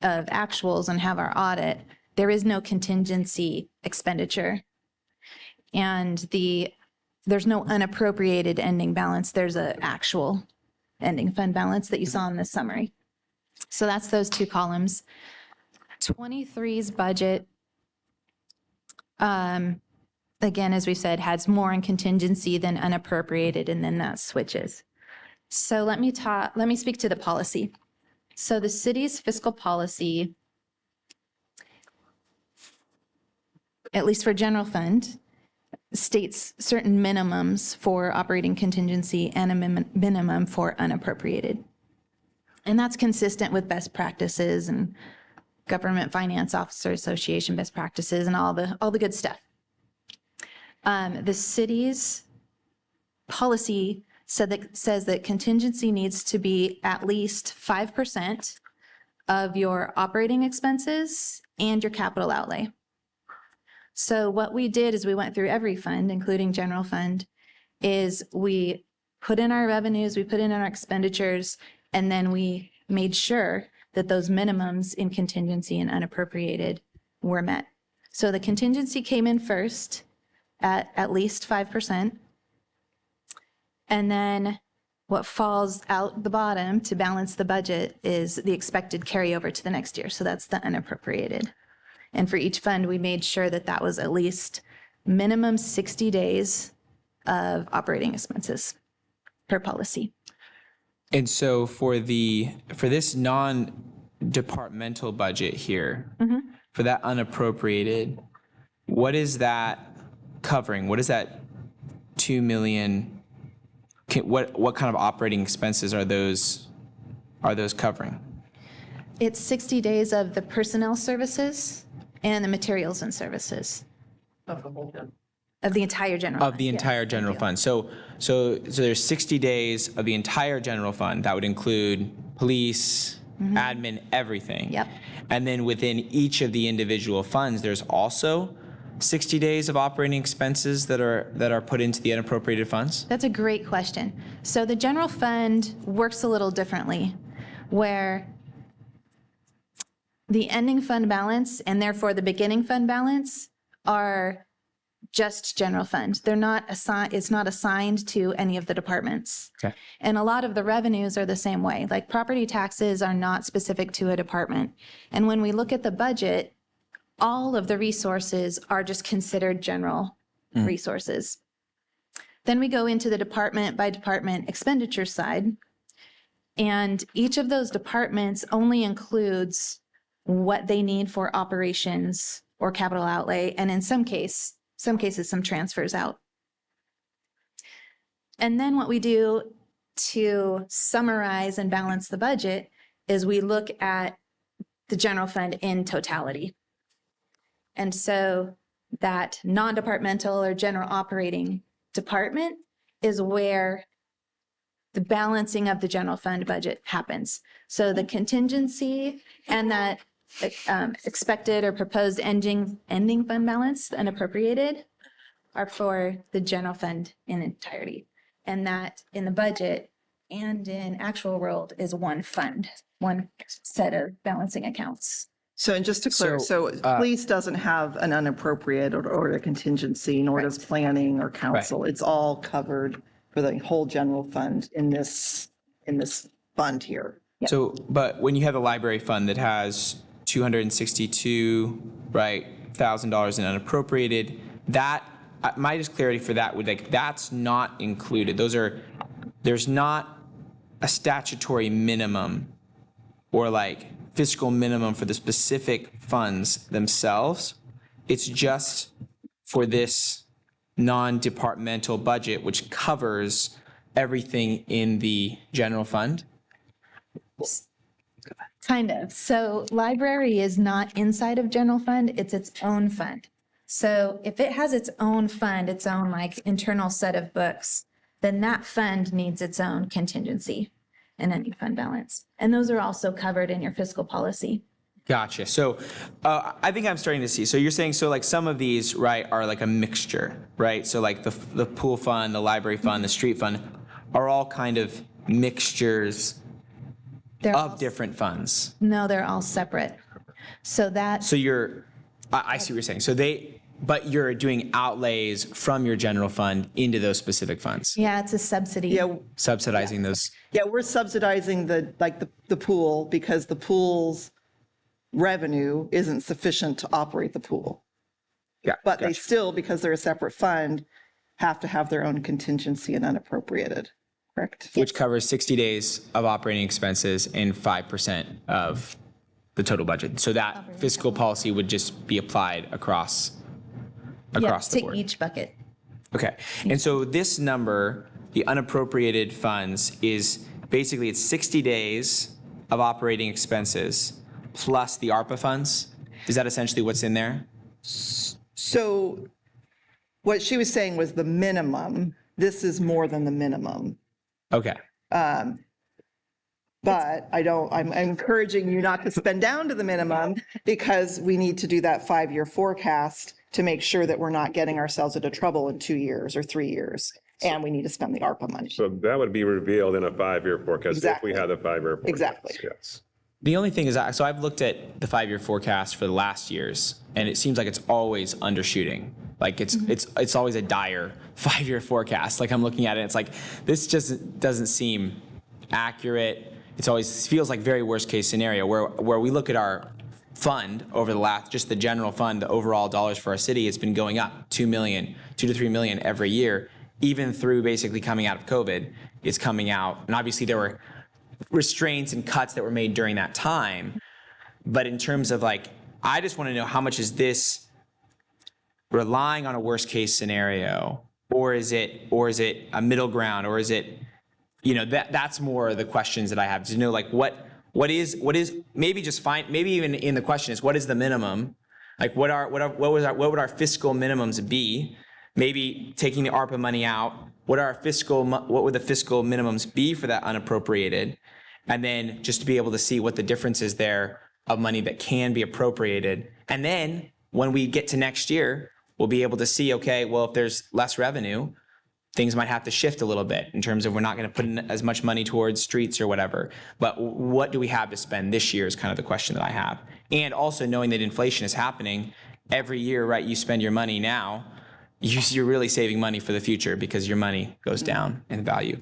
of actuals and have our audit, there is no contingency expenditure. And there's no unappropriated ending balance. There's an actual ending fund balance that you saw in this summary. So that's those 2 columns. 23's budget, again, as we said, has more in contingency than unappropriated, and then that switches. So let me speak to the policy. So the city's fiscal policy, at least for general fund, states certain minimums for operating contingency and a minimum for unappropriated. And that's consistent with best practices and Government Finance Officer Association best practices and all the good stuff. The city's policy says that contingency needs to be at least 5% of your operating expenses and your capital outlay. So what we did is we went through every fund, including general fund, is we put in our revenues, we put in our expenditures, and then we made sure that those minimums in contingency and unappropriated were met. So the contingency came in first at least 5%. And then what falls out the bottom to balance the budget is the expected carryover to the next year. So that's the unappropriated. And for each fund, we made sure that that was at least minimum 60 days of operating expenses per policy. And so for this non-departmental budget here, for that unappropriated, what is that covering? What is that 2 million? What kind of operating expenses are those covering? It's 60 days of the personnel services and the materials and services. Of the whole fund. Of the entire general fund. Of the entire general fund. So there's 60 days of the entire general fund. That would include police, admin, everything. Yep. And then within each of the individual funds, there's also 60 days of operating expenses that are put into the unappropriated funds? That's a great question. So the general fund works a little differently, where the ending fund balance and therefore the beginning fund balance are just general fund. They're not assigned, it's not assigned to any of the departments. Okay. And a lot of the revenues are the same way. Like property taxes are not specific to a department. And when we look at the budget, all of the resources are just considered general resources. Then we go into the department by department expenditure side. And each of those departments only includes what they need for operations or capital outlay, and in some cases, some transfers out. And then what we do to summarize and balance the budget is we look at the general fund in totality. And so that non-departmental or general operating department is where the balancing of the general fund budget happens. So the contingency and that expected or proposed ending fund balance, unappropriated, are for the general fund in entirety. And that in the budget and in actual world is one fund, one set of balancing accounts. So, and just to clarify, so police doesn't have an unappropriate or a contingency, nor does planning or council. It's all covered for the whole general fund in this fund here. So, but when you have a library fund that has $262,000 in unappropriated, that my just clarity for that would that's not included. There's not a statutory minimum or fiscal minimum for the specific funds themselves. It's just for this non-departmental budget, which covers everything in the general fund. Kind of. So library is not inside of general fund, it's its own fund. So if it has its own fund, its own internal set of books, then that fund needs its own contingency and ending fund balance. And those are also covered in your fiscal policy. Gotcha. So I think I'm starting to see. So you're saying, some of these, right, are a mixture, right? So the pool fund, the library fund, the street fund are all kind of mixtures of different funds. No, they're all separate. So that. So I see what you're saying. But you're doing outlays from your general fund into those specific funds. Yeah, it's a subsidy. Yeah. Subsidizing those. Yeah, we're subsidizing the pool because the pool's revenue isn't sufficient to operate the pool. Yeah. But they still, because they're a separate fund, have to have their own contingency and unappropriated, correct? Which covers 60 days of operating expenses and 5% of the total budget. So that fiscal policy would just be applied across the board. To each bucket. Okay. And so this number, the unappropriated funds, is basically it's 60 days of operating expenses plus the ARPA funds. Is that essentially what's in there? So what she was saying was the minimum. This is more than the minimum. Okay. But I'm encouraging you not to spend down to the minimum because we need to do that 5-year forecast to make sure that we're not getting ourselves into trouble in 2 years or 3 years. And we need to spend the ARPA money. So that would be revealed in a 5-year forecast Exactly. if we had a 5-year forecast. Exactly. Yes. The only thing is, so I've looked at the 5-year forecast for the last years, and it seems like it's always undershooting. It's always a dire 5-year forecast. I'm looking at it, it's this just doesn't seem accurate. It's always feels like very worst case scenario where we look at our fund over the just the general fund, the overall dollars for our city, it's been going up 2 to 3 million every year, even through basically coming out of COVID. It's coming out, and obviously there were restraints and cuts that were made during that time. But in terms of I just want to know how much is this relying on a worst case scenario, or is it a middle ground, or is it, that's more the questions that I have to know, what is maybe just fine, maybe even in the question is what is the minimum? What would our fiscal minimums be? Maybe taking the ARPA money out, what would the fiscal minimums be for that unappropriated? And then just to be able to see what the difference is there of money that can be appropriated. And then when we get to next year, we'll be able to see, okay, well, if there's less revenue, things might have to shift a little bit in terms of we're not going to put in as much money towards streets or whatever. But what do we have to spend this year is kind of the question that I have. And also knowing that inflation is happening every year, right? You spend your money now, you're really saving money for the future because your money goes down in value.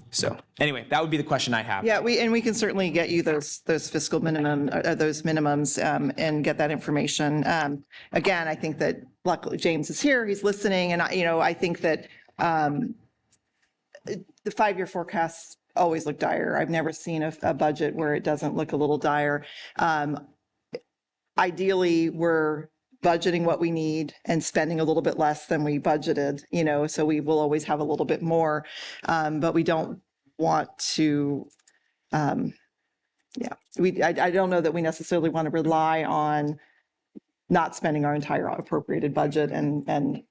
So anyway, that would be the question I have. Yeah, we can certainly get you those fiscal minimum, those minimums, and get that information. Again, I think that luckily James is here, he's listening, and I think that the 5-year forecasts always look dire. I've never seen a budget where it doesn't look a little dire. Ideally, we're budgeting what we need and spending a little bit less than we budgeted, so we will always have a little bit more, but we don't want to, I don't know that we necessarily want to rely on not spending our entire appropriated budget and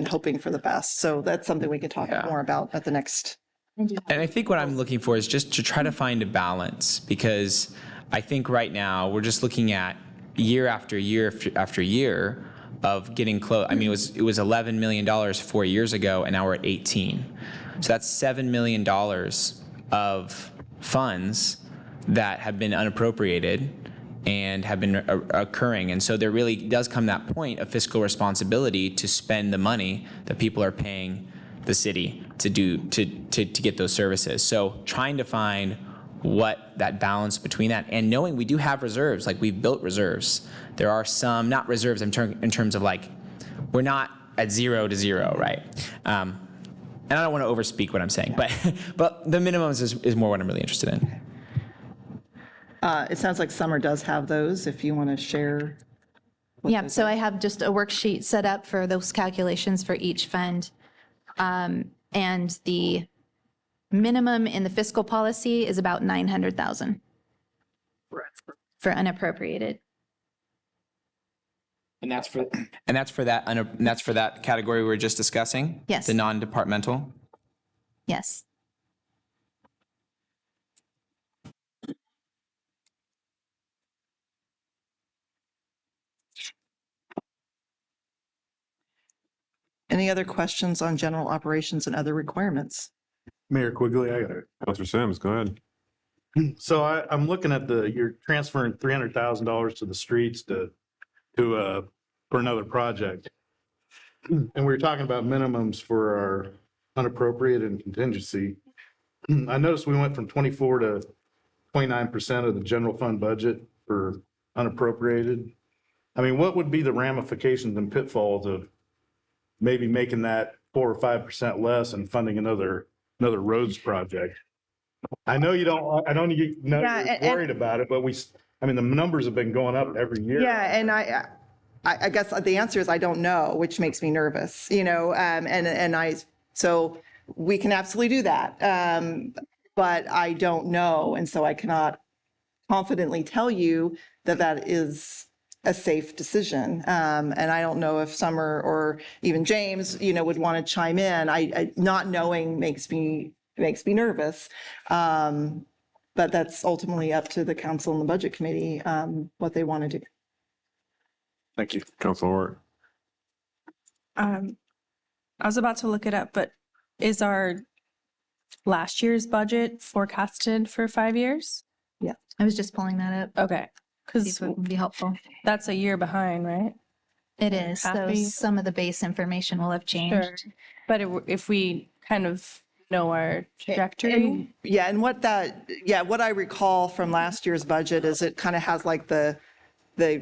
hoping for the best. So that's something we can talk more about at the next. And I think what I'm looking for is just to try to find a balance, because I think right now we're just looking at year after year after year of getting close. I mean, it was $11 million 4 years ago, and now we're at 18. So that's $7 million of funds that have been unappropriated and have been occurring. And so there really does come that point of fiscal responsibility to spend the money that people are paying the city to do to get those services. So trying to find what that balance between that, and knowing we do have reserves, like we've built reserves. There are some, not reserves in terms of like, we're not at 0 to 0, right? And I don't want to overspeak what I'm saying, but the minimums is more what I'm really interested in. It sounds like Summer does have those, if you want to share. Yeah, so I have just a worksheet set up for those calculations for each fund. And the minimum in the fiscal policy is about 900,000 for unappropriated. And that's for that category we were just discussing? Yes. The non-departmental? Yes. Any other questions on general operations and other requirements? Mayor Quigley, I got it. Counselor Sims, go ahead. So I'm looking at you're transferring $300,000 to the streets for another project. And we were talking about minimums for our unappropriated and contingency. I noticed we went from 24 to 29% of the general fund budget for unappropriated. I mean, what would be the ramifications and pitfalls of maybe making that 4 or 5% less and funding another roads project? I know you don't, I don't know you're worried about it, but the numbers have been going up every year. Yeah, and I guess the answer is I don't know, which makes me nervous, so we can absolutely do that. But I don't know, and so I cannot confidently tell you that is a safe decision. And I don't know if Summer or even James, would want to chime in. I not knowing makes me nervous. But that's ultimately up to the council and the budget committee, what they want to do. Thank you. Councilor Hort. I was about to look it up, but is our last year's budget forecasted for 5 years? Yeah, I was just pulling that up. Okay, because it would be helpful. That's a year behind, right? It is. So some of the base information will have changed. Sure. But if we kind of know our trajectory. And what I recall from last year's budget is it kind of has like the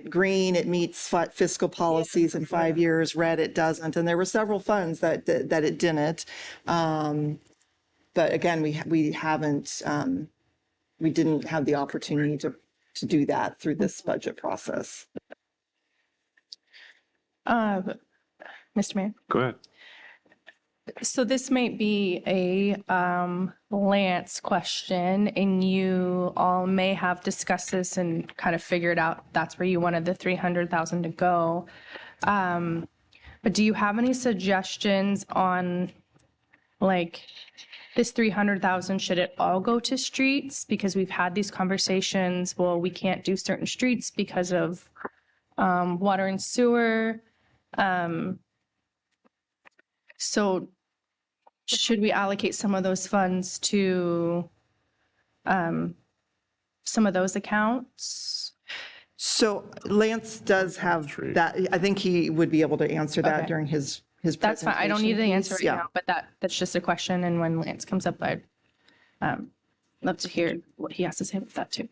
green, it meets fiscal policies in 5 years, red, it doesn't. And there were several funds that it didn't. But again, we haven't, we didn't have the opportunity to do that through this budget process. Mr. Mayor. Go ahead. So this might be a Lance question, and you all may have discussed this and kind of figured out that's where you wanted the 300,000 to go. But do you have any suggestions on, like, this 300,000, should it all go to streets? Because we've had these conversations, well, we can't do certain streets because of water and sewer. So should we allocate some of those funds to some of those accounts? So Lance does have that. I think he would be able to answer that Okay. during his That's fine. I don't need the presentation answer piece. right Yeah. now, but that's just a question. And when Lance comes up, I'd love to hear what he has to say about that too.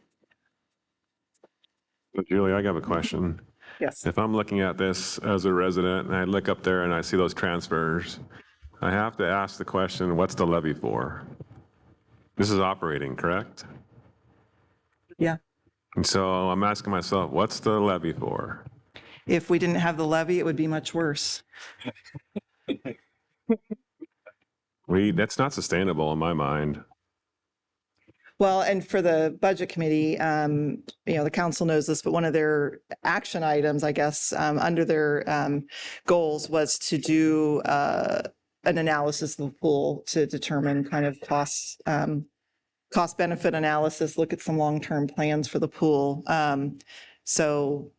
But Julie, I have a question. Yes. If I'm looking at this as a resident and I look up there and I see those transfers, I have to ask the question, what's the levy for? This is operating, correct? Yeah. And so I'm asking myself, what's the levy for? If we didn't have the levy, it would be much worse. That's not sustainable in my mind. Well, and for the budget committee, the council knows this, but one of their action items, I guess, under their goals was to do an analysis of the pool to determine kind of cost benefit analysis, look at some long-term plans for the pool. So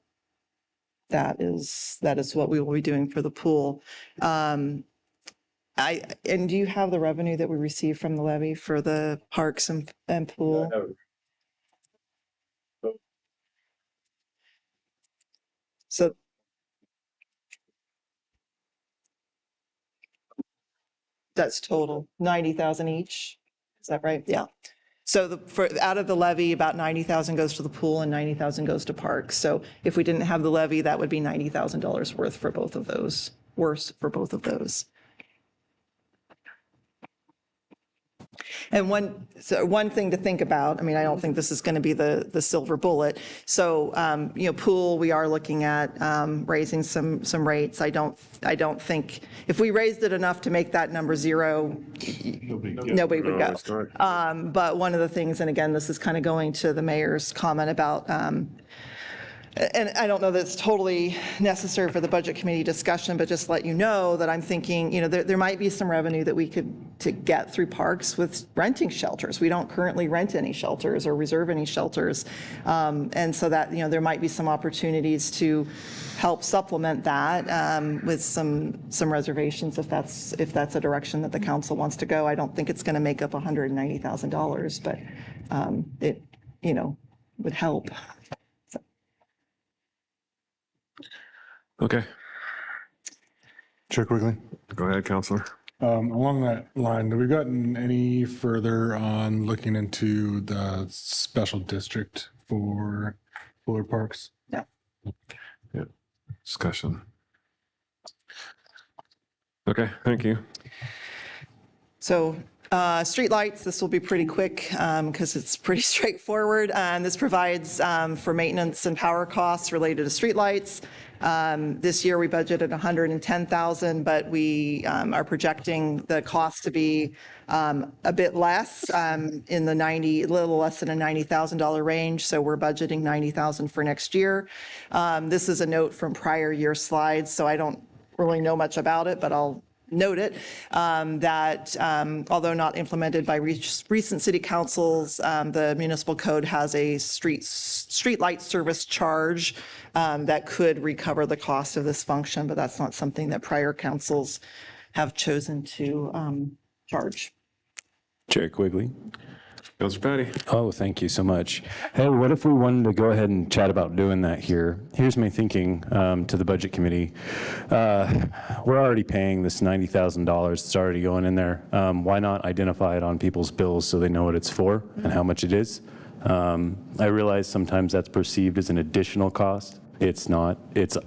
that is what we will be doing for the pool. And do you have the revenue that we received from the levy for the parks and pool? So that's total, 90,000 each. Is that right? Yeah. So out of the levy, about 90,000 goes to the pool and 90,000 goes to parks. So if we didn't have the levy, that would be $90,000 worse for both of those. And one thing to think about, I mean, I don't think this is going to be the silver bullet. So, pool, we are looking at raising some rates. I don't think, if we raised it enough to make that number zero, nobody would go. But one of the things, and again, this is kind of going to the mayor's comment about, and I don't know that it's totally necessary for the budget committee discussion, but just let you know that I'm thinking, there might be some revenue that we could get through parks with renting shelters. We don't currently rent any shelters or reserve any shelters. And so that, there might be some opportunities to help supplement that with some reservations if that's a direction that the council wants to go. I don't think it's going to make up $190,000, but it, would help. Okay. Chair Quigley. Go ahead, Counselor. Along that line, have we gotten any further on looking into the special district for Fuller Parks? No. Yeah. Discussion. Okay, thank you. So streetlights, this will be pretty quick because it's pretty straightforward. This provides for maintenance and power costs related to streetlights. This year we budgeted $110,000, but we are projecting the cost to be a bit less, in the little less than a $90,000 range. So we're budgeting $90,000 for next year. This is a note from prior year slides, so I don't really know much about it, but I'll note it, that although not implemented by recent city councils, the municipal code has a street light service charge that could recover the cost of this function, but that's not something that prior councils have chosen to charge. Chair Quigley. Councilor Patty. Oh, thank you so much. Hey, what if we wanted to go ahead and chat about doing that here? Here's my thinking to the budget committee. We're already paying this $90,000. It's already going in there. Why not identify it on people's bills so they know what it's for and how much it is? I realize sometimes that's perceived as an additional cost. It's not. It's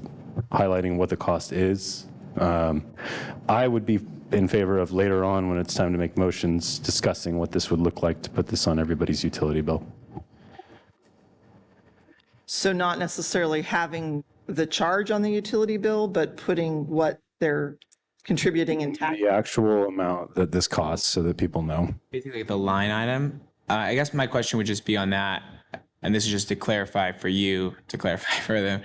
highlighting what the cost is. I would be in favor of later on when it's time to make motions discussing what this would look like to put this on everybody's utility bill. So not necessarily having the charge on the utility bill, but putting what they're contributing in tax. The actual amount that this costs so that people know. Basically the line item. I guess my question would just be on that, and this is just to clarify for you, to clarify for them,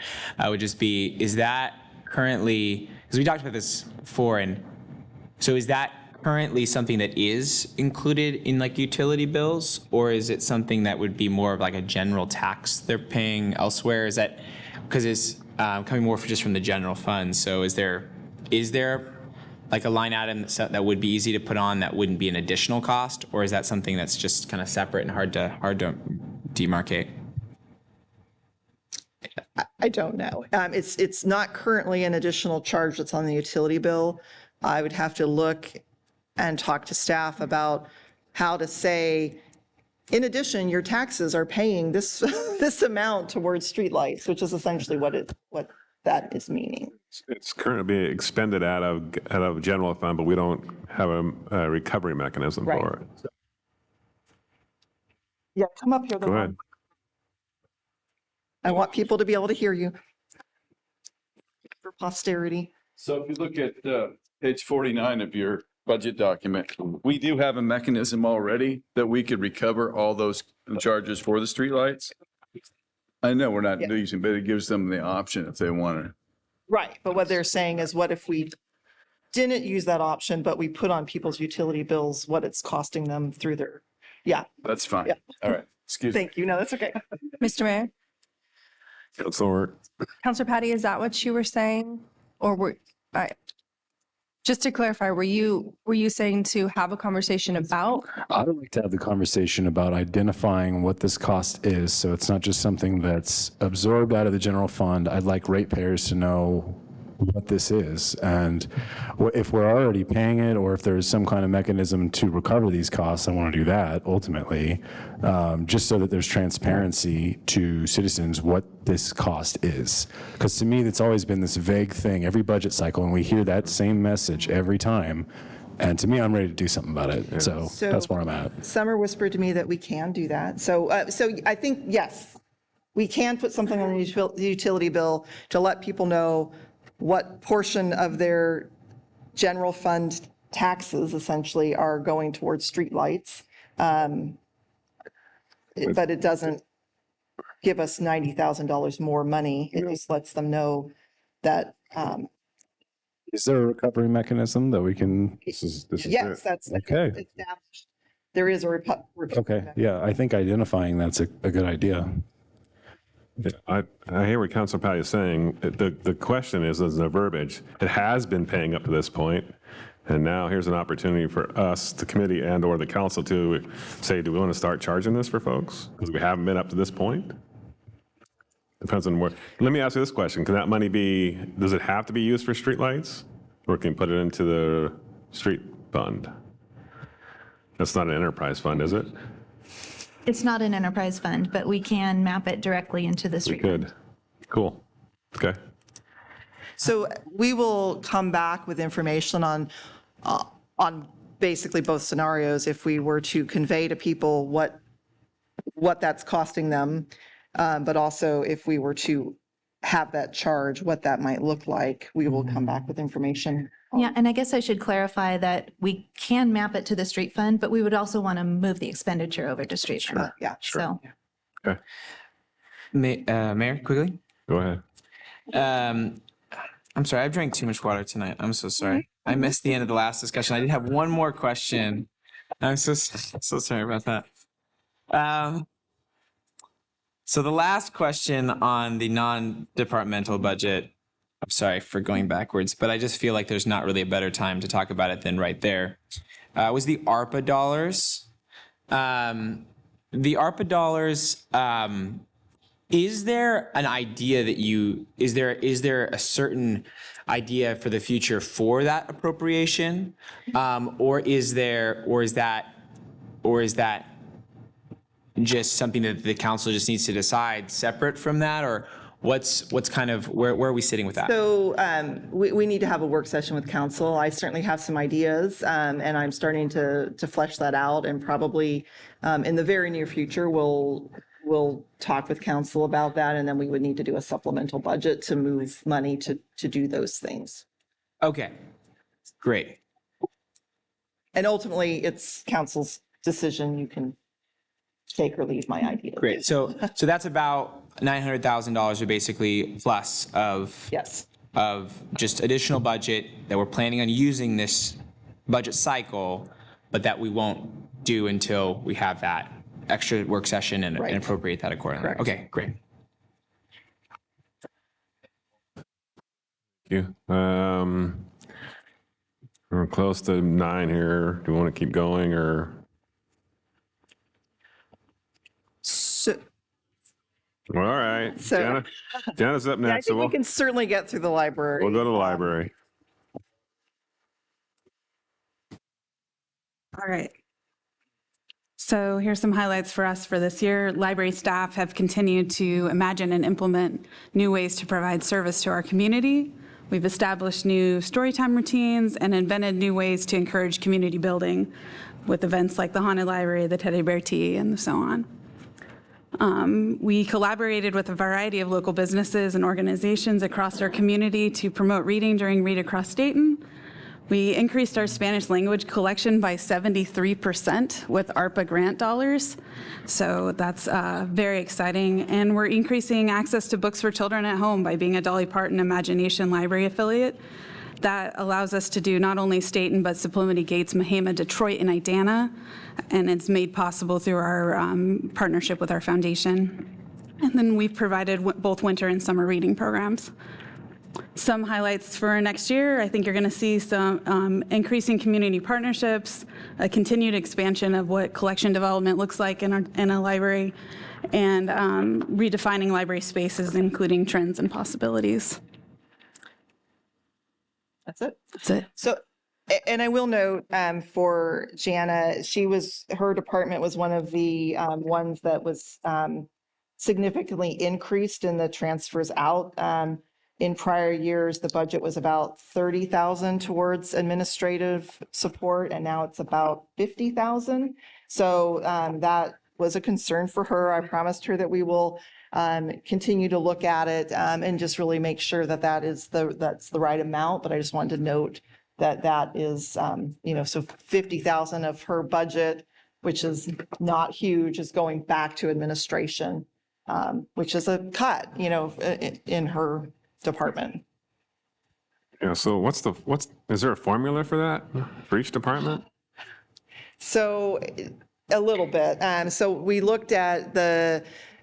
would just be, is that currently, because we talked about this before, and so is that currently something that is included in like utility bills, or is it something that would be more of like a general tax they're paying elsewhere? Is that, because coming more just from the general fund. So is there like a line item that would be easy to put on that wouldn't be an additional cost, or is that something that's just kind of separate and hard to demarcate? I don't know. It's not currently an additional charge that's on the utility bill. I would have to look and talk to staff about how to say, in addition, your taxes are paying this, this amount towards streetlights, which is essentially what that is meaning. It's currently being expended out of general fund, but we don't have a recovery mechanism for it. Yeah, come up here. Go ahead. I want people to be able to hear you for posterity. So if you look at page 49 of your budget document, we do have a mechanism already that we could recover all those charges for the streetlights. I know we're not using, but it gives them the option if they want to. Right, but what they're saying is, what if we didn't use that option, but we put on people's utility bills what it's costing them through their, That's fine. Yeah. All right. Excuse me. Thank you. No, that's okay. Mr. Mayor, Councilor, Councilor Patty, is that what you were saying? Or just to clarify, were you saying to have a conversation about? I would like to have the conversation about identifying what this cost is. So it's not just something that's absorbed out of the general fund. I'd like ratepayers to know what this is. And if we're already paying it, or if there's some kind of mechanism to recover these costs, I want to do that ultimately, just so that there's transparency to citizens what this cost is. Because to me, that's always been this vague thing every budget cycle, and we hear that same message every time. And to me, I'm ready to do something about it. So that's where I'm at. Summer whispered to me that we can do that. So I think, yes, we can put something on the utility bill to let people know what portion of their general fund taxes essentially are going towards streetlights. But it doesn't give us $90,000 more money. It just lets them know that. Is there a recovery mechanism that we can? Yes, that's okay. Established. There is a Okay, yeah, I think identifying that's a good idea. I hear what Councilor Patty is saying. The question is the verbiage. It has been paying up to this point, and now here's an opportunity for us, the committee and or the council, to say, do we want to start charging this for folks? Because we haven't been up to this point. Depends on where. Let me ask you this question. Can that money does it have to be used for streetlights? Or can you put it into the street fund? That's not an enterprise fund, is it? It's not an enterprise fund, but we can map it directly into the street fund. Good. Cool. Okay. So we will come back with information on basically both scenarios if we were to convey to people what that's costing them, but also if we were to have that charge, what that might look like. We will come back with information. Yeah, and I guess I should clarify that we can map it to the street fund, but we would also want to move the expenditure over to street fund. Yeah, So, Okay. Mayor, quickly? Go ahead. I'm sorry, I've drank too much water tonight. I'm so sorry. I missed the end of the last discussion. I did have one more question. I'm so sorry about that. So the last question on the non-departmental budget, I'm sorry for going backwards, but I just feel like there's not really a better time to talk about it than right there, was the ARPA dollars. The ARPA dollars, is there an idea that is there a certain idea for the future for that appropriation? Or is that just something that the council just needs to decide separate from that? Or what's kind of, where are we sitting with that? So we need to have a work session with council. I certainly have some ideas, and I'm starting to flesh that out, and probably in the very near future, we'll talk with council about that, and then we would need to do a supplemental budget to move money to do those things. Okay, great. And ultimately, it's council's decision. You can take or leave my ideas. Great. So that's about $900,000 or basically plus of just additional budget that we're planning on using this budget cycle, but that we won't do until we have that extra work session and appropriate that accordingly. Correct. Okay, great. you. We're close to 9 here. Do you want to keep going or? So, All right. So- Jana's up yeah, I next. think So we can certainly get through the library. we'll go to the library. All right. So here's some highlights for us for this year. Library staff have continued to imagine and implement new ways to provide service to our community. We've established new storytime routines and invented new ways to encourage community building with events like the Haunted Library, the Teddy Bear Tea, and so on. We collaborated with a variety of local businesses and organizations across our community to promote reading during Read Across Stayton. We increased our Spanish language collection by 73% with ARPA grant dollars. So that's very exciting. And we're increasing access to books for children at home by being a Dolly Parton Imagination Library affiliate. That allows us to do not only Stayton, but Sublimity Gates, Mahama, Detroit, and Idana. And it's made possible through our partnership with our foundation. And then we've provided both winter and summer reading programs. Some highlights for next year, I think you're going to see some increasing community partnerships, a continued expansion of what collection development looks like in a library, and redefining library spaces, including trends and possibilities. That's it. That's it. So, and I will note for Jana, her department was one of the ones that was significantly increased in the transfers out. In prior years, the budget was about 30,000 towards administrative support, and now it's about 50,000. So that was a concern for her. I promised her that we will continue to look at it and just really make sure that that's the right amount. But I just wanted to note that is, so 50,000 of her budget, which is not huge, is going back to administration, which is a cut, in her department. Yeah. So is there a formula for that for each department? So a little bit. So we looked at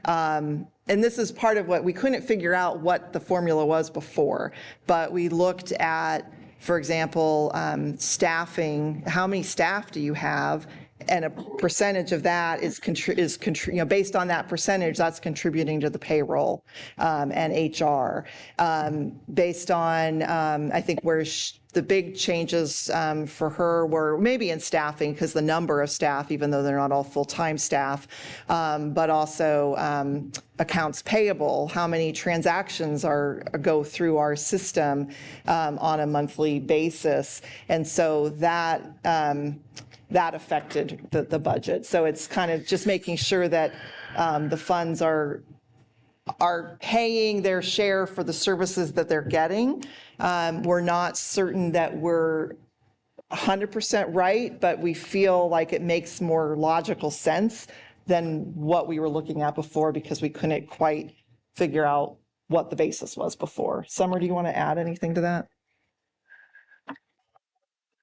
and this is part of what we couldn't figure out what the formula was before, but we looked at, for example, staffing. How many staff do you have? And a percentage of that is based on that percentage, that's contributing to the payroll and HR. Based on, I think where the big changes for her were maybe in staffing, because the number of staff, even though they're not all full-time staff, but also accounts payable, how many transactions go through our system on a monthly basis. And so that affected the budget. So it's kind of just making sure that the funds are paying their share for the services that they're getting. We're not certain that we're 100% right, but we feel like it makes more logical sense than what we were looking at before, because we couldn't quite figure out what the basis was before. Summer, do you want to add anything to that?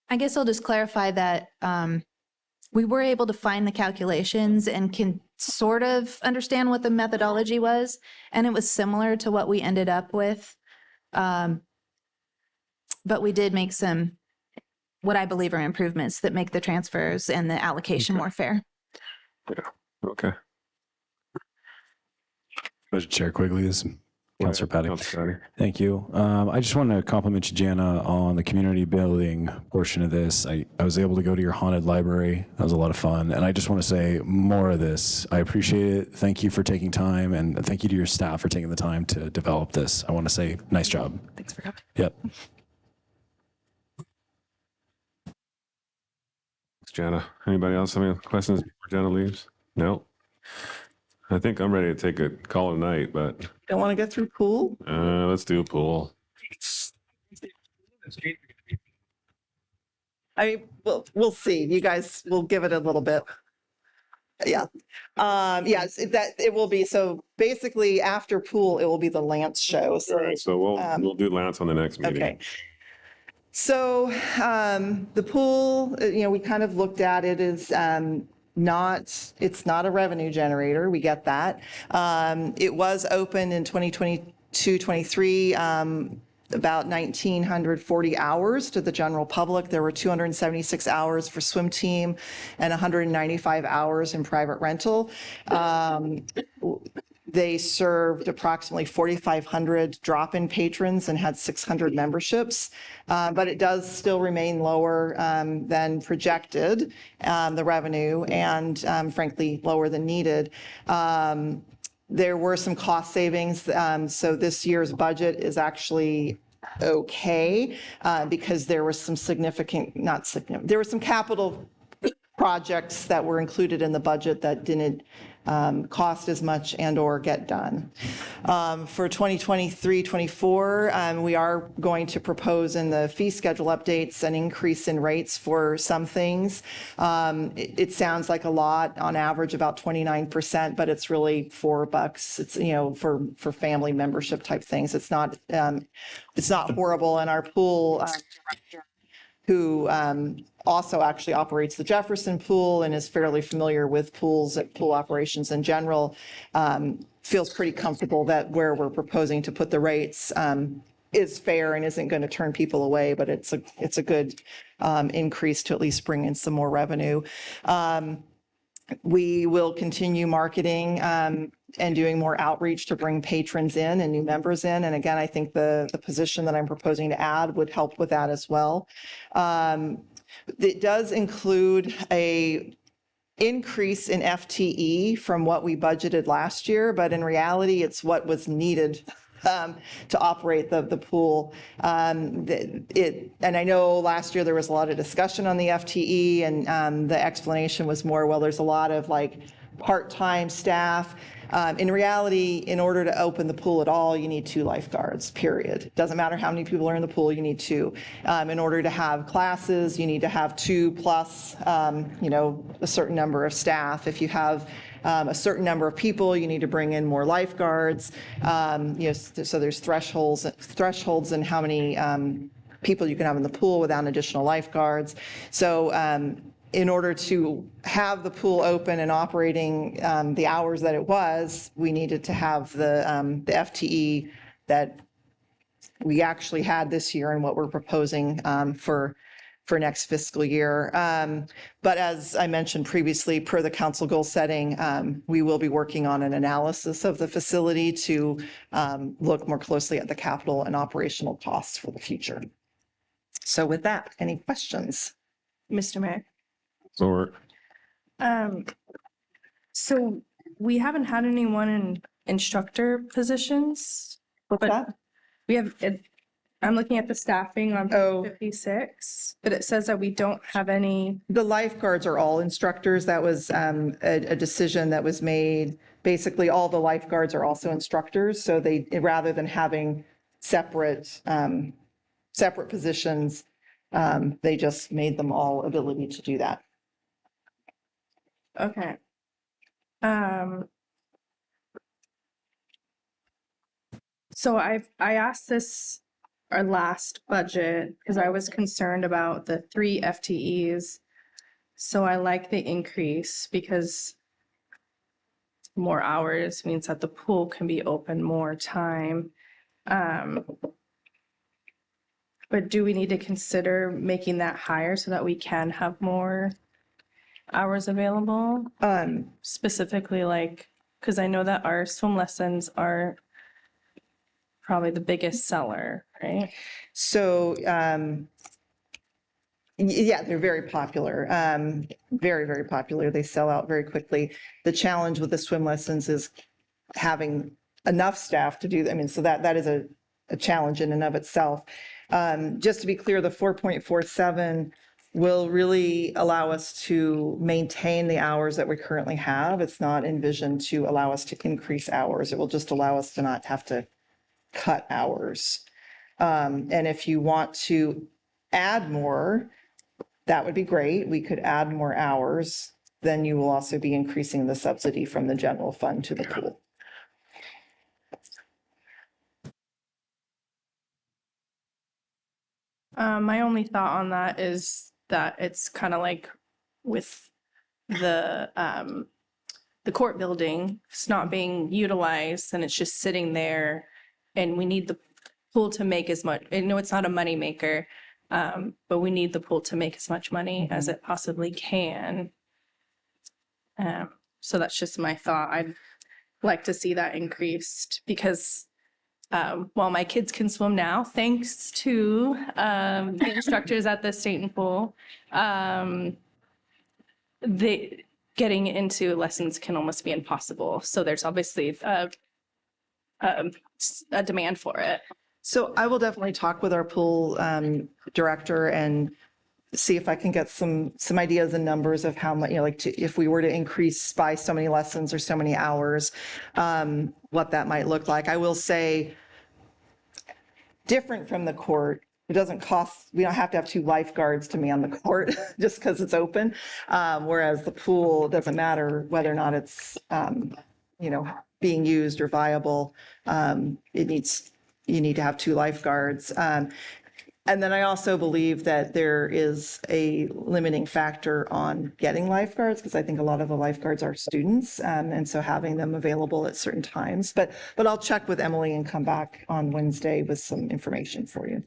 I guess I'll just clarify that we were able to find the calculations and can sort of understand what the methodology was, and it was similar to what we ended up with. But we did make some, what I believe are improvements that make the transfers and the allocation more fair. Yeah. Okay. Budget Chair Quigley, this is Councilor Patty. Councilor Patty. Thank you. I just want to compliment you, Jana, on the community building portion of this. I was able to go to your haunted library. That was a lot of fun. And I just want to say more of this. I appreciate it. Thank you for taking time, and thank you to your staff for taking the time to develop this. I want to say nice job. Thanks for coming. Yep. Thanks, Jana. Anybody else have any questions before Jana leaves? No. I think I'm ready to take a call tonight, but Don't want to get through pool? let's do a pool. I mean, we'll see. You guys will give it a little bit. Yeah. Yes, that it will be. So basically after pool, it will be the Lance show. So, All right, so we'll do Lance on the next meeting. okay. So the pool, we kind of looked at it as it's not a revenue generator. We get that. It was open in 2022, 23. about 1,940 hours to the general public. There were 276 hours for swim team and 195 hours in private rental. They served approximately 4,500 drop-in patrons and had 600 memberships, but it does still remain lower than projected, the revenue, and frankly, lower than needed. There were some cost savings, so this year's budget is actually okay because there was some there were some capital projects that were included in the budget that didn't cost as much and or get done. For 2023-24, we are going to propose in the fee schedule updates an increase in rates for some things. It sounds like a lot, on average about 29%, but it's really $4. It's, you know, for family membership type things. It's not horrible. And our pool director, who also actually operates the Jefferson pool and is fairly familiar with pools and pool operations in general, feels pretty comfortable that where we're proposing to put the rates is fair and isn't going to turn people away, but it's a good increase to at least bring in some more revenue. We will continue marketing and doing more outreach to bring patrons in and new members in. And again, I think the position that I'm proposing to add would help with that as well. It does include a increase in FTE from what we budgeted last year, but in reality, it's what was needed to operate the pool. And I know last year there was a lot of discussion on the FTE, and the explanation was more, well, there's a lot of like part-time staff. In reality, in order to open the pool at all, you need 2 lifeguards, period. Doesn't matter how many people are in the pool, you need 2. In order to have classes, you need to have 2 plus, you know, a certain number of staff. If you have a certain number of people, you need to bring in more lifeguards. You know, so there's thresholds in how many people you can have in the pool without additional lifeguards. So in order to have the pool open and operating the hours that it was, we needed to have the FTE that we actually had this year and what we're proposing for next fiscal year. But as I mentioned previously, per the council goal setting, we will be working on an analysis of the facility to look more closely at the capital and operational costs for the future. So with that, any questions? Mr. Mayor. Or So we haven't had anyone in instructor positions. What's that? We have, I'm looking at the staffing on page 56, but it says that we don't have any. The lifeguards are all instructors. That was a decision that was made. Basically, all the lifeguards are also instructors. So they, rather than having separate positions, they just made them all ability to do that. Okay. So I asked this our last budget because I was concerned about the 3 FTEs. So I like the increase because more hours means that the pool can be open more time. But do we need to consider making that higher so that we can have more hours available? Specifically, like, because I know that our swim lessons are probably the biggest seller, right? So, yeah, they're very popular, very, very popular. They sell out very quickly. The challenge with the swim lessons is having enough staff to do, I mean, so that is a challenge in and of itself. Just to be clear, the 4.47 will really allow us to maintain the hours that we currently have. It's not envisioned to allow us to increase hours. It will just allow us to not have to cut hours. And if you want to add more, that would be great. We could add more hours. Then you will also be increasing the subsidy from the general fund to the pool. My only thought on that is that it's kind of like with the court building, it's not being utilized and it's just sitting there, and we need pool to make as much, I know it's not a moneymaker, but we need the pool to make as much money as it possibly can. So that's just my thought. I'd like to see that increased because while my kids can swim now, thanks to the instructors at the Stayton pool, they getting into lessons can almost be impossible. So there's obviously a demand for it. So I will definitely talk with our pool director and see if I can get some ideas and numbers of how much, if we were to increase by so many lessons or so many hours, what that might look like. I will say, different from the court, it doesn't cost, we don't have to have 2 lifeguards to man the court just because it's open. Whereas the pool, it doesn't matter whether or not it's, being used or viable. You need to have 2 lifeguards. And then I also believe that there is a limiting factor on getting lifeguards because I think a lot of the lifeguards are students, and so having them available at certain times. But I'll check with Emily and come back on Wednesday with some information for you.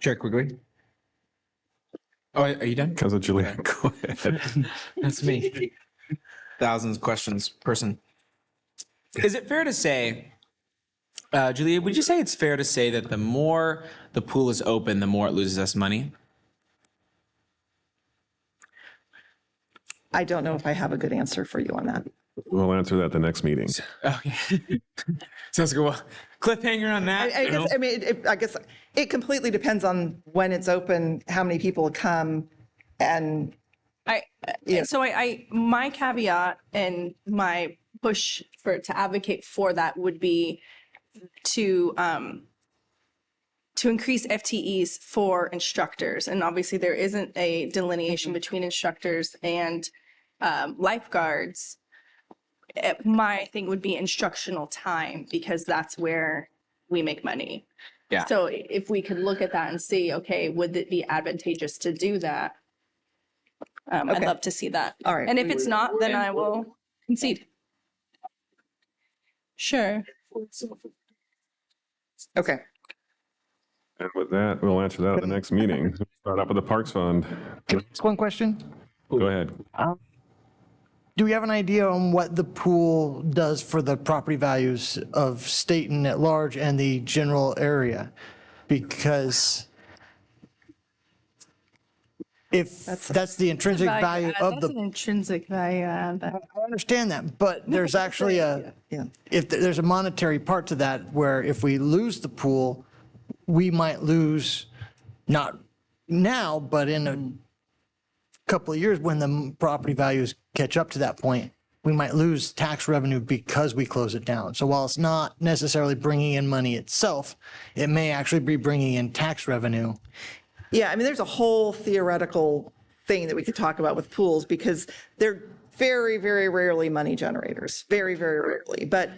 Chair Quigley. Oh, are you done? Councilor Julian, go ahead. That's me. Thousands of questions, person. Is it fair to say, Julia, would you say it's fair to say that the more the pool is open, the more it loses us money? I don't know if I have a good answer for you on that. We'll answer that the next meeting. Okay. Sounds good. Well, cliffhanger on that. I guess it completely depends on when it's open, how many people come, and my caveat and my push to advocate for that would be to increase FTEs for instructors. And obviously there isn't a delineation between instructors and lifeguards. My thing would be instructional time because that's where we make money. Yeah. So if we could look at that and see, okay, would it be advantageous to do that? I'd love to see that. All right. And if it's not, then I will concede. Sure. Okay. And with that, we'll answer that at the next meeting. Start up with the Parks Fund. Just one question. Go ahead. Do we have an idea on what the pool does for the property values of Stayton at large and the general area? Because if that's the intrinsic value of That's an intrinsic value. I understand that, but there's actually if there's a monetary part to that where if we lose the pool, we might lose, not now, but in a couple of years when the property values catch up to that point, we might lose tax revenue because we close it down. So while it's not necessarily bringing in money itself, it may actually be bringing in tax revenue. Yeah, I mean, there's a whole theoretical thing that we could talk about with pools because they're very, very rarely money generators, very, very rarely. But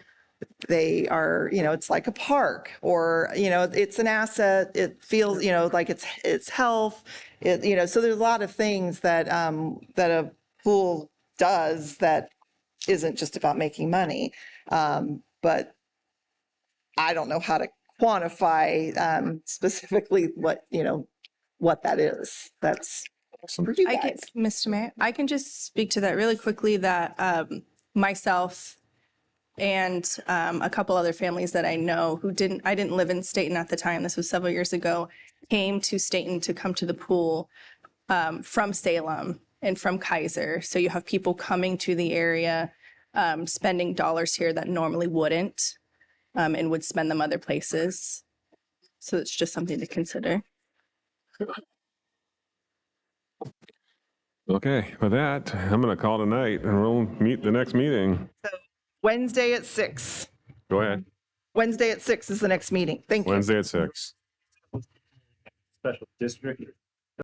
they are, it's like a park or, it's an asset. It feels, like it's health. So there's a lot of things that that a pool does that isn't just about making money. But I don't know how to quantify specifically what that is. That's for you guys. Mr. Mayor, I can just speak to that really quickly that myself and a couple other families that I know who I didn't live in Stayton at the time, this was several years ago, came to Stayton to come to the pool from Salem and from Kaiser. So you have people coming to the area, spending dollars here that normally wouldn't and would spend them other places. So it's just something to consider. Okay, with that, I'm going to call tonight and we'll meet the next meeting. Wednesday at 6. Go ahead. Wednesday at 6 is the next meeting. Thank you. Wednesday at 6. Special district.